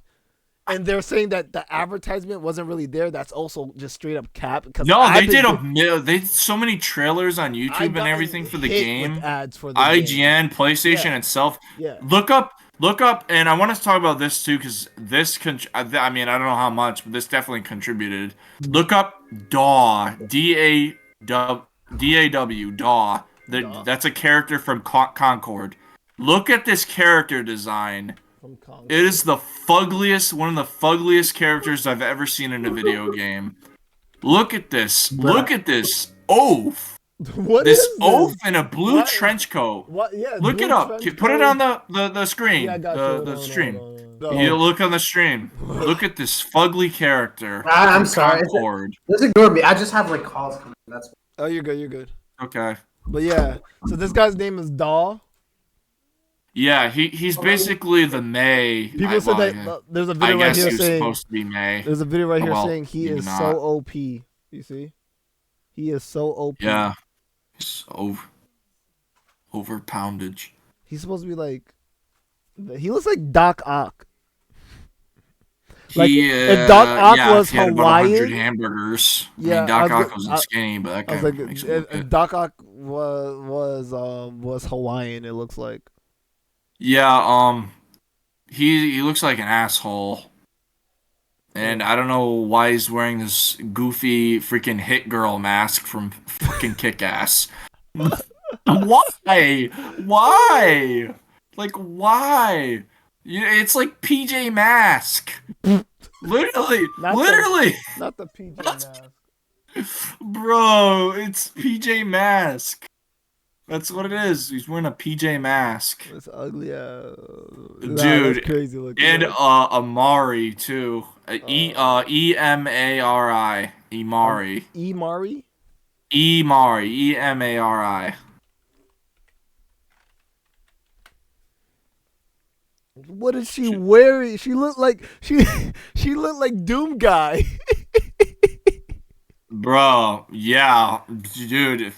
and they're saying that the advertisement wasn't really there. That's also just straight up cap. Because No, I've they been did they did so many trailers on I YouTube and got everything for the hit game. with ads for the game. IGN, PlayStation Yeah. itself. Yeah. Look up, and I want to talk about this too because I mean, I don't know how much, but this definitely contributed. Look up DAW, DAW, DAW. DAW? That's a character from Concord. Look at this character design. From Concord. It is one of the fuggliest characters I've ever seen in a video game. Look at this. Look at this oaf. What This is oaf this? in a blue What? trench coat. What? Yeah. Look blue it up. trench Put it coat. on the screen. Yeah, I got you. the stream. No. You look on the stream. Look at this fugly character. I'm from sorry. Concord. Just ignore me. I just have like calls coming. That's Oh, you're good. You're good. Okay. But yeah, so this guy's name is Daw. Yeah, he's basically the May. People said that there's a video right guess here he was saying supposed to be May. there's a video right here Well, saying he maybe is not. so OP. You see, he is so OP. Yeah. He's over poundage. He's supposed to be like, he looks like Doc Ock. Like, He, if Doc Ock yeah, was if he had about 100 Hawaiian, hamburgers. I yeah, mean, Doc Ock wasn't skinny, but that I was guy like, makes it look if good. Doc Ock was Hawaiian, it looks like. Yeah, he looks like an asshole. And I don't know why he's wearing this goofy freaking hit girl mask from fucking Kick Ass. Why? Why? Like, why? It's like PJ Mask. Literally. Not Literally. Not the PJ mask. Bro, it's PJ Mask. That's what it is. He's wearing a PJ Mask. It's ugly. Dude, that's crazy looking. And Amari too. Emari. Emari. Emari? Emari. Emari. What is she wearing? She looked like she looked like Doom Guy. Bro, yeah, dude.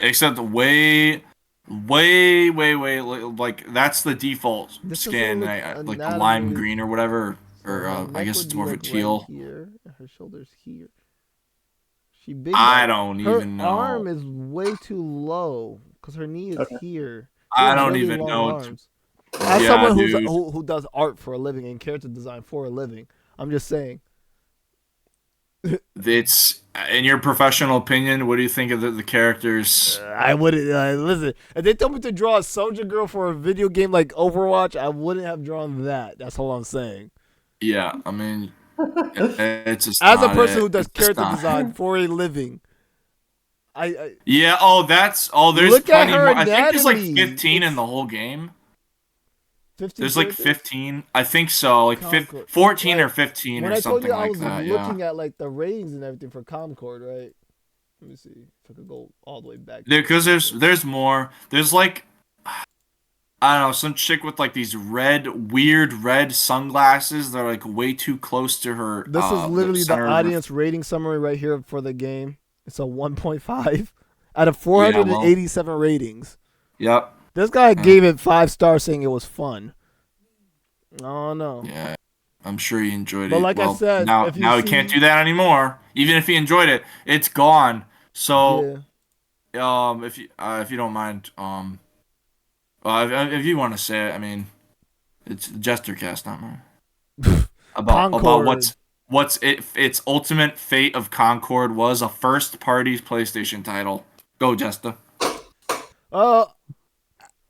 Except way, like that's the default This skin, doesn't look like the anatomy. lime green or whatever, or Her I neck guess would it's be, more of a like, teal. right here, and her shoulders here. She big. I though. don't Her even know. arm is way too low because her knee is here. She I has don't really even long know. arms. As Yeah, someone dude. who does art for a living and character design for a living, I'm just saying. It's in your professional opinion. What do you think of the characters? I wouldn't listen. If they told me to draw a soldier girl for a video game like Overwatch, I wouldn't have drawn that. That's all I'm saying. Yeah, I mean, it's just As a not person it. who does It's just character not. design for a living, I Yeah. There's Look at plenty her more. I think there's like anatomy. 15 in It's the whole game. 15 There's like characters? 15. I think so. Like Concord. 14 or Like, 15 When or I told something you I like was that. Yeah. looking at like the ratings and everything for Concord, right? Let me see if I could go all the way back. Because there's more. There's like, I don't know, some chick with like these weird red sunglasses that are like way too close to her. This is literally the center of her- audience rating summary right here for the game. It's a 1.5 out of 487 ratings. Yep. This guy gave it 5 stars, saying it was fun. Oh no. Yeah. I'm sure he enjoyed But it. like I Well, said, now if you he see- can't do that anymore. Even if he enjoyed it, it's gone. So if you don't mind, if you want to say it, I mean, it's Jestercast, not mine. about Concord. what's its ultimate fate of Concord was a first party PlayStation title. Go, Jester.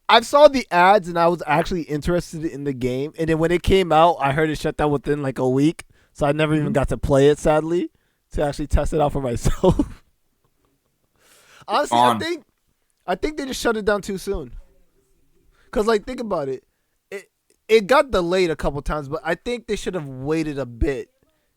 I saw the ads and I was actually interested in the game, and then when it came out, I heard it shut down within like a week, so I never even got to play it. Sadly, to actually test it out for myself. Honestly, I think they just shut it down too soon. Cause like think about it, it got delayed a couple times, but I think they should have waited a bit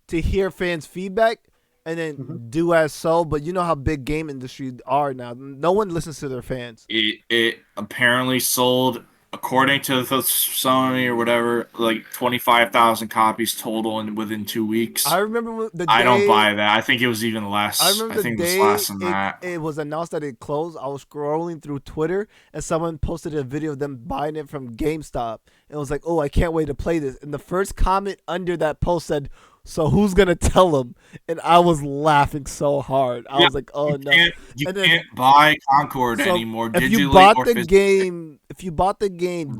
to hear fans' feedback and then do as so. But you know how big game industry are now. No one listens to their fans. It apparently sold, according to the Sony or whatever, like 25,000 copies total within 2 weeks. I remember the day, I don't buy that. I think it was even less. I remember think the it was day less than that. it was announced that it closed. I was scrolling through Twitter and someone posted a video of them buying it from GameStop. And it was like, oh, I can't wait to play this. And the first comment under that post said, so who's going to tell them? And I was laughing so hard. I was like, oh, no. You And then- can't buy Concord So, anymore digitally if you bought or the physically. game,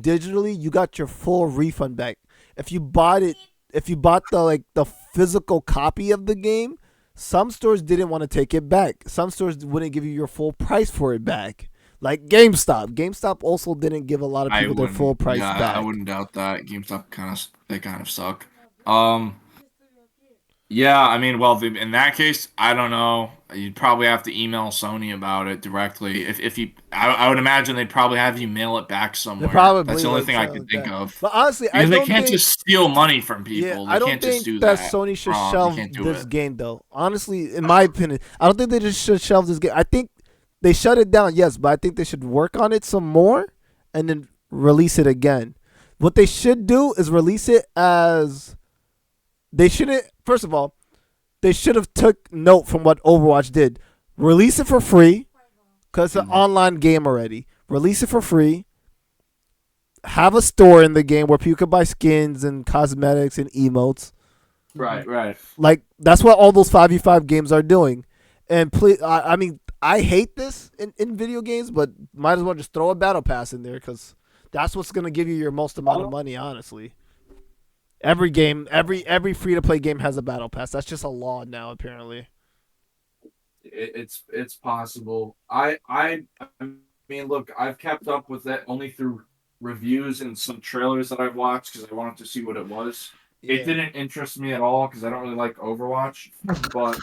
digitally, you got your full refund back. If you bought the physical copy of the game, some stores didn't want to take it back. Some stores wouldn't give you your full price for it back. Like GameStop. GameStop also didn't give a lot of people their full price back. I wouldn't doubt that. GameStop kind of suck. Yeah, I mean, well, in that case, I don't know. You'd probably have to email Sony about it directly. If you, I would imagine they'd probably have you mail it back somewhere. That's the only thing I could think of. But honestly, Because I they don't can't think, just steal money from people. yeah, They I don't can't just think do that that. Sony should They shelve can't do this it. game, though. Honestly, in my opinion, I don't think they just should shelve this game. I think they shut it down, yes, but I think they should work on it some more and then release it again. What they should do is release it as they shouldn't. First of all, they should have took note from what Overwatch did. Release it for free because it's an online game already. Release it for free. Have a store in the game where people can buy skins and cosmetics and emotes. Right. Like that's what all those 5v5 games are doing. And please, I mean, I hate this in video games, but might as well just throw a battle pass in there because that's what's gonna give you your most amount of money. Honestly, every game, every free to play game has a battle pass. That's just a law now, apparently. It's possible. I mean, look, I've kept up with it only through reviews and some trailers that I've watched because I wanted to see what it was. Yeah. It didn't interest me at all because I don't really like Overwatch. But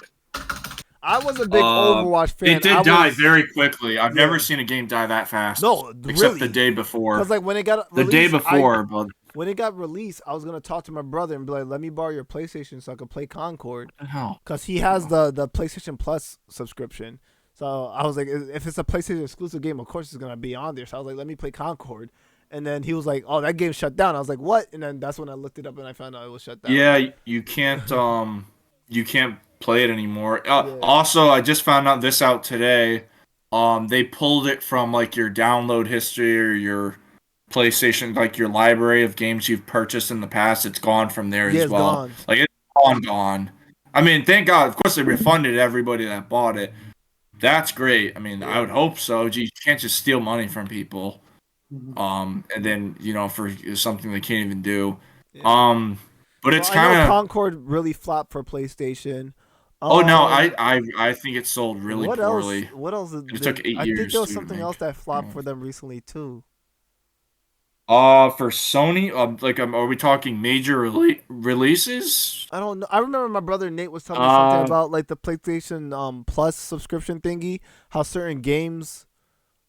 I was a big Overwatch fan. it did die very quickly. I've Yeah. never seen a game die that fast. No, except really. the day before. Because like when it got The released, day before, but when it got released, I was gonna talk to my brother and be like, "Let me borrow your PlayStation so I could play Concord." hell. Because he has the PlayStation Plus subscription. So I was like, if it's a PlayStation exclusive game, of course it's gonna be on there. So I was like, let me play Concord. And then he was like, "Oh, that game's shut down." I was like, "What?" And then that's when I looked it up and I found out it was shut down. Yeah, you can't play it anymore. Also, I just found out this out today. They pulled it from like your download history or your PlayStation, like your library of games you've purchased in the past. It's gone from there Yeah, as it's well. gone. Like it's gone. I mean, thank God. Of course, they refunded everybody that bought it. That's great. I mean, I would hope so. Gee, you can't just steal money from people. And then for something they can't even do. Yeah. But it's Well, I know kind of. Concord really flopped for PlayStation. Oh no, I think it sold really what poorly. Else? What else? It took 8 years. I think there was to something make. else that flopped for them recently too. For Sony, are we talking major releases? I don't know. I remember my brother Nate was telling me something about like the PlayStation Plus subscription thingy. How certain games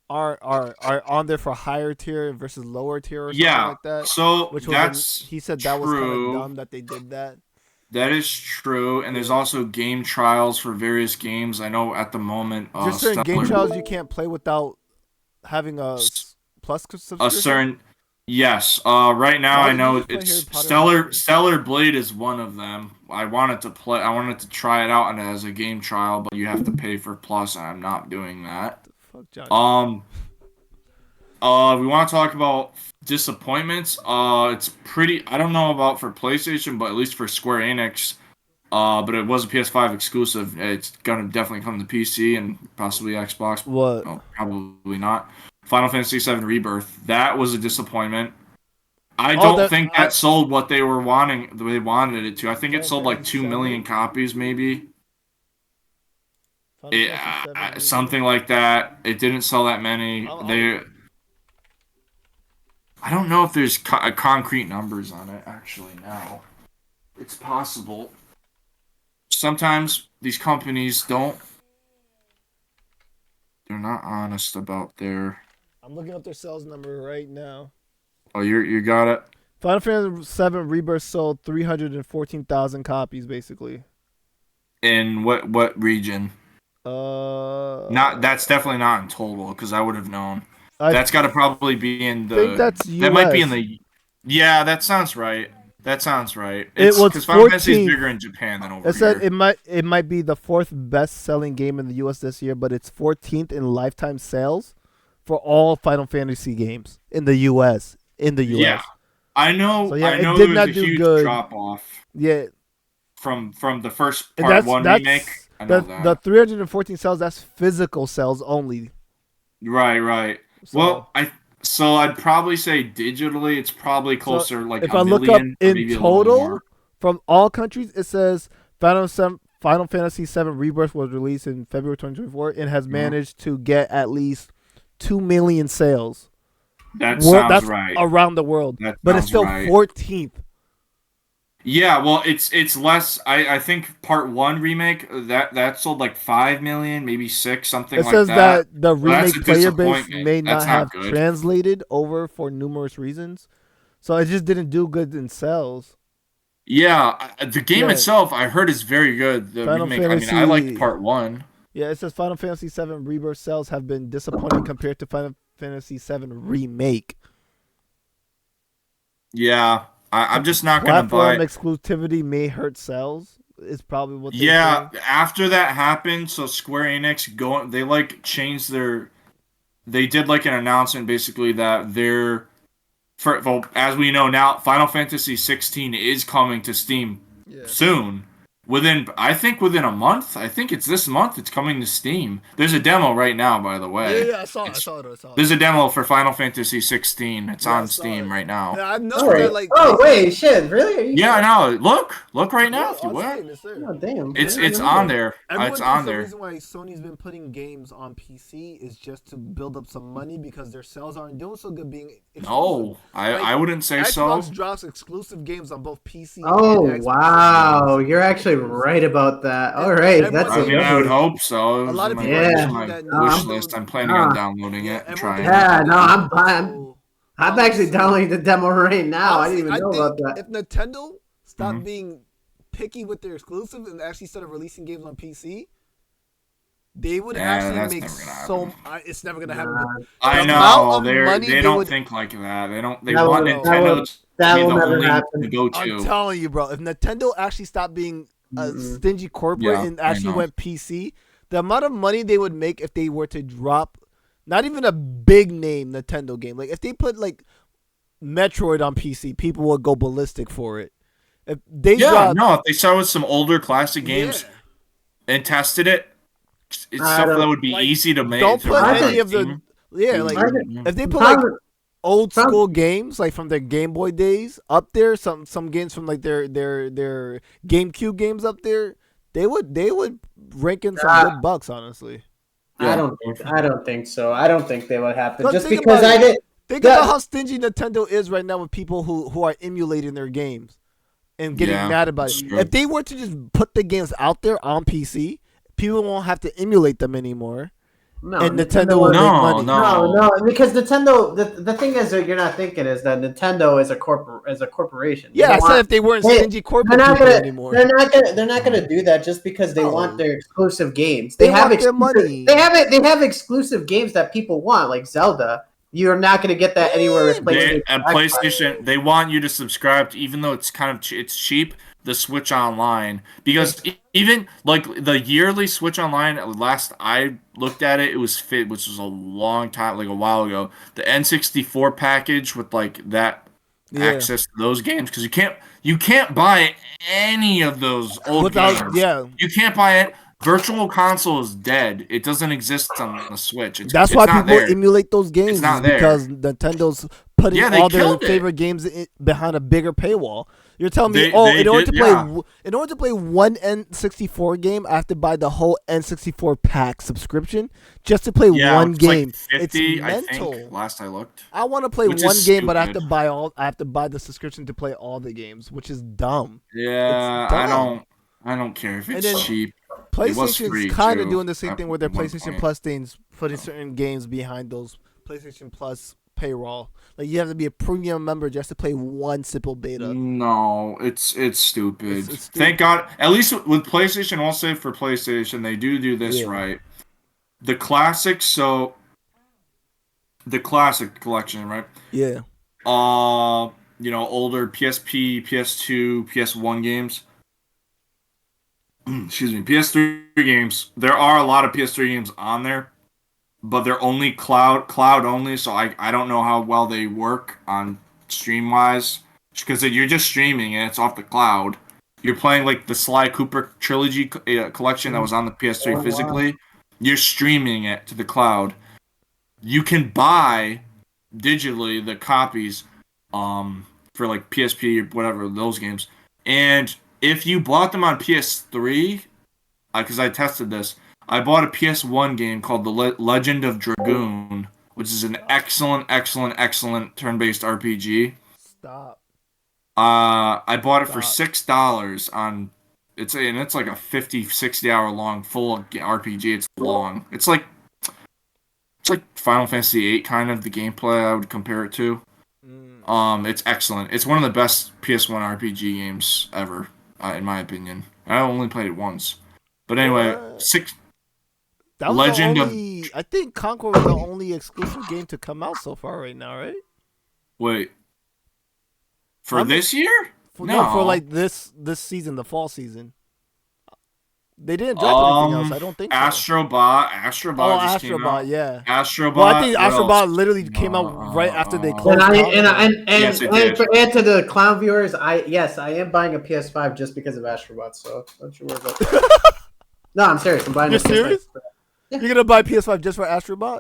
are on there for higher tier versus lower tier or something like that. So Which he said that was kind of dumb that they did that. That is true, and there's also game trials for various games. I know at the moment, there's certain game trials you can't play without having a Plus subscription. Yes. Right now I know it's Stellar Blade is one of them. I wanted to try it out and as a game trial, but you have to pay for Plus, and I'm not doing that. Fuck Johnny. We want to talk about disappointments. It's pretty. I don't know about for PlayStation, but at least for Square Enix, but it was a PS5 exclusive. It's gonna definitely come to PC and possibly Xbox. What? No, probably not. Final Fantasy VII Rebirth. That was a disappointment. I don't think that sold what they were wanting. They wanted it to. I think it sold like 2 million copies, maybe. Something like that. It didn't sell that many. I don't know if there's concrete numbers on it actually now. It's possible. Sometimes these companies they're not honest about their. I'm looking up their sales number right now. Oh, you got it. Final Fantasy VII Rebirth sold 314,000 copies, basically. In what region? That's definitely not in total because I would have known. That's got to probably be in the. I think that's US. That might be in the. Yeah, that sounds right. It's because Final Fantasy is bigger in Japan than over here. It said it might be the 4th best-selling game in the US this year, but it's 14th in lifetime sales for all Final Fantasy games in the US. Yeah, I know. So, yeah, I know it did there not was a do huge good. drop off. Yeah. From the first part 1 remake. I know that. The 314 sales. That's physical sales only. Right. So, well, I'd probably say digitally, it's probably closer like if a I look million, up in maybe total from all countries, it says Final Fantasy VII Rebirth was released in February 2024 and has managed to get at least 2 million sales. That's right. Around the world, but it's still 14th. Yeah, well, it's less. I think Part 1 remake that sold like 5 million, maybe 6, something like that. It says that the remake player base disappointment. may That's not have good. translated over for numerous reasons, so it just didn't do good in sales. Yeah, the game itself I heard is very good. The Final remake. Fantasy, I liked Part 1. Yeah, it says Final Fantasy VII Rebirth sales have been disappointing compared to Final Fantasy VII Remake. Yeah. I'm just not going to buy. Platform exclusivity may hurt sales. Is probably what. After that happened, so Square Enix they changed their. They did like an announcement basically that as we know now, Final Fantasy 16 is coming to Steam soon. I think within a month. I think it's this month. It's coming to Steam. There's a demo right now, by the way. Yeah, I saw it. There's a demo for Final Fantasy 16. It's on I saw Steam it. right now. Yeah, I know Alright. that. Oh wait, shit, really? Are you Yeah, I know. Look right now. If you on will. Steam, it's there. Oh damn. It's on there. Everyone It's thinks on the there. reason why Sony's been putting games on PC is just to build up some money because their sales aren't doing so good being exclusive. No, I wouldn't say so. Xbox drops exclusive games on both PC Oh and Xbox. wow, you're actually right about that. All right, that's I mean, I would hope so. A lot of My- people Yeah. it's my that wish download- list. I'm planning on downloading it and everyone trying. thinks it. Yeah, no, I'm so- I'm actually downloading the demo right now. I Honestly, didn't even know think about that. if Nintendo stopped Mhm. being picky with their exclusives and actually started releasing games on PC, they would Yeah, that's actually make never gonna so. happen. It's never gonna happen. Nah, but I the amount know of they money they they don't would- think like that. They don't. They That want will- Nintendo that to be will the never only happen. to go I'm to. telling you, bro. If Nintendo actually stopped being a Mm-mm. stingy corporate Yeah, and I actually know. went PC, the amount of money they would make if they were to drop, not even a big name Nintendo game, like if they put like Metroid on PC, people would go ballistic for it. If they Yeah, dropped, no. If they started with some older classic games yeah. and tested it, it's I something that don't- would be like, easy to make. don't to put run any on of the- Steam. yeah, like Mhm. if they put like Probably- old Some- school games like from their Game Boy days up there, some games from like their GameCube games up there, they would rank in some good bucks, honestly. I don't think so. I don't think they would happen But just think because about I it. did. Think Yeah. about how stingy Nintendo is right now with people who are emulating their games and getting Yeah, mad about that's it. true. If they were to just put the games out there on PC, people won't have to emulate them anymore. No, And Nintendo will would- make No, money. No, because Nintendo. The thing is that you're not thinking is that Nintendo is a corporation. They Yeah, I don't said want- if they weren't they- stingy corporate They're not people gonna. anymore. They're not gonna do that just because they No. want their exclusive games. They have want their exclusive- money. They have exclusive games that people want, like Zelda. You're not gonna get that anywhere with PlayStation. At Xbox. PlayStation, they want you to subscribe to, even though it's kind of it's cheap, the Switch Online, because even like the yearly Switch Online, last I looked at it, it was fit, which was a long time, like a while ago. The N64 package with like that Yeah. access to those games, because you can't buy any of those old Without games. yeah. You can't buy it. Virtual Console is dead. It doesn't exist on the Switch. That's it's why not people there. emulate those games not is there. because Nintendo's putting Yeah, they all their killed it. favorite games behind a bigger paywall. You're telling me, They in order did, to play, yeah. in order to play one N64 game, I have to buy the whole N64 pack subscription just to play Yeah, one it's game. like 50, it's I mental. think. Last I looked. I want to play Which one is game, but I have to stupid. buy all. I have to buy the subscription to play all the games, which is dumb. Yeah, It's dumb. I don't care if it's then- cheap. It was PlayStation's free, kind of too, doing the same at thing with their one PlayStation point. Plus things, putting certain games behind those PlayStation Plus payroll. Like you have to be a premium member just to play one simple beta. No, it's stupid. It's stupid. Thank God. At least with PlayStation, I'll say for PlayStation, they do this Yeah. right. The classics, so the classic collection, right? Yeah. Older PSP, PS2, PS1 games. Excuse me, PS3 games. There are a lot of PS3 games on there, but they're only cloud only. So I don't know how well they work on stream wise, because you're just streaming and it's off the cloud. You're playing like the Sly Cooper trilogy collection that was on the PS3 Oh, wow. physically. You're streaming it to the cloud. You can buy digitally the copies for like PSP or whatever, those games. And if you bought them on PS3, because I tested this, I bought a PS1 game called The Legend of Dragoon, which is an excellent turn-based RPG. Stop. I bought it for Stop. $6 on it's like a 50-60 hour long full RPG. It's long. It's like Final Fantasy VIII kind of the gameplay I would compare it to. It's excellent. It's one of the best PS1 RPG games ever, in my opinion. I only played it once, but anyway, That was Legend the of- only, I think Concord was the only exclusive game to come out so far right now, right? Wait. For How many- this year? For No. like this season, the fall season. They didn't drop anything else. I don't think so. Astrobot just came Astrobot, out. yeah. Astrobot. Well, I think what Astrobot else? literally came out right after they And closed. Yes, it did. to the clown viewers, I am buying a PS5 just because of Astrobot. So don't you worry about that. No, I'm serious. I'm buying. You're a PS5. serious? Yeah. You're gonna buy PS5 just for Astrobot?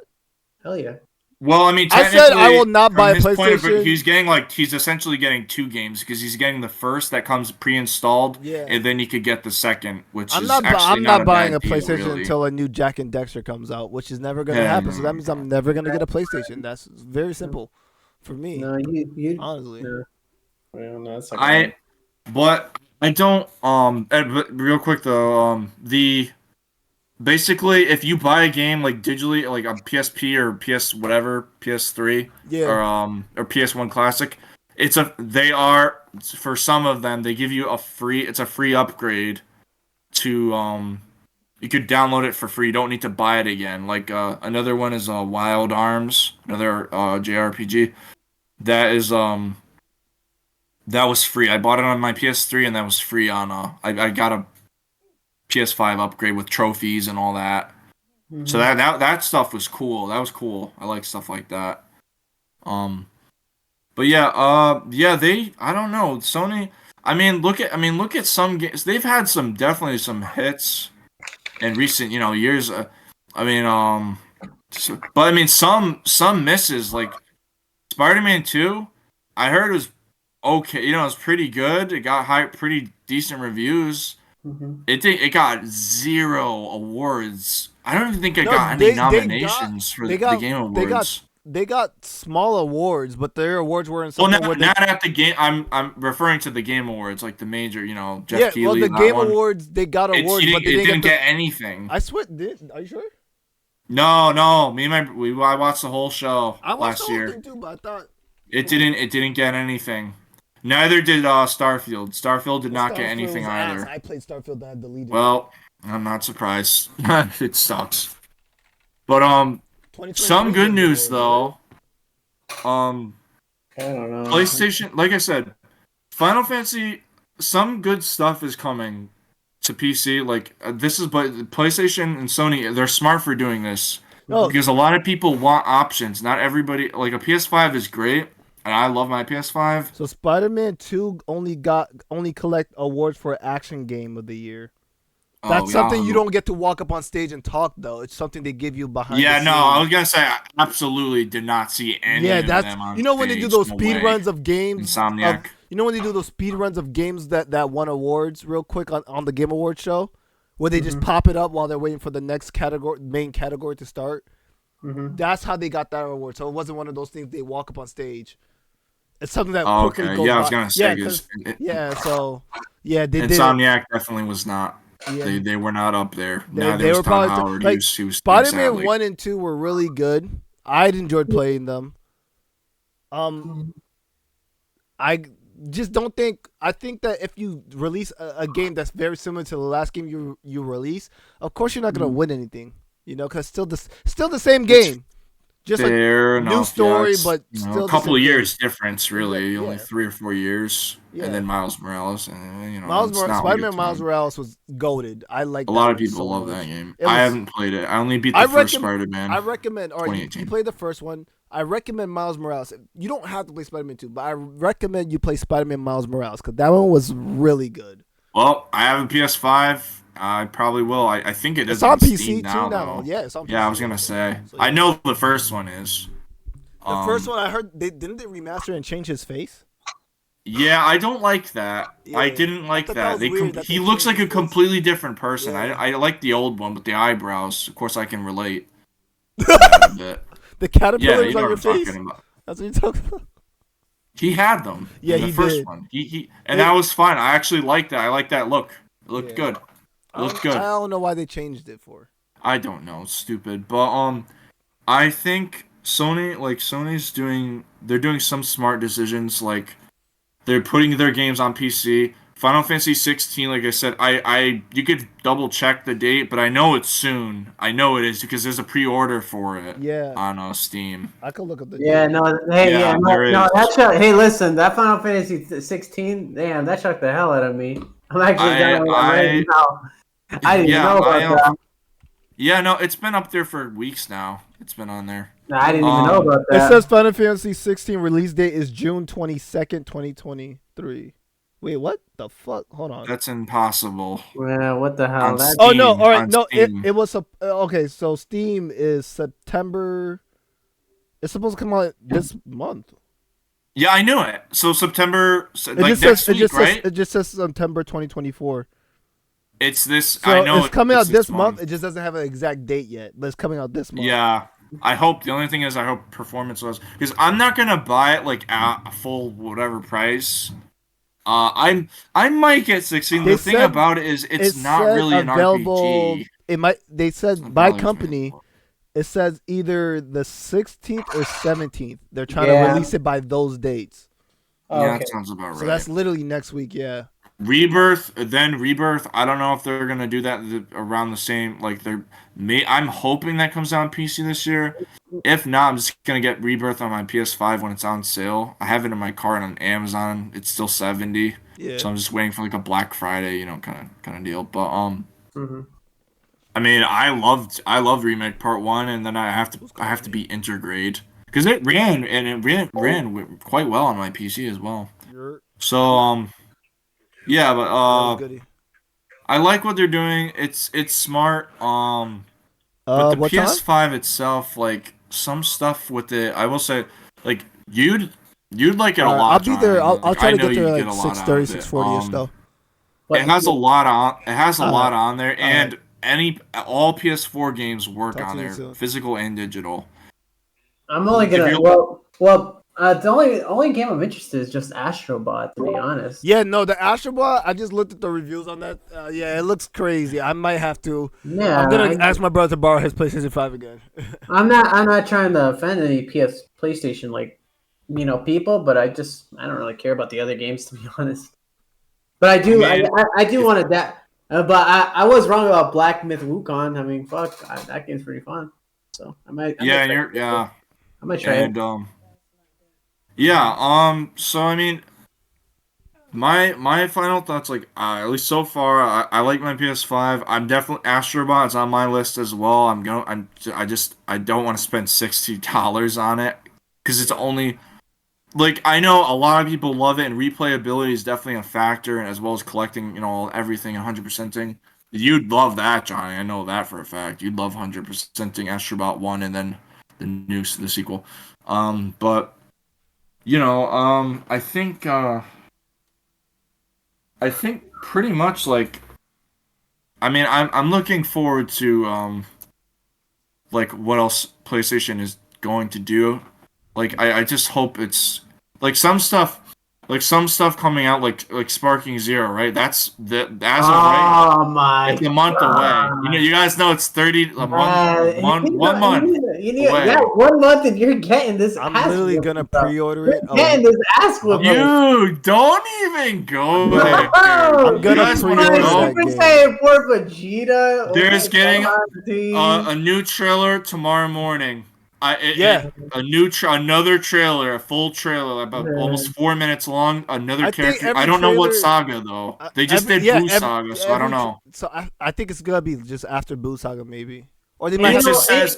Hell yeah. Well, I mean, I said I will not from buy a his point of view, PlayStation. he's essentially getting 2 games because he's getting the first that comes pre-installed, Yeah. and then you could get the second, which I'm is not. actually I'm not buying bad a deal, PlayStation really. until a new Jack and Dexter comes out, which is never gonna Yeah, happen. So no. that means I'm never gonna get a PlayStation. That's very simple for me. No, you Honestly. no. Well, no, that's But I don't. But real quick though, basically, if you buy a game like digitally, like on PSP or PS whatever, PS3, Yeah. or PS1 Classic, for some of them they give you a free upgrade to you could download it for free. You don't need to buy it again. Like another one is Wild Arms, another JRPG. That was free. I bought it on my PS3 and that was free on I got a PS5 upgrade with trophies and all that. Mm-hmm. So that stuff was cool. That was cool. I like stuff like that. But yeah, I don't know. Sony, look at some games. They've had definitely some hits in recent, years. Some misses like Spider-Man 2. I heard it was okay. It was pretty good. It got pretty decent reviews. Mm-hmm. It got 0 awards. I don't even think it got any nominations for the Game Awards. They got small awards, but their awards were in Well, something not at the game. I'm referring to the Game Awards, like the major, Jeff yeah, Keighley. well, the Game Awards, they got awards, but they didn't get anything. I swear, are you sure? No. Me and I watched the whole show I watched last the whole year. thing too, but I thought It didn't get anything. Neither did Starfield. Starfield did not get anything Starfield's either. ass. I played Starfield and I deleted it. Well, I'm not surprised. It sucks. But some good news though. I don't know. PlayStation, like I said, Final Fantasy. Some good stuff is coming to PC. Like but PlayStation and Sony, they're smart for doing this because a lot of people want options. Not everybody like a PS5 is great. And I love my PS5. So Spider-Man 2 only collect awards for Action Game of the Year. That's something you don't get to walk up on stage and talk though. It's something they give you behind. Yeah, the no, scenes. I was gonna say I absolutely did not see any of them on when they do those stage, speed way. runs of games. Insomniac. When they do those speed runs of games that won awards real quick on the Game Awards show, where they just pop it up while they're waiting for the next main category to start. Mm-hmm. That's how they got that award. So it wasn't one of those things they walk up on stage. It's something that Oh, quickly okay. goes Yeah, I was by. gonna say. They did. Insomniac definitely was not. Yeah. They were not up there. They were Tom probably Howard. like he was Spider-Man sadly. 1 and 2 were really good. I enjoyed playing them. I just don't think. I think that if you release a game that's very similar to the last game you release, of course you're not gonna win anything. Because still the same game. Just Fair like enough, new story, yeah, but still a couple the of same years difference, really. Yeah. Only 3 or 4 years, Yeah. and then Miles Morales, and it's not like Spider-Man it's Miles fun. Morales was goated. I like A lot of people love that game. It I was- haven't played it. I only beat the first Spider-Man. I recommend. All right, you 2018. play the first one. I recommend Miles Morales. You don't have to play Spider-Man 2, but I recommend you play Spider-Man Miles Morales because that one was really good. Well, I have a PS5. I probably will. I think it is It's on PC Steam too now. now. Though. Yeah, it's on PC. Yeah, I was gonna say. So, I know the first one is. The first one I heard didn't they remaster and change his face? Yeah, I don't like that. Yeah, I didn't like thought that that. was weird that He they looks like changed a his face. completely different person. Yeah. I like the old one with the eyebrows. Of course, I can relate. A bit. The Yeah, caterpillars you know on what your I'm face. talking about. That's what you're talking about. He had them. Yeah, in the he first did. one. And that was fine. I actually liked that. I like that look. It looked Yeah. good. It looked good. I don't know why they changed it for. I don't know, it's stupid. But I think Sony's doing some smart decisions. Like they're putting their games on PC. Final Fantasy 16, like I said, you could double check the date, but I know it's soon. I know it is because there's a pre-order for it. Yeah. On Steam. I could look up the. Yeah, no, hey, Yeah, no, there no, is. that shocked. Hey, listen, that Final Fantasy 16, damn, that shocked the hell out of me. I'm actually downloading it right now. I didn't Yeah, know about that. Yeah, no, it's been up there for weeks now. It's been on there. No, I didn't even know about It that. says Final Fantasy 16 release date is June 22nd, 2023. Wait, what the fuck? Hold on. That's impossible. Well, what the hell? On That's Oh no! Steam, All right, on no. Steam. It was okay. So Steam is September. It's supposed to come out this month. Yeah, I knew it. So September, It like just next says it week, just right? says it just says September 2024. It's this. So I know it's coming out it's this month. It just doesn't have an exact date yet, but it's coming out this month. Yeah, I hope. The only thing is, I hope performance was because I'm not gonna buy it like at a full whatever price. I might get 16. They The thing said- about it is, it's It not said really an available. RPG. It might. They said It's by not company. available. It says either the 16th or 17th. They're trying Yeah. to release it by those dates. Oh, Yeah, okay. that sounds about right. So that's literally next week. Yeah. Rebirth, then Rebirth. I don't know if they're gonna do that around the same. Like I'm hoping that comes out on PC this year. If not, I'm just gonna get Rebirth on my PS5 when it's on sale. I have it in my cart on Amazon. It's still $70, Yeah. so I'm just waiting for like a Black Friday, kind of deal. But Mhm. I mean, I loved Remake Part 1, and then I have to beat Intergrade because it ran quite well on my PC as well. So yeah, but Goody. I like what they're doing. It's smart. But the What time? PS5 itself, like some stuff with it, I will say, like you'd like it a lot. I'll be there. John. I'll try I to know get there you'd like a lot out 6:30, of it. 6:40 ish though. It has a lot on. It has a All lot right. on there, and all PS4 games work Talk on to you there, soon. physical and digital. I'm only If gonna. you're- The only game I'm interested in is just Astrobot, to be honest. Yeah, no, the Astrobot. I just looked at the reviews on that. Yeah, it looks crazy. I might have to. Yeah, I'm gonna ask my brother to borrow his PlayStation 5 again. I'm not trying to offend any PlayStation people, but I don't really care about the other games, to be honest. But I do I mean, I do want to that. But I was wrong about Black Myth Wukong. I mean, fuck, that game's pretty fun. So I might. Yeah, I might try it. and So I mean, my final thoughts, like at least so far, I like my PS5. I'm definitely Astrobot's on my list as well. I don't want to spend $60 on it because it's only. Like, I know a lot of people love it, and replayability is definitely a factor, and as well as collecting, everything 100%ing. You'd love that, Johnny. I know that for a fact. You'd love 100%ing Astrobot 1 and then the sequel. But I think pretty much like, I mean, I'm looking forward to like what else PlayStation is going to do. Like I just hope it's like some stuff coming out like Sparking Zero, right? That's as of right. Oh my! It's a month God. away. You guys know it's 30 a month. One month. You need, away. yeah, 1 month, and you're getting this. I'm ass literally whooping, gonna bro. pre-order it. You're getting this ass whooping. You don't even go there. I'm gonna You guys wanna pre-order go? that Super game. Saiyan 4 Vegeta. Oh There's my getting God, dude. a new trailer tomorrow morning. Yeah. Another trailer, a full trailer, about almost 4 minutes long. Another I think character. every I don't know what trailer- saga though. They just did Boo Saga, so I don't know. So I think it's gonna be just after Boo Saga, maybe, or they And might It have. just says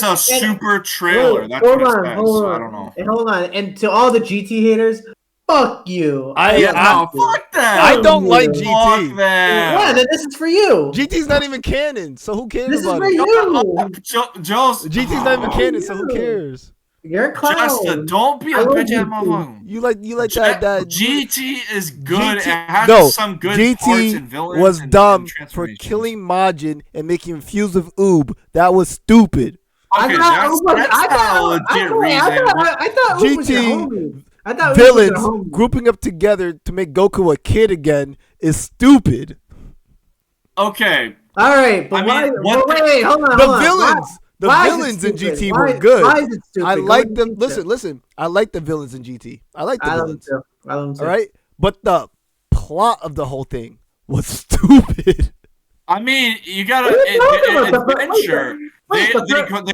a super trailer. That's what it says. So I don't know. And hold on. And to all the GT haters, fuck you. Fuck that. I don't like Fuck GT. Fuck that. Yeah, then this is for you. GT's not even canon, so who cares This is about for it? you. Joe's GT's not even canon, so who cares? You're a clown. Justin, don't be a I love bitch ass GT. motherfucker. You like that? GT is good. GT It has no, some good parts and GT villains was and dumb for transformations. killing Majin and making him fuse with Oob. That was stupid. Okay, that's not a legit reason. I thought Oob was your GT homie. I thought Oob was your Villains homie. grouping up together to make Goku a kid again is stupid. Okay, All right, but I mean, wait, hold on. The hold on. villains, the Why is it villains in stupid? GT Why- were good. Why is it stupid? I Go like into them. detail. Listen. I like the villains in GT. I like the I love him villains. too. I love him too. All right, but the plot of the whole thing was stupid. I mean, you gotta What are you talking about? adventure. Wait,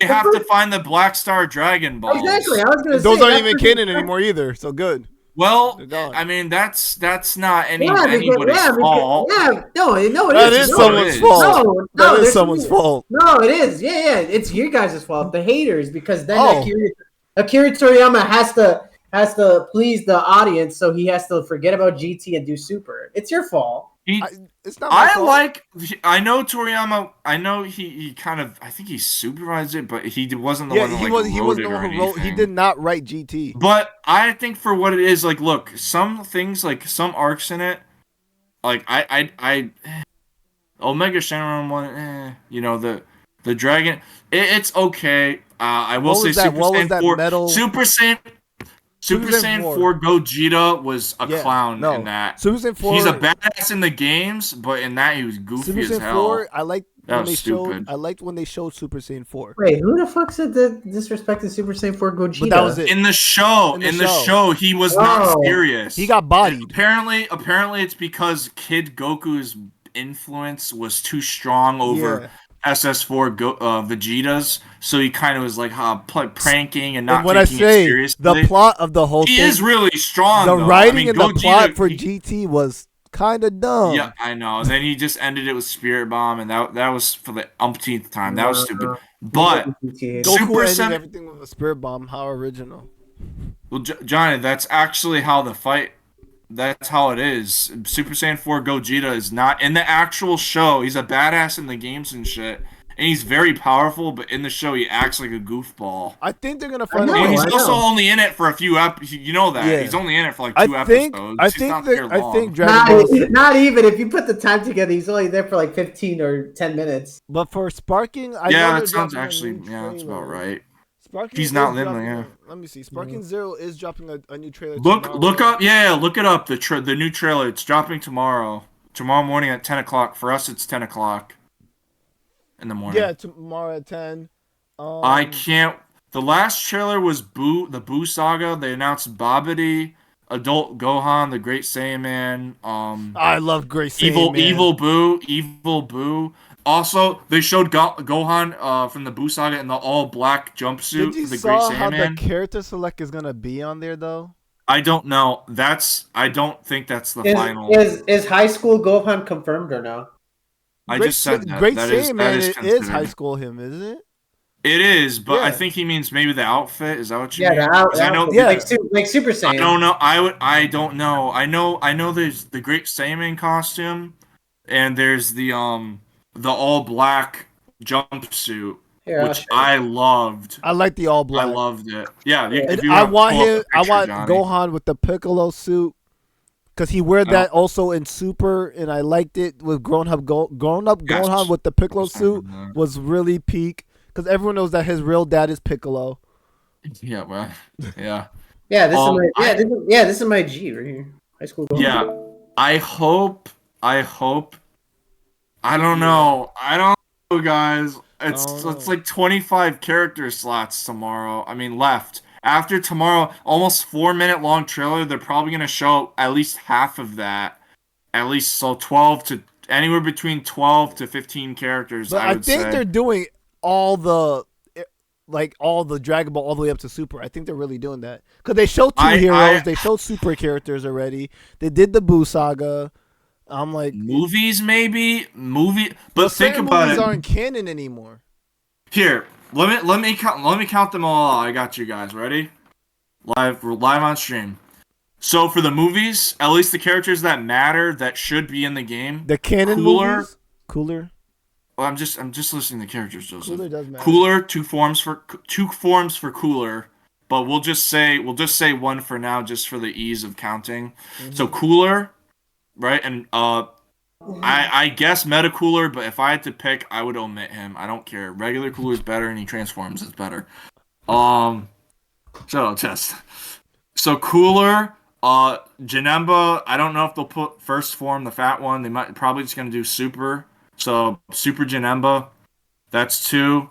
They have to find the Black Star Dragon Balls. Exactly. I was gonna say Those aren't that's even what- canon anymore either. So good. Well, They're gone. I mean that's not Yeah, anybody's fault. no, it That is. is No, someone's is. fault. No, That is there's someone's fault. No, it is. Yeah, it's your guys' fault, the haters, because then Oh. Akira Toriyama has to please the audience, so he has to forget about GT and do Super. It's your fault. It's not my fault. I know Toriyama. I know he kind of. I think he supervised it, but he wasn't the one. He That, was like, he wrote wasn't it the or one who wrote. He anything. did not write GT. But I think for what it is, like, look, some things, like some arcs in it, like Omega Shenron one, you know, the dragon, it's okay. I will What say was that? Super What was Saiyan that 4, metal- Super Saiyan 4 Gogeta was a clown in that. Super Saiyan 4. He's a badass in the games, but in that he was goofy Super as Saiyan hell. 4. I liked That when was they stupid. showed. I liked when they showed Super Saiyan 4. Wait, who the fuck said the disrespected Super Saiyan 4 Gogeta? But that was it. In the show, In the show. he was not Oh. serious. He got bodied. Apparently, it's because Kid Goku's influence was too strong over SS4 Vegeta's, so he kind of was like pranking and not And when I taking it say seriously. the plot of the whole he thing, is really strong. the though. writing I mean, and the Gogeta, plot for GT was kind of dumb. Yeah, I know. Then he just ended it with Spirit Bomb, and that was for the umpteenth time. That was stupid. But Goku Super ended 7 everything with a spirit bomb. How original. Well, Johnny, that's actually how the fight. That's how it is. Super Saiyan 4 Gogeta is not in the actual show. He's a badass in the games and shit, and he's very powerful. But in the show, he acts like a goofball. I think they're gonna find know, out. And he's I also know. only in it for a few episodes. You know that Yeah. he's only in it for like I 2 think. episodes. I He's think. not That, there I long. think Dragon Ball Z. not even if you put the time together, he's only there for like 15 or 10 minutes. But for Sparking, I know Yeah, they're that sounds dropping a actually. new Yeah, that's about trailer. right. Sparking He's is not in there, dropping yeah. Let me see. Sparking Zero is dropping a new trailer. Look tomorrow. up. Look it up. The new trailer. It's dropping tomorrow. Tomorrow morning at 10 o'clock. For us, it's 10 o'clock in the morning. Yeah, tomorrow at 10. I can't. The last trailer was the Boo Saga. They announced Babidi, Adult Gohan, the Great Saiyaman. I love Great Saiyan, man. Evil Boo. Also, they showed Gohan from the Boo Saga in the all black jumpsuit Did you for the Great saw how the Saiyaman. character select is gonna be on there though? I don't know. I don't think that's the final. Is high school Gohan confirmed or no? I just said that. Great That is- Saiyan, that man. is It is considered. high school him, isn't it? It is, but I Yeah. think he means maybe the outfit. Is that what you Yeah, mean? the out, 'Cause I know. Yeah. like Super Saiyan. I don't know. I don't know. I know. There's the Great Saiyaman costume, and there's the all black jumpsuit, Here, which I loved. I like the all black. I loved it. Yeah. And if you I wanna want pull up him. the I picture, want Johnny. Gohan with the Piccolo suit, cause he wear I that also in Super, and I liked it with grown up Yes. Gohan with the Piccolo Yes, I suit remember was really peak. Cause everyone knows that his real dad is Piccolo. Yeah. Well. Yeah. Yeah, this Um, is my this is my G right here. High school Gohan. Yeah. I hope. I don't know. I don't know, guys. It's like 25 character slots tomorrow. I mean, left. After tomorrow, almost 4-minute long trailer, they're probably going to show at least half of that. At least, so 12 to anywhere between 12 to 15 characters, But I I would think say. they're doing all the Dragon Ball all the way up to Super. I think they're really doing that because they showed two heroes. They showed Super characters already. They did the Boo Saga. I'm like Movies, maybe? But think certain about movies it. aren't canon anymore. Here, let me count them all out. I got you guys ready. Live on stream. So for the movies, at least the characters that matter that should be in the game. The canon movies, Cooler. Well, I'm just listing the characters, Joseph. Cooler does matter. Cooler, two forms for Cooler, but we'll just say one for now, just for the ease of counting. Mm-hmm. So Cooler, right? And I guess Meta Cooler, but if I had to pick, I would omit him. I don't care. Regular Cooler is better, and he transforms is better. So Cooler, Janemba. I don't know if they'll put first form, the fat one. They might probably just gonna do Super. So Super Janemba, that's 2.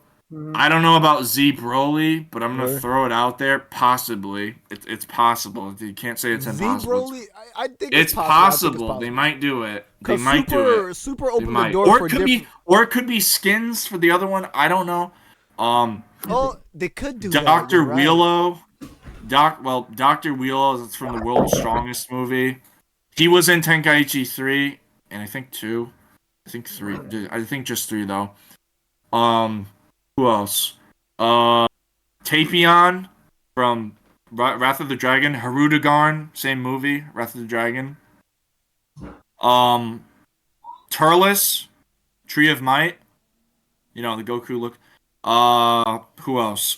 I don't know about Z Broly, but I'm gonna throw it out there. Possibly, it's possible. You can't say it's impossible. Z Broly, I think It's possible. They might do it. They might do it. Super They opened the might. door Or for it could different. or it could be skins for the other one. I don't know. Oh, they could do Doctor that. You're right. Wheelo, Dr. Wheel is from the World's Strongest movie. He was in Tenkaichi 3 and I think 2. I think 3. I think just 3 though. Who else? Tapion from Wrath of the Dragon. Harudagarn, same movie, Wrath of the Dragon. Turles, Tree of Might. You know, the Goku look. Who else?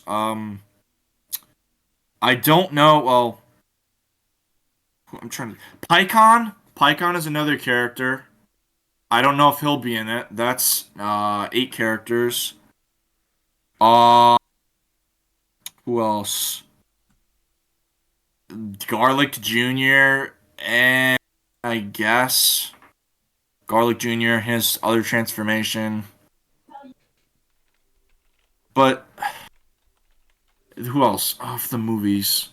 I don't know. Well, I'm trying to. Pycon is another character. I don't know if he'll be in it. That's 8 characters. Who else? Garlic Jr. and I guess Garlic Jr. his other transformation. But who else? Of the movies.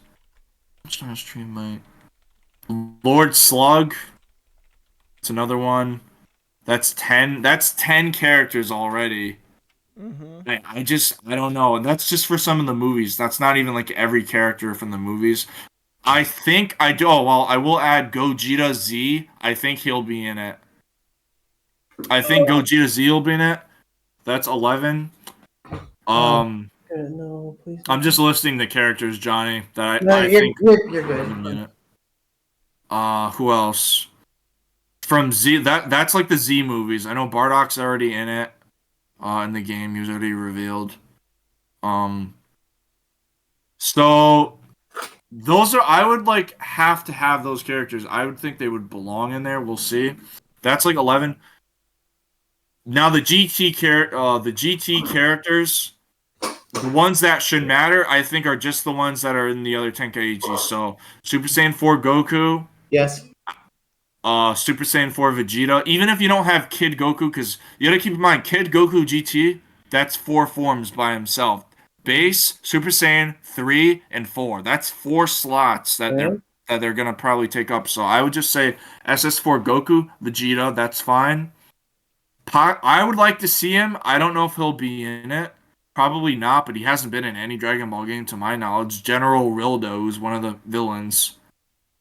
Lord Slug. It's another one. That's 10. That's 10 characters already. Mm-hmm. I don't know. And that's just for some of the movies. That's not even like every character from the movies. I think I do. Oh, well, I will add Gogeta Z. I think he'll be in it. I think Gogeta Z will be in it. That's 11. No, please. I'm just listing the characters, Johnny, that No, I think you're will good. be in it. Who else? From Z, that's like the Z movies. I know Bardock's already in it. In the game, he was already revealed. So those are, I would like have to have those characters. I would think they would belong in there. We'll see. That's like 11. Now the GT characters, the ones that should matter, I think, are just the ones that are in the other Tenkaichi. So Super Saiyan 4 Goku, Yes. Super Saiyan 4 Vegeta. Even if you don't have Kid Goku, because you gotta keep in mind, Kid Goku GT, that's 4 forms by himself. Base, Super Saiyan 3, and 4. That's 4 slots that they're gonna probably take up. So I would just say SS4 Goku, Vegeta, that's fine. I would like to see him. I don't know if he'll be in it. Probably not, but he hasn't been in any Dragon Ball game to my knowledge. General Rildo, who's one of the villains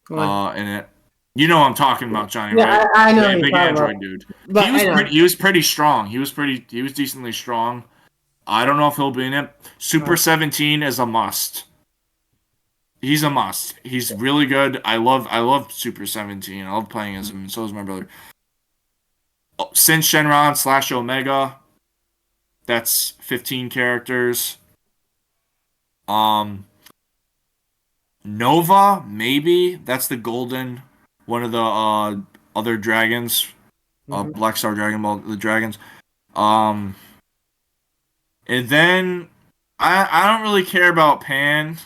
in it. You know what I'm talking about, Johnny, Yeah, right? I know. Yeah, big android dude. But He was pretty strong. He was decently strong. I don't know if he'll be in it. Super 17 is a must. He's a must. He's really good. I love Super 17. I love playing as him, and so is my brother. Sin Shenron / Omega. That's 15 characters. Nova, maybe. That's the golden, one of the other dragons. Black Star Dragon Ball, the dragons. And then I don't really care about Pan.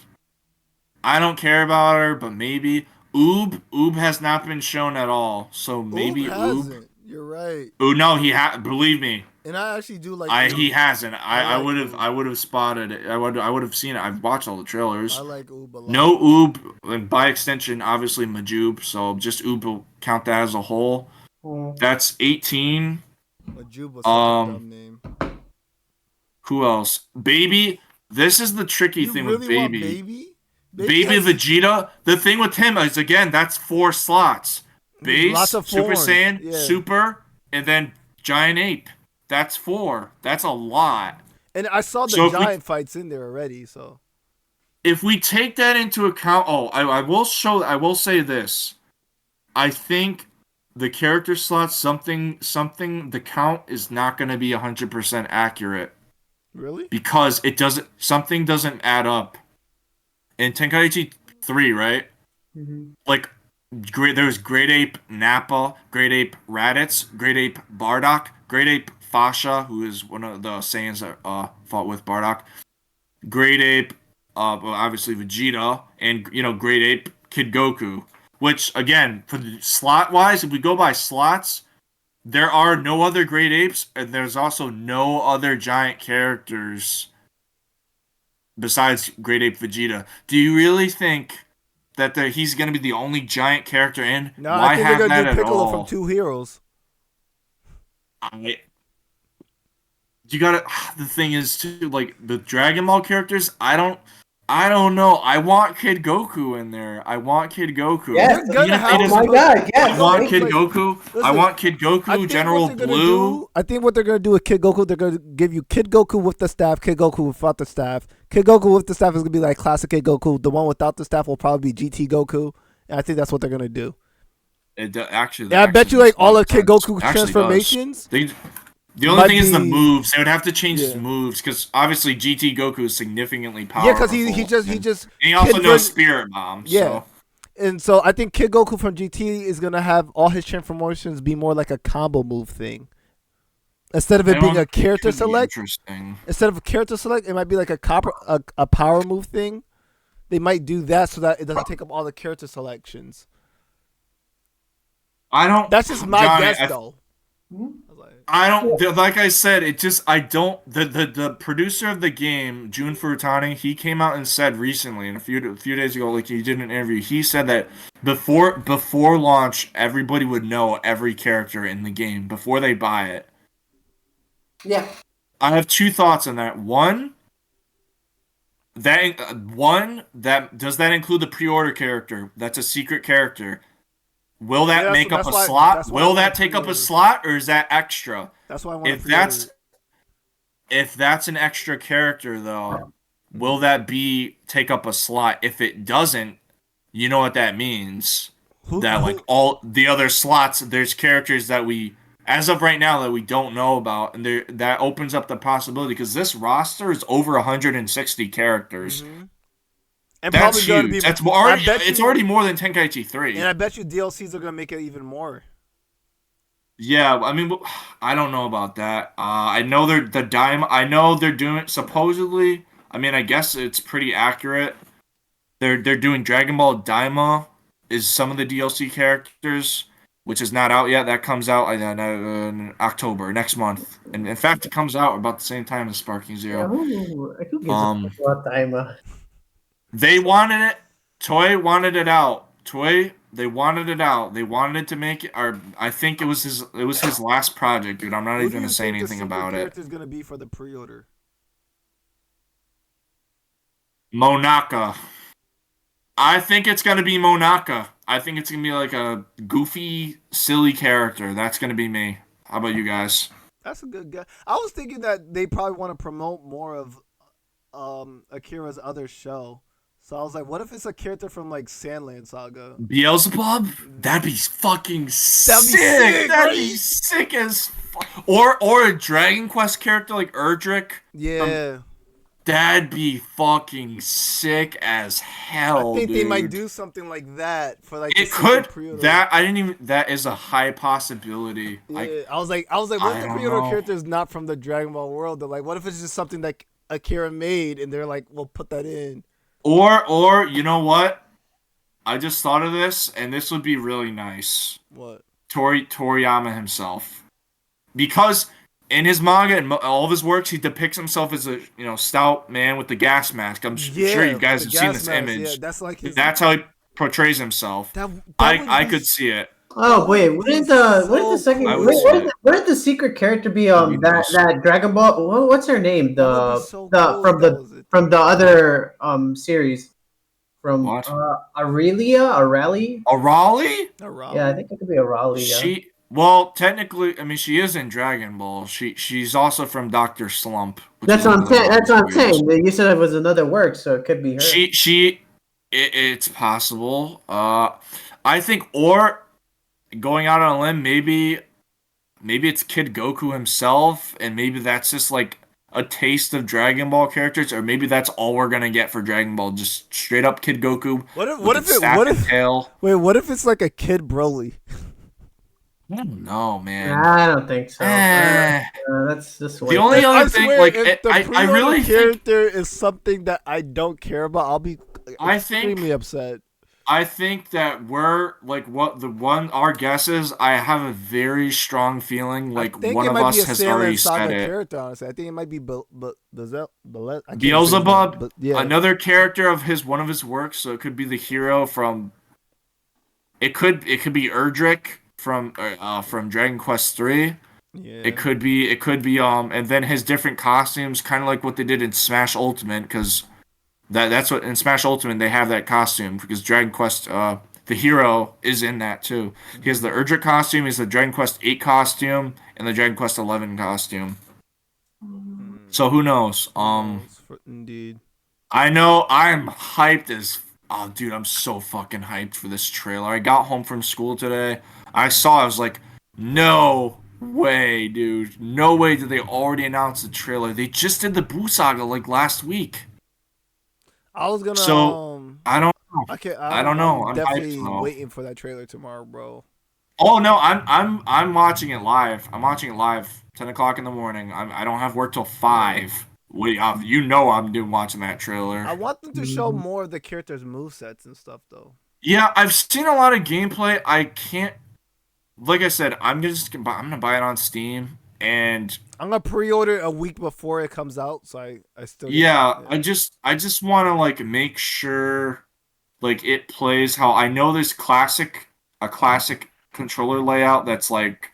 I don't care about her, but maybe Oob has not been shown at all, so maybe Oob. You're right. Oh no, believe me. And I actually do like. He hasn't. I like would have spotted it. I would have seen it. I've watched all the trailers. I like Oob a lot. No Oob, and by extension, obviously Majoob. So just Oob will count that as a whole. That's 18. Majoob was such a dumb name. Who else? Baby. This is the tricky thing really with Baby. Want Baby? Baby Vegeta. The thing with him is, again, that's 4 slots. Base, lots of Super forms. Saiyan, Super, and then Giant Ape. That's 4. That's a lot. And I saw the giant fights in there already. So if we take that into account, I will say this. I think the character slots, something, the count is not going to be 100% accurate. Really? Because something doesn't add up. In Tenkaichi 3, right? Mm-hmm. Like, there's Great Ape Nappa, Great Ape Raditz, Great Ape Bardock, Great Ape Fasha, who is one of the Saiyans that fought with Bardock, Great Ape, obviously Vegeta, and Great Ape Kid Goku. Which, again, for the slot wise, if we go by slots, there are no other Great Apes, and there's also no other giant characters besides Great Ape Vegeta. Do you really think that he's going to be the only giant character in? No, Why I think have they're that gonna do at Piccolo all? from 2 Heroes. You gotta. The thing is, too, like the Dragon Ball characters, I I don't know. I want Kid Goku in there. I want Kid Goku. Yes. They're gonna Even if have they Oh to just- my God! Yes. I want Like- Kid Goku. I listen, want Kid I Goku, think General what they're gonna Blue. do. I think what they're gonna do with Kid Goku, they're gonna give you Kid Goku with the staff, Kid Goku without the staff. Kid Goku with the staff is gonna be like classic Kid Goku. The one without the staff will probably be GT Goku, and I think that's what they're gonna do. Actually, Yeah, I bet you like all of Kid Goku's Actually does. transformations. The only might thing is the be- moves. They would have to change his Yeah. moves because obviously GT Goku is significantly powerful. Yeah, because he just And he also Kid knows Ver- Spirit Bomb. Yeah. So. And so I think Kid Goku from GT is gonna have all his transformations be more like a combo move thing. Instead of it being a character Could be select, Interesting. instead of a character select, it might be like a power move thing. They might do that so that it doesn't take up all the character selections. I don't. That's just my Johnny, guess, though. I don't. Like I said, it just. I don't. The producer of the game, Jun Furutani, he came out and said recently, and a few days ago, like he did an interview. He said that before launch, everybody would know every character in the game before they buy it. Yeah. I have two thoughts on that. One, that does that include the pre-order character? That's a secret character. Will that Yeah, make up that's a why- slot? that's why I Will want that a take up a pre-order. slot, or is that extra? That's why I want to If that's an extra character though, will that take up a slot? If it doesn't, you know what that means. That like all the other slots, there's characters that we, as of right now, that we don't know about, and that opens up the possibility because this roster is over 160 characters. And That's probably gonna huge. be. That's already. I bet It's you- already more than Tenkaichi 3. And I bet you DLCs are gonna make it even more. Yeah, I mean, I don't know about that. I know I know they're doing supposedly. I mean, I guess it's pretty accurate. They're doing Dragon Ball Daima is some of the DLC characters, which is not out yet. That comes out in October next month, and in fact, it comes out about the same time as Sparking Zero. Who gives a fuck about Daima? They wanted it. Toei wanted it out. They wanted it out. They wanted to make it. Or I think it was his last project, dude. I'm not Who even do you gonna say think the anything secret about it. character's gonna be for the pre-order? Monaka. I think it's gonna be Monaka. I think it's gonna be like a goofy, silly character. That's gonna be me. How about you guys? That's a good guess. I was thinking that they probably want to promote more of Akira's other show. So I was like, what if it's a character from like Sandland Saga? Beelzebub? That'd be fucking sick. sick, That'd be right? sick as fuck. Or a Dragon Quest character like Erdrick. Yeah. That'd be fucking sick as hell. I think dude. they might do something like that for like the It secret could. pre-order. That is a high possibility. Yeah, I was like, what if I the don't pre-order know. character is not from the Dragon Ball world? They're like, what if it's just something that Akira made, and they're like, we'll put that in. Or you know what? I just thought of this, and this would be really nice. What? Toriyama himself, because in his manga and all of his works, he depicts himself as a stout man with the gas mask. I'm sure you guys the have seen gas this mask, image. Yeah, that's like his. That's how he portrays himself. that would I be could see it. Oh wait, wouldn't the second? I would Wouldn't the secret character be That'd be nice. that Dragon Ball? What's her name? That would The be so the cool from if that the was it. from the other series from What? Arali? Arali? Around. Yeah, I think it could be Arali. Yeah. Well, technically, I mean, she is in Dragon Ball. She's also from Doctor Slump. which That's is what I'm another saying. That's what I'm one of the saying. You said it was another work, so it could be her. It's possible. I think, or going out on a limb, maybe it's Kid Goku himself, and maybe that's just like a taste of Dragon Ball characters, or maybe that's all we're gonna get for Dragon Ball, just straight up Kid Goku. What if Tail? wait? What if it's like a Kid Broly? I don't know, man. I don't think so. Eh. That's just The only I other thing, swear, like, if the I pre-order really think, character is something that I don't care about, I'll be I think- extremely upset. I think that we're like our guesses. I have a very strong feeling like I think one it of might us be a has Sandland already Saga said it. character. Honestly, I think it might be Beelzebub. Beelzebub, Yeah. another character of one of his works. So it could be the hero from. It could be Erdrick from Dragon Quest 3. Yeah. It could be and then his different costumes, kind of like what they did in Smash Ultimate, because That's what in Smash Ultimate they have that costume because Dragon Quest the hero is in that too. He has the Erdrick costume, he has the Dragon Quest 8 costume, and the Dragon Quest 11 costume. So who knows? Indeed. I know I'm hyped as oh dude, I'm so fucking hyped for this trailer. I got home from school today. I was like, no way, dude. No way did they already announce the trailer. They just did the Boo Saga like last week. I was gonna. So I don't know. I don't know. I'm I'm definitely hyped, though. waiting for that trailer tomorrow, bro. Oh no, I'm watching it live. I'm watching it live, 10 o'clock in the morning. I don't have work till 5. You know I'm watching that trailer. I want them to show more of the characters' movesets and stuff, though. Yeah, I've seen a lot of gameplay. I can't. Like I said, I'm gonna buy it on Steam, and I'm gonna pre-order a week before it comes out, so I still. yeah, I just want to like make sure like it plays how I know there's a classic controller layout that's like,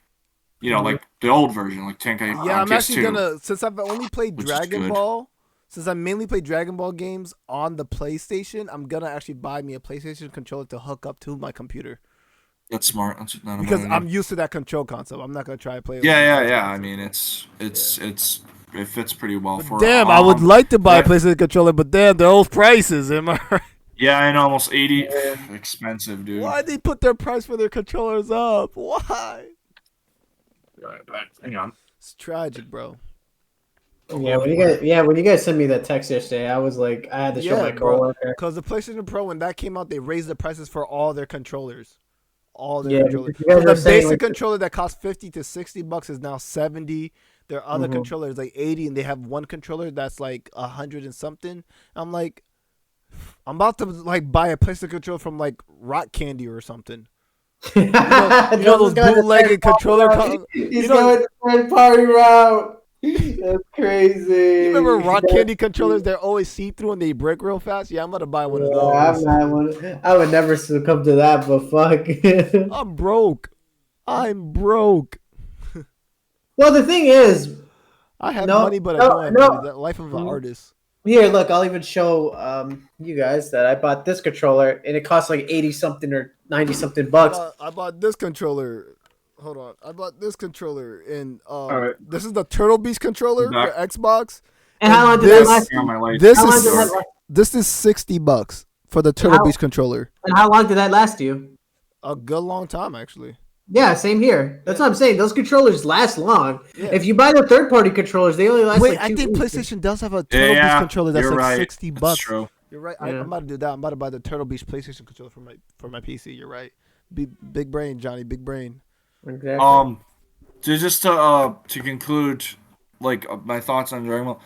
like the old version, like Tenkaichi. Yeah, I'm actually PS2, gonna since I've only played which is Dragon good. Ball. Since I mainly play Dragon Ball games on the PlayStation, I'm gonna actually buy me a PlayStation controller to hook up to my computer That's smart. That's not a because bad I'm idea. used to that control concept. I'm not gonna try to play. Yeah. I mean, it fits pretty well for. Damn, I would like to buy a PlayStation controller, but damn, those prices. Am I right? Yeah, I know, almost 80. Expensive, dude. Why they put their price for their controllers up? Why? Hang on. It's tragic, bro. Yeah, when you guys sent me that text yesterday, I was like, I had to show my coworker. Because the PlayStation Pro, when that came out, they raised the prices for all their controllers. Yeah, Controllers. you guys So are the saying, basic like, controller that costs $50 to $60 is now $70. Their other controller is like $80, and they have one controller that's like $100 and something. I'm like, I'm about to like buy a PlayStation controller from like Rock Candy or something. You know those bootlegged controller. He's going the third party route. That's crazy. You remember Rock Candy controllers? They're always see through and they break real fast. Yeah, I'm about to buy one of those. I would never succumb to that, but fuck. I'm broke. Well, the thing is, I have money, but I don't have money. The life of an artist. here, look, I'll even show you guys that I bought this controller and it costs like 80 something or 90 something bucks. I bought this controller. Hold on. I bought this controller and right. this is the Turtle Beach controller for Xbox. And how long did that last you? This is $60 for the Turtle Beach controller. And how long did that last you? A good long time, actually. Yeah, same here. That's what I'm saying. Those controllers last long. Yeah. If you buy the third-party controllers, they only last Wait, like 2 I think weeks. PlayStation does have a Turtle Beach controller that's like right. $60. That's true. You're right. Yeah. I'm about to do that. I'm about to buy the Turtle Beach PlayStation controller for my PC. You're right. Big brain, Johnny. Big brain. Exactly. To conclude, like my thoughts on Dragon Ball.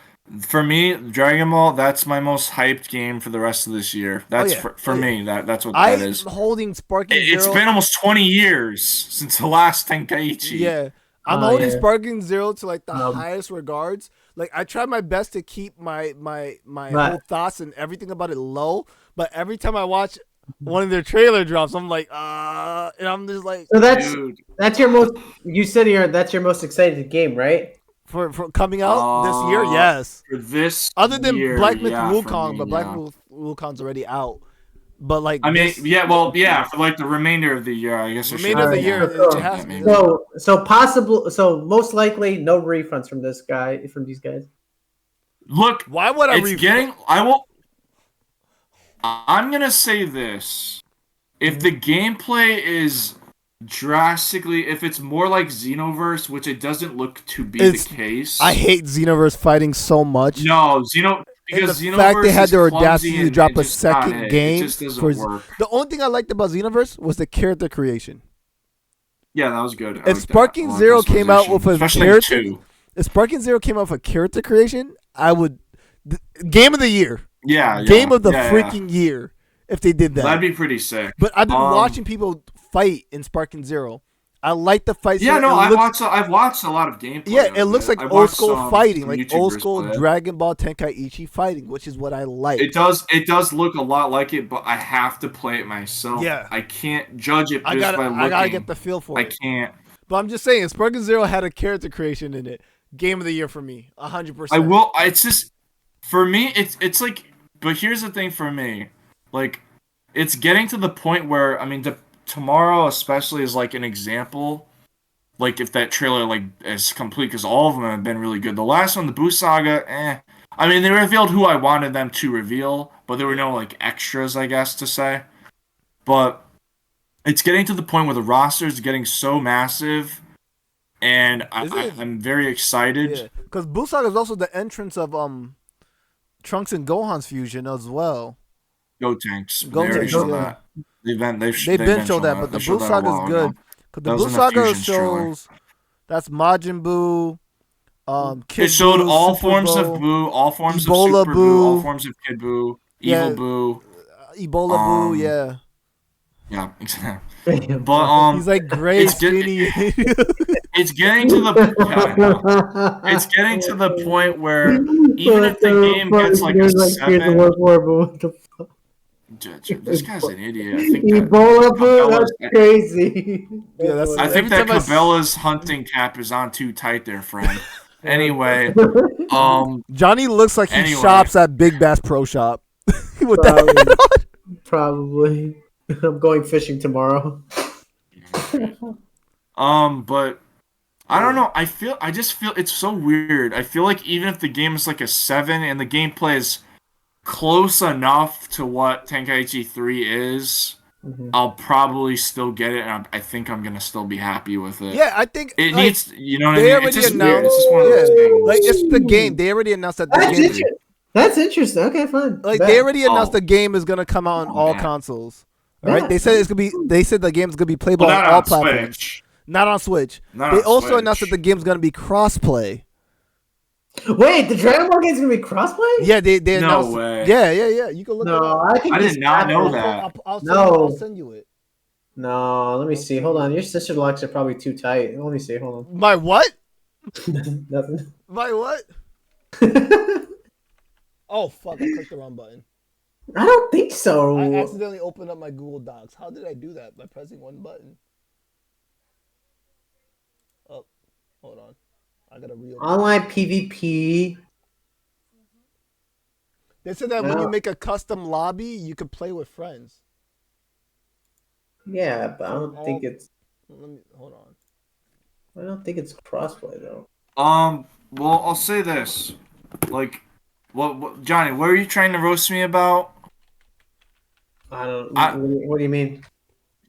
For me, Dragon Ball, that's my most hyped game for the rest of this year. That's for me. That's what that is. I'm holding Sparking Zero. It's been almost 20 years since the last Tenkaichi. Yeah. I'm holding Sparking Zero to like the highest regards. Like I try my best to keep my whole thoughts and everything about it low, but every time I watch one of their trailer drops, I'm like, and I'm just like, so that's your most. You said that's your most excited game, right? For coming out this year, yes. For this other than year, Black Myth yeah, Wukong, me, but Black Myth Wukong's already out. But like, I mean, for like the remainder of the year, I guess. Remainder of the year, it has maybe. So most likely no refunds from these guys. Look, why would I? I'm gonna say this: if the gameplay is drastically, if it's more like Xenoverse, which it doesn't look to be the case. I hate Xenoverse fighting so much. No, because the Xenoverse fact they had is the audacity to drop a just second game. It just doesn't work. The only thing I liked about Xenoverse was the character creation. Yeah, that was good. If Sparking Zero came out with a character, if Sparking Zero came out with a character creation, I would game of the year. Yeah, game of the freaking year. If they did that, that'd be pretty sick. But I've been watching people fight in Sparking Zero. I like the fight. Yeah, no, I've watched a lot of gameplay. Yeah, it looks like old school fighting, like old school Dragon Ball Tenkaichi fighting, which is what I like. It does look a lot like it, but I have to play it myself. Yeah, I can't judge it by looking. I gotta get the feel for it. I can't. But I'm just saying, Sparking Zero had a character creation in it. Game of the year for me, 100%. I will. It's just for me. It's like but here's the thing for me, like, it's getting to the point where I mean, tomorrow especially is like an example. Like if that trailer like is complete, because all of them have been really good. The last one, the Boo Saga, I mean, they revealed who I wanted them to reveal, but there were no like extras, I guess to say. But it's getting to the point where the roster is getting so massive, and I'm very excited. Yeah, because Boo Saga is also the entrance of Trunks and Gohan's fusion as well. Go Tanks. Go They already Tanks, showed yeah. that. They've been showed that, but the Boo Saga is good. Because the That was Boo in the Saga Fusions trailer. shows that's Majin Buu, Kid It showed Buu, all Super forms Buu, of Boo, all forms Ebola of Super Boo, Boo. all forms of Kid Boo, Yeah. Evil Boo. Ebola Boo, yeah. Yeah, exactly. But He's like gray, it's get- skinny. it's getting to the it's getting to the point where even if the game gets like a 7, this guy's an idiot. I think that Ebola Boo, that's Cabela's- crazy. Yeah, that's- I think Every that time I s- Cabela's hunting cap is on too tight there, friend. Anyway, Johnny looks like he Anyway. shops at Big Bass Pro Shop. With that. Probably. I'm going fishing tomorrow. but I don't know. I just feel it's so weird. I feel like even if the game is like a 7 and the gameplay is close enough to what Tenkaichi 3 is, I'll probably still get it, and I think I'm gonna still be happy with it. Yeah, I think It like, needs, you know what I they mean? It's already just weird. It's announced. just one of those Yeah, things. like it's the game. They already announced that the That's game. interesting. That's interesting. Okay, fine. Like Bet. they already announced Oh. the game is gonna come out on all man. consoles. All right, Yeah. they said it's gonna be. They said the game's gonna be playable Well, on not all on platforms, Switch. not on Switch. Not They on also Switch. announced that the game's gonna be crossplay. Wait, the Dragon Ball game's gonna be crossplay? Yeah, they No announced. way. Yeah. You can look it No, up. I think I this did not know happened. that. I'll send you it. No, let me see. Hold on. Your sister locks are probably too tight. Let me see. Hold My what? on. Nothing. My what? Oh fuck! I clicked the wrong button. I don't think so. I accidentally opened up my Google Docs. How did I do that? By pressing one button. Oh, hold on. I gotta reopen. Online PvP. They said that when Yeah. you make a custom lobby, you can play with friends. Yeah, but I don't think it's. Let me hold on. I don't think it's crossplay though. Well, I'll say this. Like, what Johnny, what are you trying to roast me about? I don't. I- What do you mean?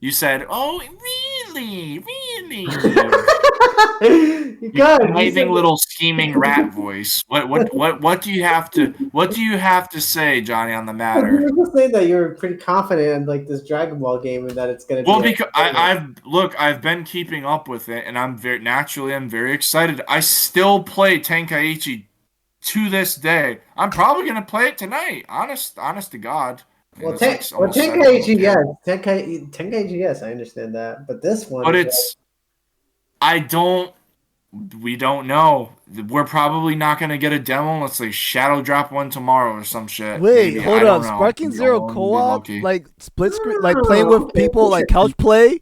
You said, "Oh, really? Really?" You got it. You Amazing said- little scheming rat voice. What do you have to say, Johnny, on the You matter? were just saying that you're pretty confident in like this Dragon Ball game and that it's gonna. Well, be because I've been keeping up with it, and I'm very excited. I still play Tenkaichi to this day. I'm probably gonna play it tonight. Honest to God. And Well, it's like almost 7, Tenkaichi, okay. yes. Tenkaichi, yes. I understand that, but this one. But is we don't know. We're probably not gonna get a demo unless they shadow drop one tomorrow or some shit. Wait, Maybe. I hold don't up. know. Sparking You Zero know, be co-op, lucky. like split screen, like playing with people, like couch play.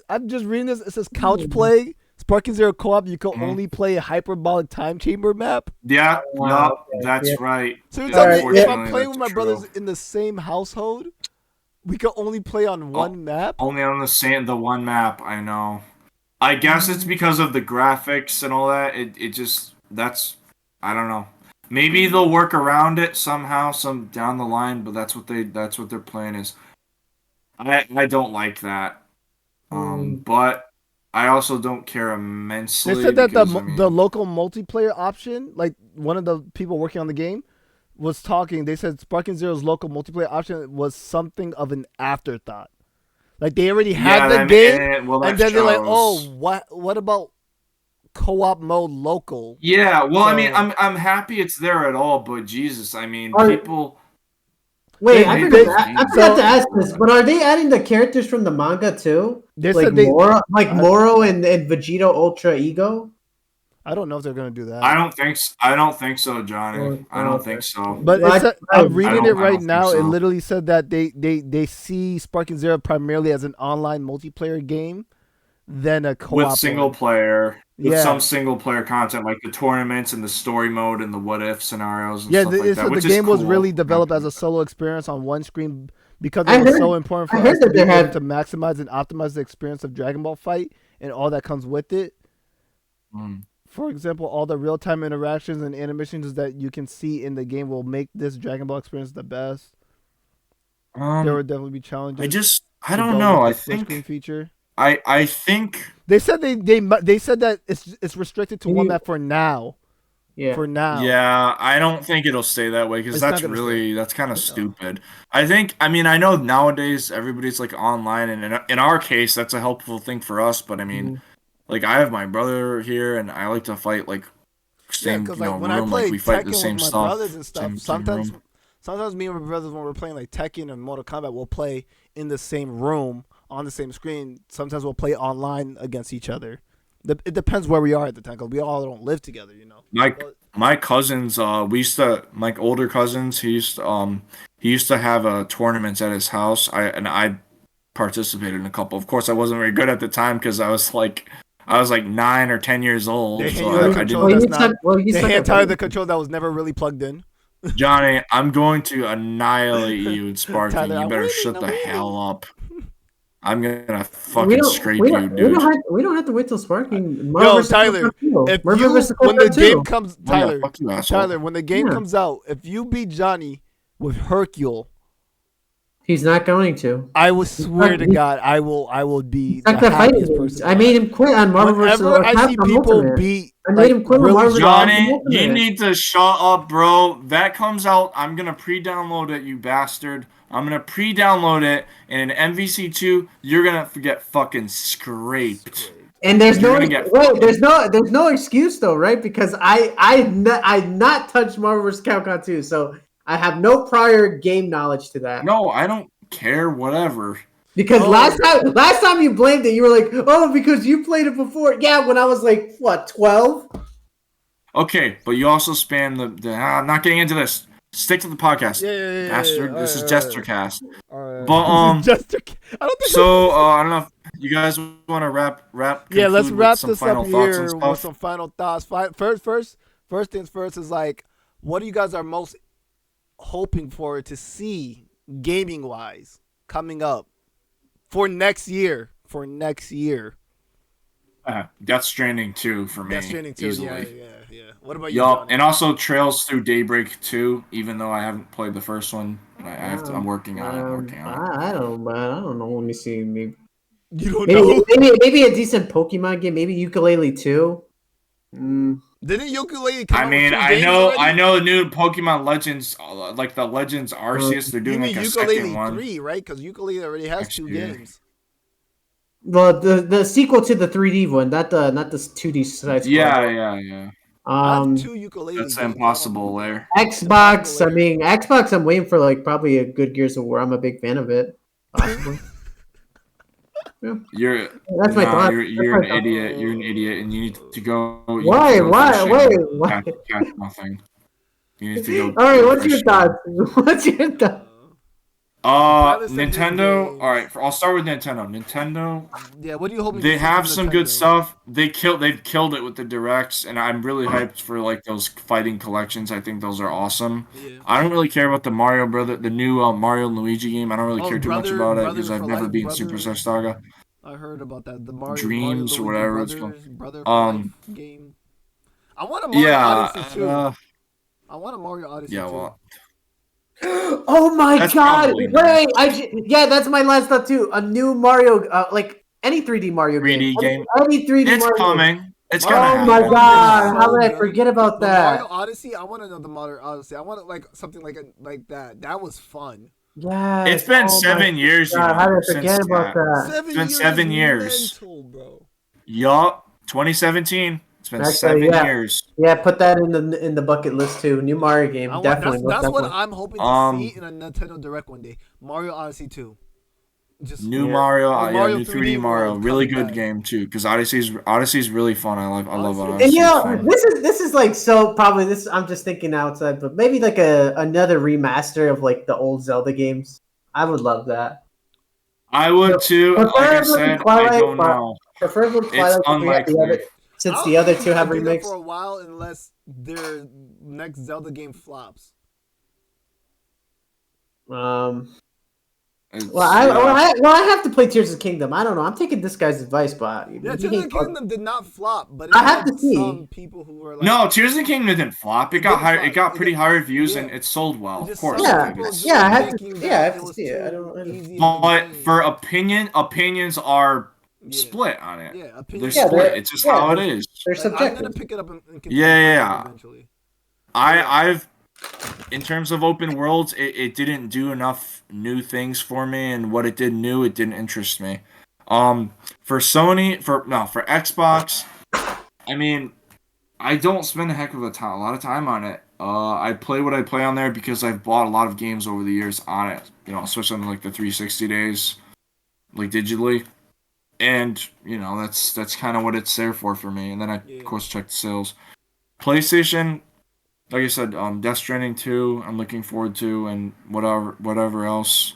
I'm just reading this. It says couch play. Sparking Zero co-op. You can Mhm. only play a hyperbolic time chamber map. Yeah, Wow, yup, that's yeah. right. So you're All telling right, me if yeah. I'm playing with my That's brothers true. in the same household, we can only play on one map? Only on the one map, I know. I guess it's because of the graphics and all that. It just I don't know. Maybe they'll work around it somehow, some down the line, but that's what their plan is. I don't like that. But I also don't care immensely. They said that because, I mean, the local multiplayer option, like one of the people working on the game, was talking. They said Sparking Zero's local multiplayer option was something of an afterthought. Like they already had the game, and then they're like, "Oh, what about co-op mode local?" Yeah, well, I So- mean, I'm happy it's there at all, but Jesus, I mean, Are- people. Wait, They- I they- forgot to ask this, but are they adding the characters from the manga too? They Like said they. Moro, Moro and Vegito Ultra Ego. I don't know if they're gonna do that. I don't think so, Johnny. I don't think so. But Well, it said, I I'm reading don't- it I don't right think now. It so. literally said that they see Sparking Zero primarily as an online multiplayer game than a co-op With single one. player. with some Yeah. single player content like the tournaments and the story mode and the what if scenarios and Yeah, stuff like so that. the Which game is was cool. really developed as a solo experience on one screen because I it was heard- so important for I heard us to that be they able had- to maximize and optimize the experience of Dragon Ball Fight and all that comes with it. Mm. For example, all the real-time interactions and animations that you can see in the game will make this Dragon Ball experience the best. There would definitely be challenges. I to don't go know. with I the split screen think feature. I think They said they said that it's restricted to one map for now. Yeah. For now. yeah, I don't think it'll stay that way because It's not that's gonna really that's kind of No. stupid. I mean I know nowadays everybody's like online and in our case that's a helpful thing for us, but I mean Mhm. like I have my brother here and I like to fight like Yeah, same because you know like when I room play like we fight Tekken the same with my stuff. brothers and stuff, same sometimes room. sometimes me and my brothers when we're playing like Tekken and Mortal Kombat, we'll play in the same room on the same screen. Sometimes we'll play online against each other. It depends where we are at the time because we all don't live together, you know. My cousins, my older cousins, he used to have tournaments at his house. I participated in a couple. Of course, I wasn't very good at the time because I was like 9 or 10 years old. They So hand you a I controller didn't. that's not. you They suck hand at tied the fighting. controller that was never really plugged in. Johnny, I'm going to annihilate you in Sparking. Tyler, You I'm better winning, shut I'm the winning. hell up. I'm gonna fucking scrape you, dude. We don't have to wait till Sparking. Yo, Tyler, if Murphy you versus when the Crypto game too. comes, Oh, yeah, Tyler, fuck you, asshole. Tyler, when the game Yeah. comes out, if you beat Johnny with Hercule, He's not going to. I will swear to he's- God, I will be He's the not gonna fight happiest him. person. I made him quit on Marvel vs. Whenever I see Capcom people Ultimate. beat I made like him quit on really Marvel vs. strong, Johnny, Ultimate. you need to shut up, bro. That comes out. I'm gonna pre-download it, you bastard. I'm gonna pre-download it, and in MVC2, you're gonna get fucking scraped. And there's You're no gonna get wait, fucking- there's no excuse though, right? Because I not touched Marvel vs. Capcom 2, so I have no prior game knowledge to that. No, I don't care. Whatever. Because Oh. last time you blamed it, you were like, "Oh, because you played it before." Yeah, when I was like, what, 12? Okay, but you also spam the. I'm not getting into this. Stick to the podcast, yeah, bastard. This is Jestercast. Alright. But Jester, I don't think. so I don't know if you guys want to wrap. Yeah, let's conclude with wrap some this final up thoughts here and with stuff. some final thoughts. First things first is like, what do you guys are most hoping for to see gaming wise coming up for next year? For next year, Death Stranding 2 for me. Death Stranding 2. easily. Yeah. What about you? Yup, Johnny? and also Trails Through Daybreak 2, even though I haven't played the first one. I'm working on it. I'm working on it. I don't know. Let me see. You don't know. Maybe a decent Pokemon game. Maybe Ukulele 2. Mm. Didn't Ukulele come I out mean, with 2 I games know already? the new Pokemon Legends, like the Legends Arceus, they're You doing mean like a Ukulele second one. 3, right? Because Ukulele already has Next 2 year. games. Well, the sequel to the 3D one, not the 2D side. Yeah. I have Um, 2 Ukulele That's games. impossible there. Xbox. I Impossible. mean, Xbox. I'm waiting for like probably a good Gears of War. I'm a big fan of it. Possibly. You're That's my thought. you're That's an my idiot. You're an idiot, and you need to go. you need to Why? go for Why? shit. Wait, why? Catch nothing. You need to go. All right. go What's for your shit. thoughts? What's your thoughts? Tyler said his Nintendo. games. All right, I'll start with Nintendo. Nintendo. Yeah, what are you hoping? They to see have from some good Nintendo? stuff. They've killed it with the directs, and I'm really hyped for like those fighting collections. I think those are awesome. Yeah. I don't really care about the the new Mario and Luigi game. I don't really Oh, care too much Brother- about it Brothers because I've for never Life, been Brother- Superstar Saga. I heard about that. The Mario Dreams or Luigi whatever it's Brother Um, for Life game. I want a Mario Yeah, Odyssey too. I want a Mario Odyssey yeah. too. Well, Oh my That's god! probably Wait, yeah, that's my last thought too. A new Mario, like any 3D Mario 3D game. Any 3D it's Mario game. coming. It's Mario- gonna Oh my happen. god! How So did I good. forget about The that? Mario Odyssey. I want another Mario Odyssey. I want like something like that. That was fun. Yeah, It's been 7 years. God, how did I since forget about that? 7 been years. 7 is years. mental, bro. Yup, 2017. It's been Actually, 7 yeah. years. Yeah, put that in the bucket list too. New Mario game, I want, definitely. that's what definitely. I'm hoping to Um, see in a Nintendo Direct one day. Mario Odyssey 2. Just New Yeah. Mario, Or Mario new 3D 3D Mario, World really coming good back. game too. Because Odyssey's really fun. I love Odyssey- Odyssey. And you It's know, fun. this is like so probably this. I'm just thinking outside, but maybe like another remaster of like the old Zelda games. I would love that. I would too. Like I Preferably said, I Twilight, don't but- know. Preferably It's Twilight. if we had the unlikely. other- since I the don't other think two have they'll do that remakes. for a while unless their next Zelda game flops. Well, I have to play Tears of the Kingdom. I don't know. I'm taking this guy's advice, but Yeah, Tears of the Kingdom did not flop, but it I have had to see. some people who were like, No, Tears of the Kingdom didn't flop. It got didn't high. flop. It got It pretty got- high reviews yeah. and it sold well. Of just course, some it Yeah, people did. just yeah, I were have to- thinking yeah, I that have it to was see it. I too don't- easy of a But game. for opinions are Yeah. split on it. Yeah, They're opinions. Yeah, split. they're- It's just yeah, how it is. They're Like, I'm subjective. gonna pick it up and continue Yeah. eventually. I've in terms of open worlds, it didn't do enough new things for me, and what it did new, it didn't interest me. For Xbox, I mean, I don't spend a lot of time on it. I play what I play on there because I've bought a lot of games over the years on it. You know, especially on like the 360 days, like digitally, and you know that's kind of what it's there for me. And then I of course check the sales. PlayStation, like I said, Death Stranding 2, I'm looking forward to, and whatever else.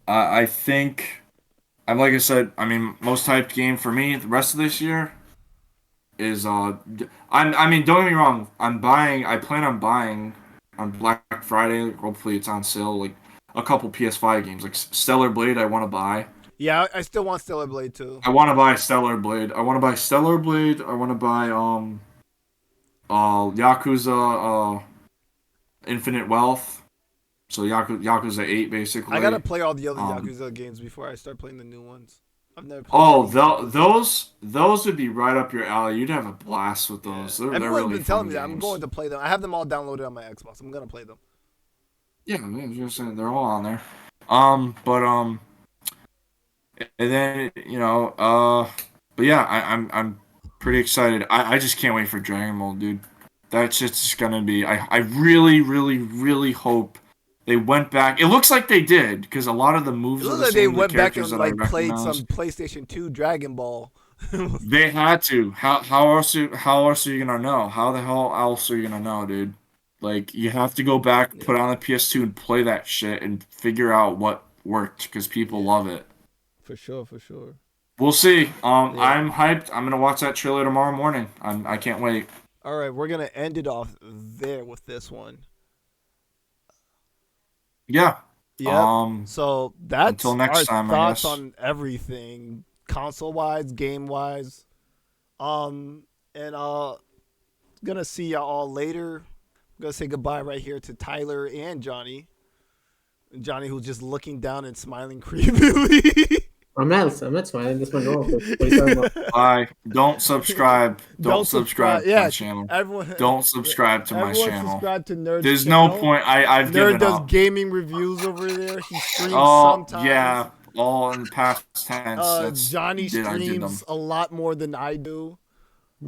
I think, like I said, I mean, most hyped game for me the rest of this year is I mean, don't get me wrong, I plan on buying on Black Friday. Hopefully, it's on sale. Like a couple PS5 games, like Stellar Blade. I want to buy. Yeah, I still want Stellar Blade too. I want to buy Stellar Blade. I want to buy Yakuza Infinite Wealth. So Yakuza 8 basically. I gotta play all the other Yakuza games before I start playing the new ones. I've never played. Oh, those would be right up your alley. You'd have a blast with those. Yeah. They're Everyone's really been telling me fun that. I'm games. going to play them. I have them all downloaded on my Xbox. I'm gonna play them. Yeah, man, you're saying they're all on there. And then but yeah, I'm pretty excited. I just can't wait for Dragon Ball, dude. That shit's just gonna be. I really, really, really hope they went back. It looks like they did because a lot of the moves. It are looks the like they same, the went back characters and that I like played recognize. some PlayStation 2 Dragon Ball. They had to. How else are you gonna know? How the hell else are you gonna know, dude? Like you have to go back, put it on the PS2, and play that shit and figure out what worked because people love it. For sure, for sure. We'll see. I'm hyped. I'm gonna watch that trailer tomorrow morning. I can't wait. All right, we're gonna end it off there with this one. Yeah. Yeah. So that's until next our time, I thoughts guess. on everything, console wise, game wise. And gonna see y'all all later. I'm gonna say goodbye right here to Tyler and Johnny. Johnny, who's just looking down and smiling creepily. I'm not smiling. That's my normal face. What are you talking about? Bye. Don't subscribe. Don't subscribe to Yeah, my channel. everyone. Don't subscribe to my Everyone channel. subscribe to Nerd's There's channel. no point. I've Nerd given does up. gaming reviews over there. He streams Oh sometimes. yeah, all in the past tense. Johnny I did them. streams a lot more than I do.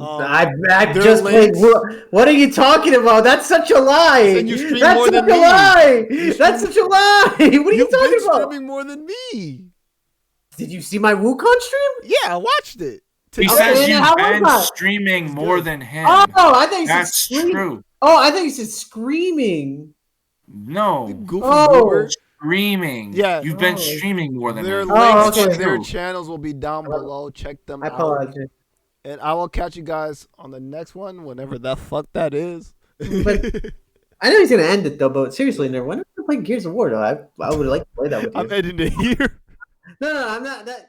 I they're just played. links. What are you talking about? That's such a lie. said you stream That's more such than a me. lie. That's such a lie. What are you You've talking been about? streaming more than me. Did you see my WooCon stream? Yeah, I watched it. He Okay, says then you've how was been that? streaming more than him. Oh, I thought you said That's screaming. true. Oh, I thought you said screaming. No, Goofy Oh. goober. streaming. Yeah. You've been Oh. streaming more than Their him. Oh, links okay. to their True. channels will be down below. Check them I out. apologize. And I will catch you guys on the next one, whenever the fuck that is. But- I know he's gonna end it though, but seriously, never. When are we play Gears of War though? I would like to play that with you. I'm ending it here. No, I'm not. That.